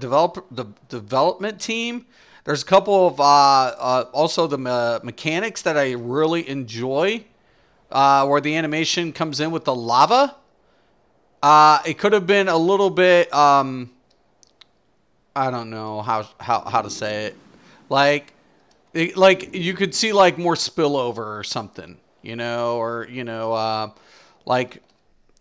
development team. There's a couple of also the mechanics that I really enjoy, where the animation comes in with the lava. It could have been a little bit, I don't know how to say it. Like you could see like more spillover or something, you know, or like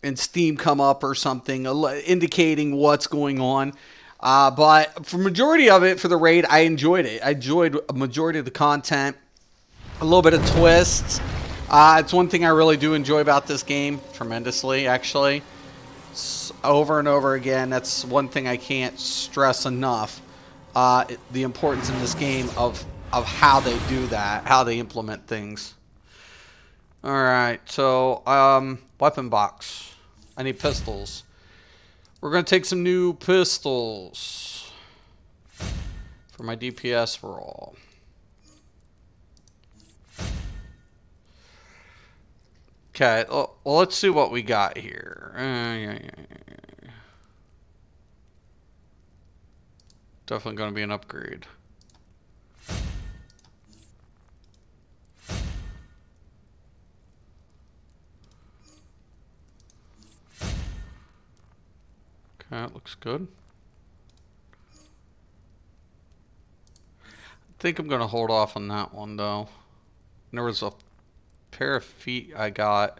and steam come up or something, indicating what's going on. But for majority of it, for the raid, I enjoyed it. I enjoyed a majority of the content. A little bit of twists. It's one thing I really do enjoy about this game tremendously, actually. Over and over again, that's one thing I can't stress enough. The importance in this game of how they do that, how they implement things. All right, so weapon box. I need pistols. We're going to take some new pistols for my DPS roll. Okay, well, let's see what we got here. Definitely going to be an upgrade. Okay, that looks good. think I'm going to hold off on that one, though. There was a pair of feet I got.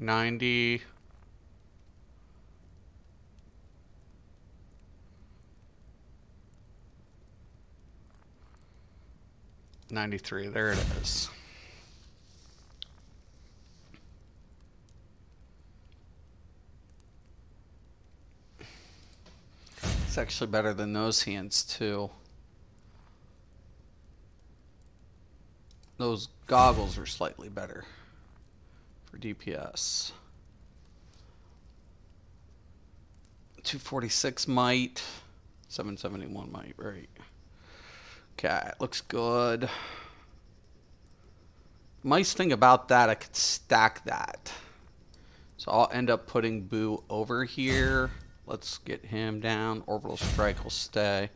$90. $93. There it is. It's actually better than those hands, too. Those goggles are slightly better for DPS. 246 might. 771 might, right. Okay, looks good. Nice thing about that, I could stack that. So I'll end up putting Boo over here. Let's get him down. Orbital Strike will stay,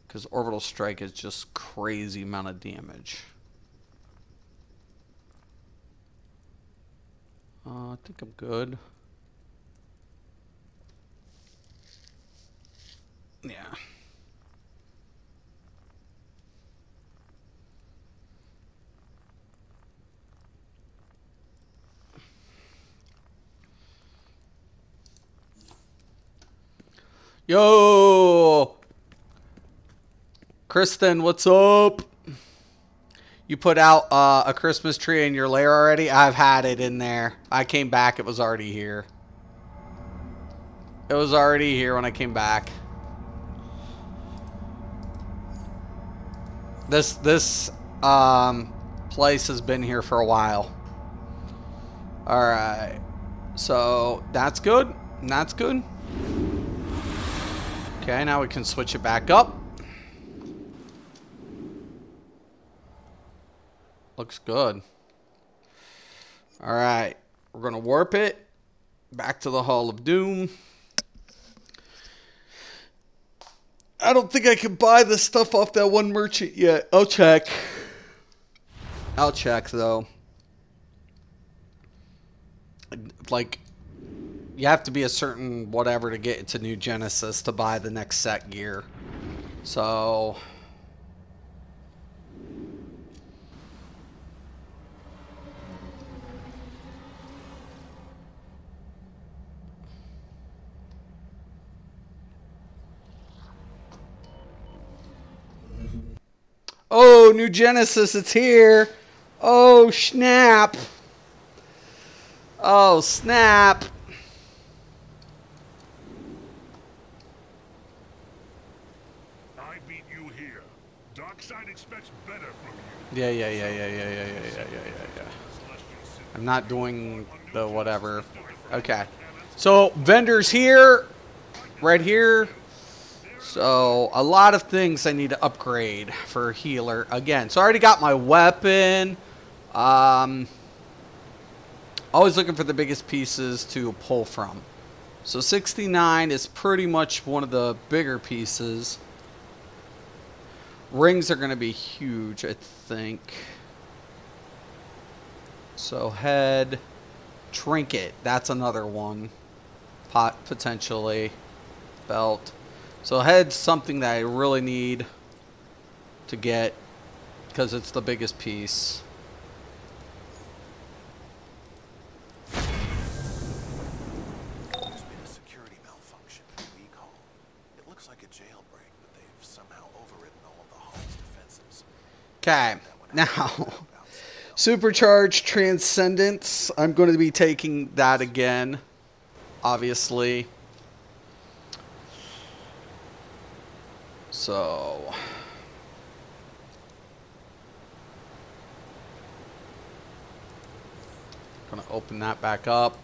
because Orbital Strike is just crazy amount of damage. I think I'm good. Yeah. Yo! Kristen, what's up? You put out a Christmas tree in your lair already? I've had it in there. I came back, it was already here. It was already here when I came back. This place has been here for a while. Alright. So, that's good. That's good. Okay, now we can switch it back up. Looks good. Alright. We're going to warp it back to the Hall of Doom. I don't think I can buy this stuff off that one merchant yet. I'll check. I'll check, though. Like, you have to be a certain whatever to get into New Genesis to buy the next set gear. So... Oh, New Genesis, it's here. Oh, snap. Oh, snap. I beat you here. Darkseid expects better from you. Yeah. I'm not doing the whatever. Okay. So, vendors here. Right here. So, a lot of things I need to upgrade for healer. Again, so I already got my weapon. Always looking for the biggest pieces to pull from. So, 69 is pretty much one of the bigger pieces. Rings are going to be huge, I think. So, head. Trinket. That's another one. Potentially. Belt. So head's something that I really need to get because it's the biggest piece. There's been a security malfunction at the recall. It looks like a jailbreak, but they've somehow overridden all of the hall's defenses. Okay, now supercharged transcendence. I'm going to be taking that again, obviously. So, gonna open that back up.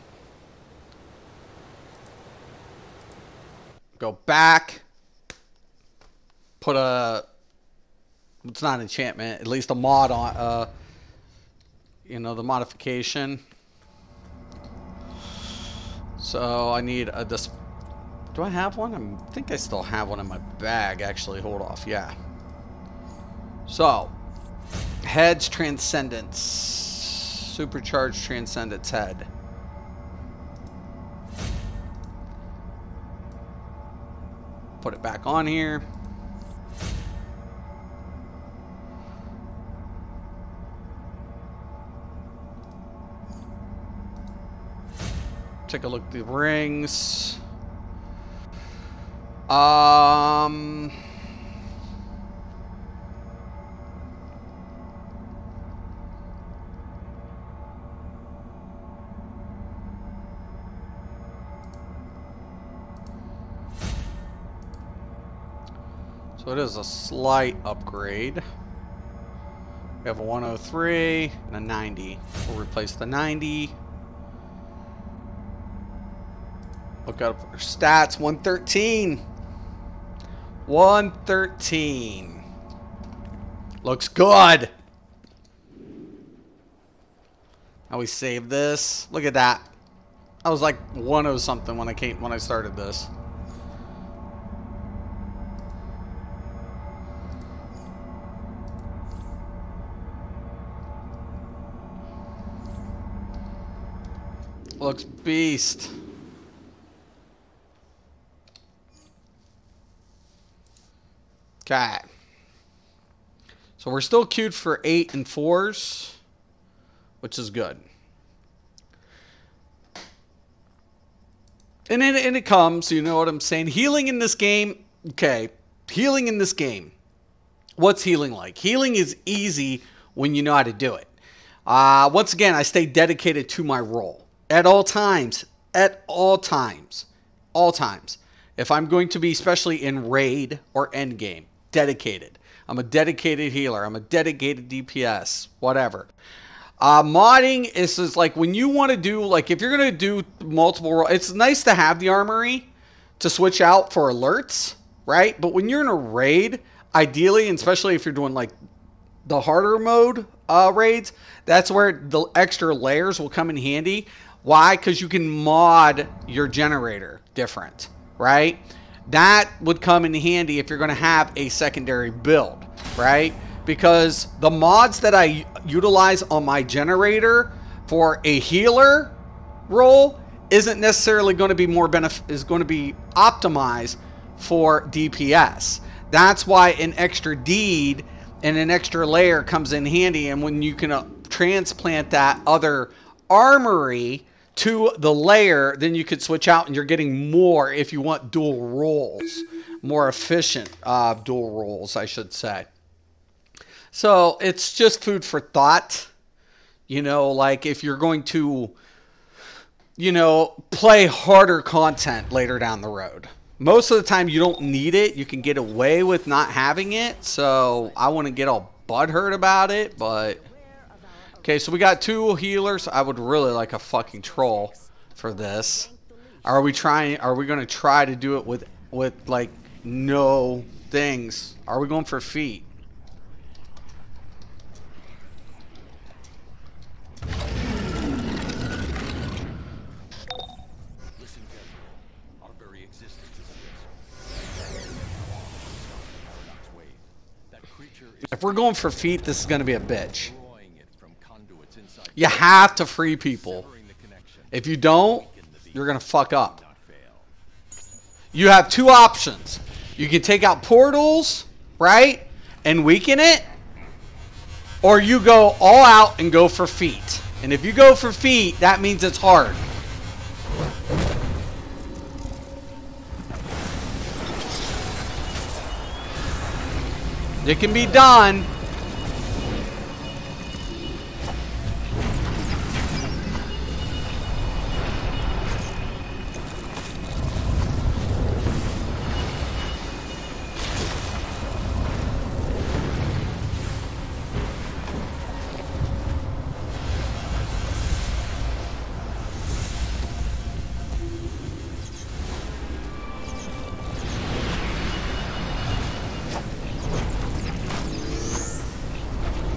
Go back. Put a, it's not an enchantment, at least a mod on, you know, the modification. So I need a do I have one? I think I still have one in my bag, actually. Hold off. Yeah. So, head's Transcendence. Supercharged Transcendence head. put it back on here. Take a look at the rings. So it is a slight upgrade. We have a 103 and a 90. We'll replace the 90. Look up our stats. 113. 113. Looks good. Now we save this. Look at that. I was like 1-0 something when I started this. Looks beast. Okay. So we're still queued for 8 and 4s, which is good. And it comes, you know what I'm saying? Healing in this game, okay. Healing in this game. What's healing like? Healing is easy when you know how to do it. Once again, I stay dedicated to my role. At all times. At all times. All times. If I'm going to be, especially in raid or endgame, dedicated. I'm a dedicated healer. I'm a dedicated DPS. Whatever. Modding is just like when you want to do, like if you're going to do multiple, it's nice to have the armory to switch out for alerts, right? But when you're in a raid, ideally, and especially if you're doing like the harder mode raids, that's where the extra layers will come in handy. Why? Because you can mod your generator different, right? That would come in handy if you're going to have a secondary build, right? Because the mods that I utilize on my generator for a healer role isn't necessarily going to be is going to be optimized for DPS. That's why an extra deed and an extra layer comes in handy, and when you can transplant that other armory to the layer, then you could switch out and you're getting more if you want dual roles. More efficient dual roles, I should say. So it's just food for thought. You know, like if you're going to, you know, play harder content later down the road. Most of the time you don't need it. You can get away with not having it. So I wouldn't get all butthurt about it, but... Okay, so we got 2 healers. I would really like a fucking troll for this. Are we going to try to do it with like no things? Are we going for feet? If we're going for feet, this is going to be a bitch. You have to free people. If you don't, you're going to fuck up. You have 2 options. You can take out portals, right? And weaken it. Or you go all out and go for feet. And if you go for feet, that means it's hard. It can be done.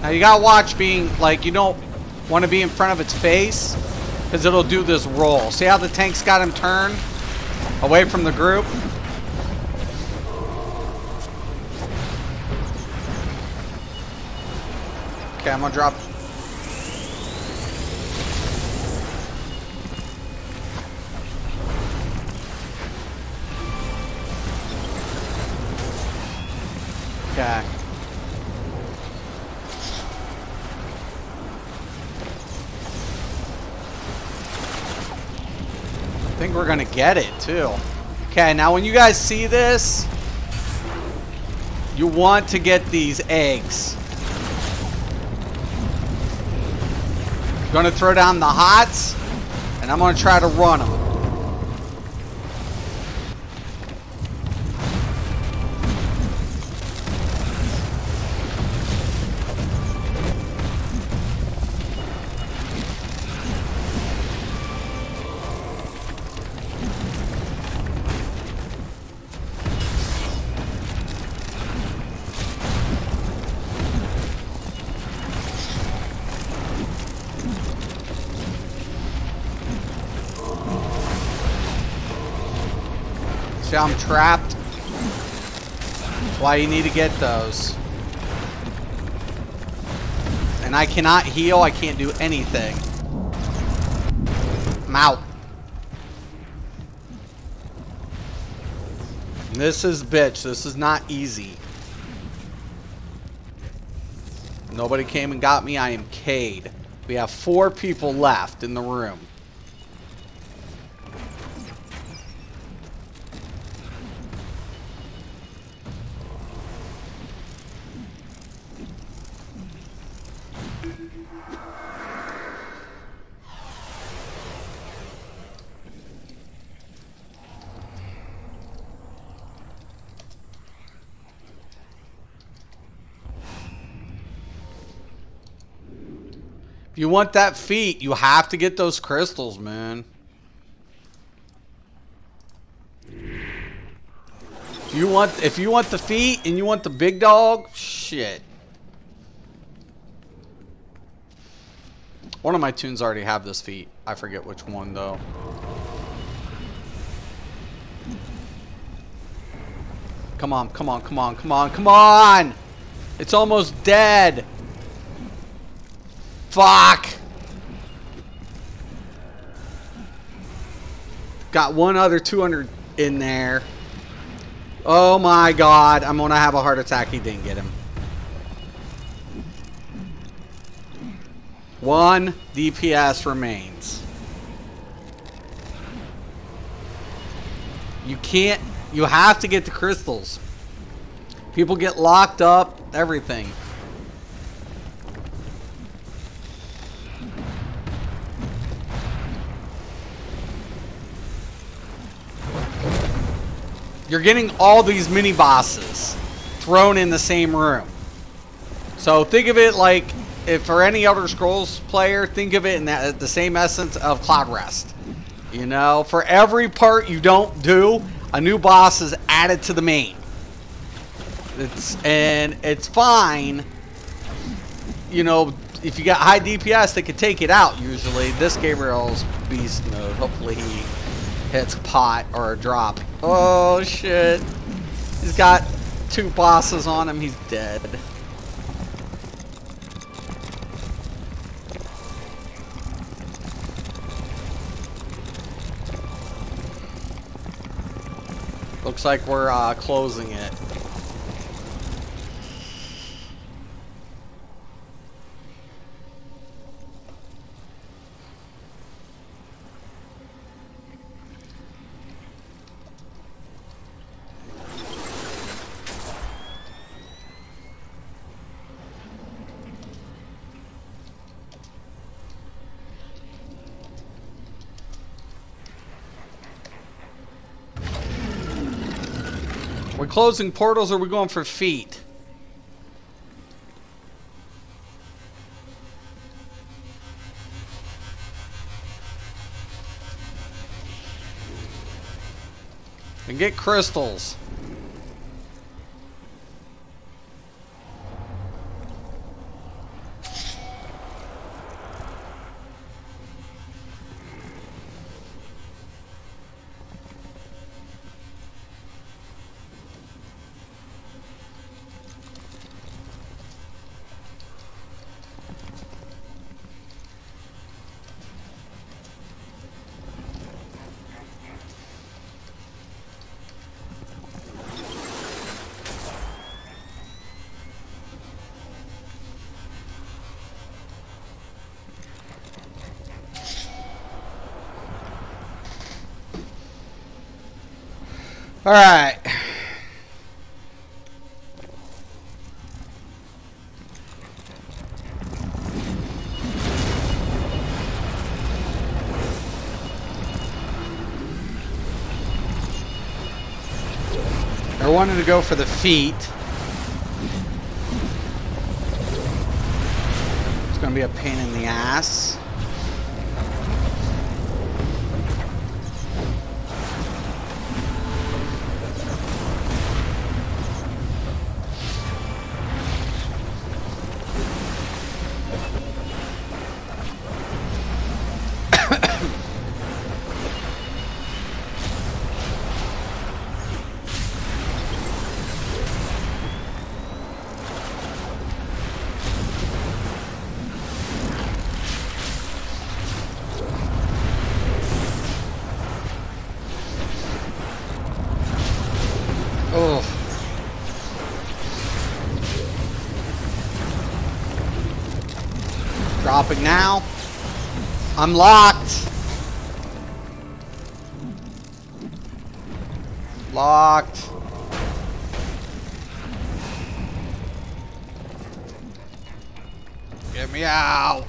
Now you gotta watch being, like, you don't want to be in front of its face because it'll do this roll. See how the tank's got him turned away from the group? Okay, I'm gonna drop. Okay. I think we're gonna get it too. Okay, now when you guys see this, you want to get these eggs. I'm gonna throw down the hots, and I'm gonna try to run them. See how I'm trapped? That's why you need to get those. And I cannot heal, I can't do anything. I'm out. This is bitch, this is not easy. Nobody came and got me, I am Cade. We have 4 people left in the room. If you want that feat, you have to get those crystals, man. If you want the feat and you want the big dog, shit. One of my tunes already have this feat. I forget which one though. Come on, come on, come on, come on, come on! It's almost dead. Fuck! Got one other 200 in there. Oh my god, I'm gonna have a heart attack. He didn't get him. 1 DPS remains. You can't, you have to get the crystals. People get locked up, everything. You're getting all these mini bosses thrown in the same room. So think of it like, if for any Elder Scrolls player, think of it in that, the same essence of Cloud Rest. You know, for every part you don't do, a new boss is added to the main. It's fine. You know, if you got high DPS, they could take it out usually. This Gabriel's beast mode. Hopefully he hits pot or a drop. Oh shit. He's got 2 bosses on him. He's dead. Looks like we're closing it. We're closing portals, or are we going for feet? And get crystals. All right. I wanted to go for the feet. It's going to be a pain in the ass. Oh. Dropping now. I'm locked. Locked. Get me out.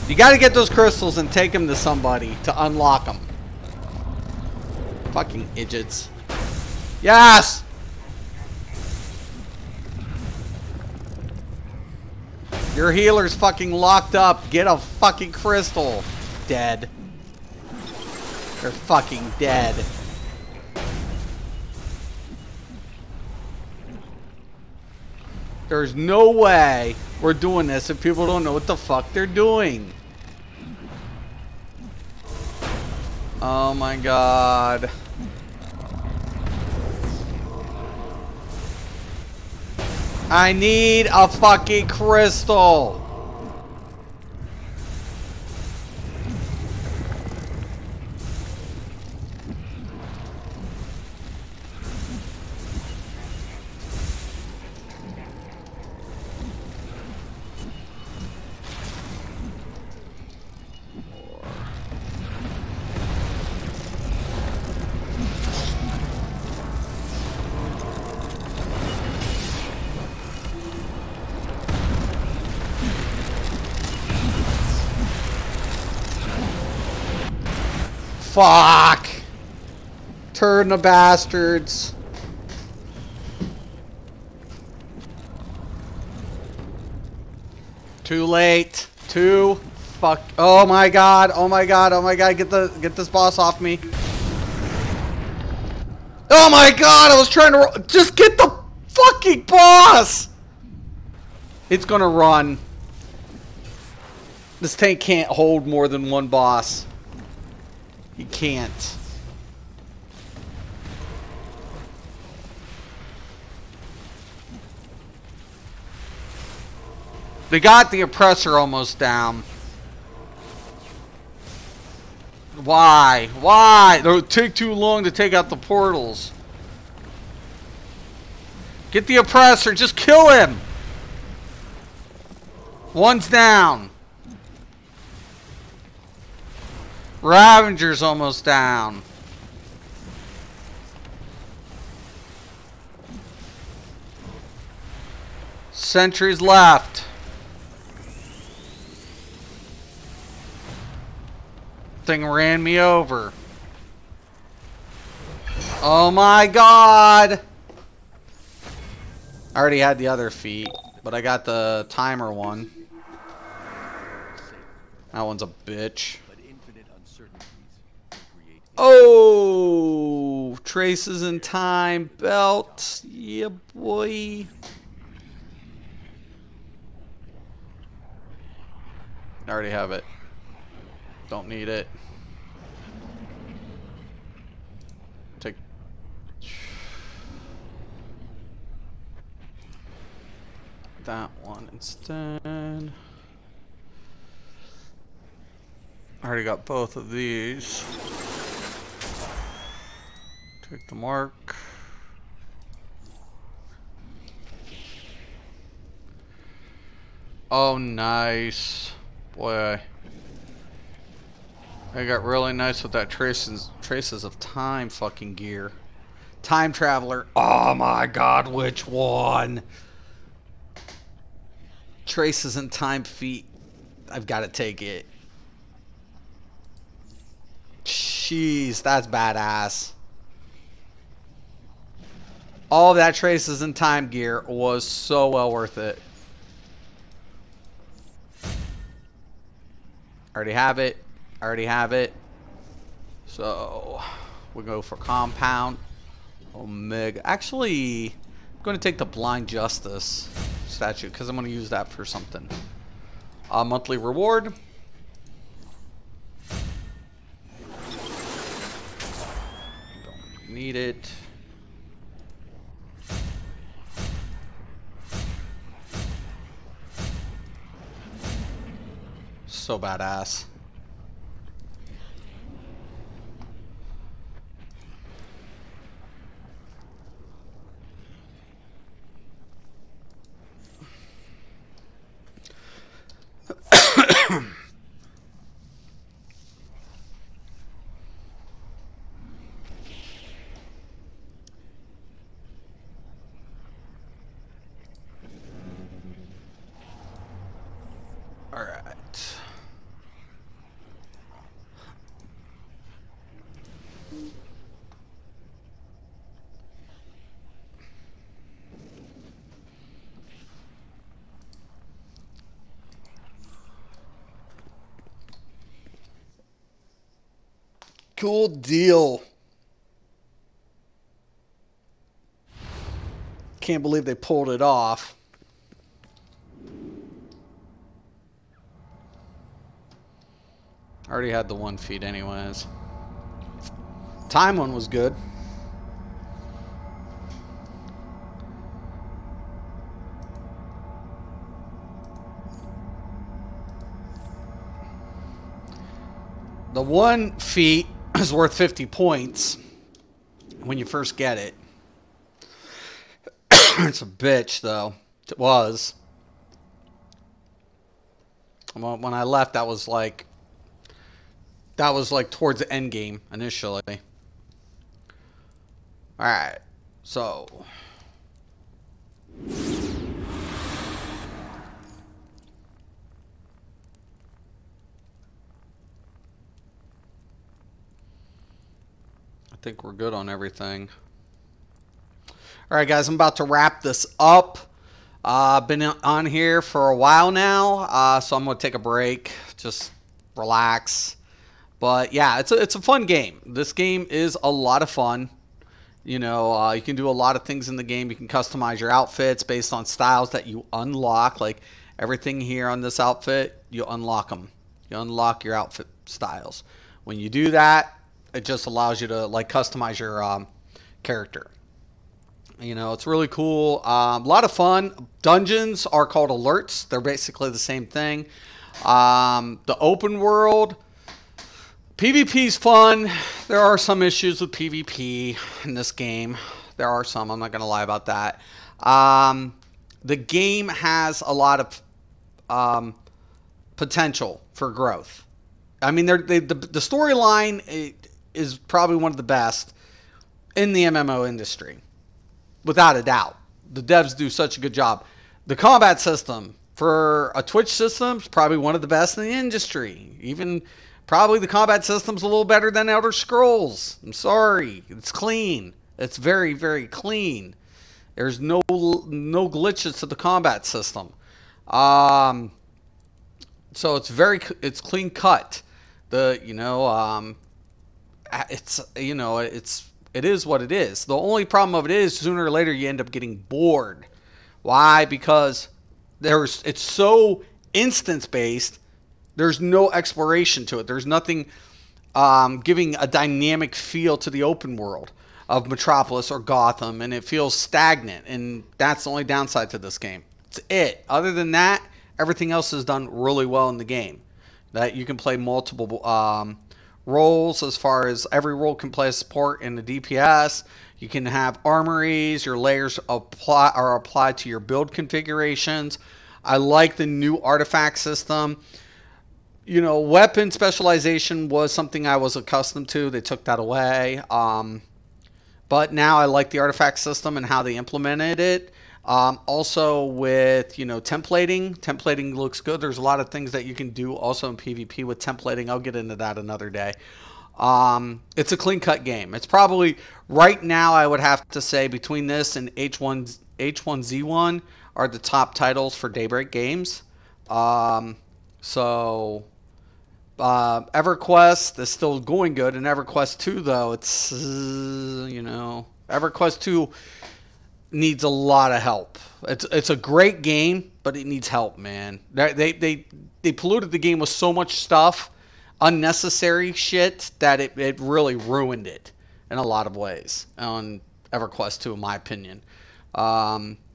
You gotta get those crystals and take them to somebody to unlock them. Fucking idiots. Yes! Your healer's fucking locked up. Get a fucking crystal. Dead. They're fucking dead. There's no way we're doing this if people don't know what the fuck they're doing. Oh my god. I need a fucking crystal. Fuck! Turn the bastards. Too late. Too fuck. Oh my god. Oh my god. Oh my god. Get this boss off me. Oh my god. I was trying to just get the fucking boss. It's gonna run. This tank can't hold more than one boss. You can't. They got the oppressor almost down. Why? Why? It'll take too long to take out the portals. Get the oppressor. Just kill him. One's down. Ravager's almost down. Sentry's left. Thing ran me over. Oh my god! I already had the other feat, but I got the timer one. That one's a bitch. Oh, traces in time belt. Yeah, boy. I already have it. Don't need it. Take. That one instead. I already got both of these. Take the mark. Oh, nice. Boy. They got really nice with that traces of time fucking gear. Time traveler. Oh my god, which one? Traces and time feet. I've got to take it. Jeez, that's badass. All that traces and time gear was so well worth it. Already have it. Already have it. So we'll go for compound. Omega. Actually, I'm going to take the blind justice statue because I'm going to use that for something. Monthly reward. Don't need it. So badass. All right. Cool deal. Can't believe they pulled it off. I already had the 1 feed anyways. Time one was good. The 1 feat is worth 50 points when you first get it. It's a bitch, though. It was. When I left, that was like towards the end game initially. All right, so. I think we're good on everything. All right, guys, I'm about to wrap this up. I've been on here for a while now, so I'm going to take a break, just relax. But, yeah, it's a fun game. This game is a lot of fun. You know, you can do a lot of things in the game. You can customize your outfits based on styles that you unlock. Like, everything here on this outfit, you unlock them. You unlock your outfit styles. When you do that, it just allows you to like customize your character. You know, it's really cool. A lot of fun. Dungeons are called alerts. They're basically the same thing. The open world, PvP's fun. There are some issues with PvP in this game. There are some. I'm not going to lie about that. The game has a lot of potential for growth. I mean, the storyline is probably one of the best in the MMO industry, without a doubt. The devs do such a good job. The combat system for a Twitch system is probably one of the best in the industry. Even probably the combat system's a little better than Elder Scrolls. I'm sorry. It's clean. It's very, very clean. There's no glitches to the combat system. So it's clean cut. It is what it is. The only problem of it is sooner or later you end up getting bored. Why? Because it's so instance based. There's no exploration to it. There's nothing giving a dynamic feel to the open world of Metropolis or Gotham, and it feels stagnant, and that's the only downside to this game. It's it. Other than that, everything else is done really well in the game. That you can play multiple roles, as far as every role can play a support in the DPS. You can have armories. Your layers are applied to your build configurations. I like the new artifact system. you know, weapon specialization was something I was accustomed to. They took that away. But now I like the artifact system and how they implemented it. Also with, you know, templating. Templating looks good. There's a lot of things that you can do also in PvP with templating. I'll get into that another day. It's a clean-cut game. It's probably, right now, I would have to say between this and H1Z1 are the top titles for Daybreak games. EverQuest is still going good, and EverQuest 2, though, it's, you know, EverQuest 2 needs a lot of help. It's a great game, but it needs help, man. They polluted the game with so much stuff, unnecessary shit, that it really ruined it in a lot of ways on EverQuest 2, in my opinion.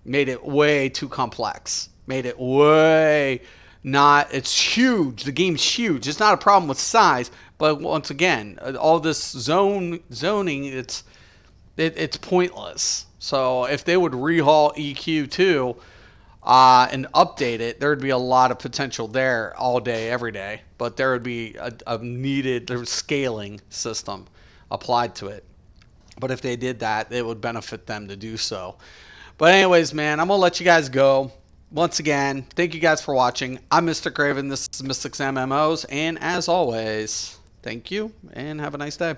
Made it way too complex. Made it way not. It's huge. The game's huge. It's not a problem with size, but once again, all this zoning, it's pointless. So if they would rehaul EQ2 and update it, there would be a lot of potential there all day, every day. But there would be a needed scaling system applied to it. But if they did that, it would benefit them to do so. But anyways, man, I'm going to let you guys go. Once again, thank you guys for watching. I'm Mr. Craven. This is Mystics MMOs. And as always, thank you and have a nice day.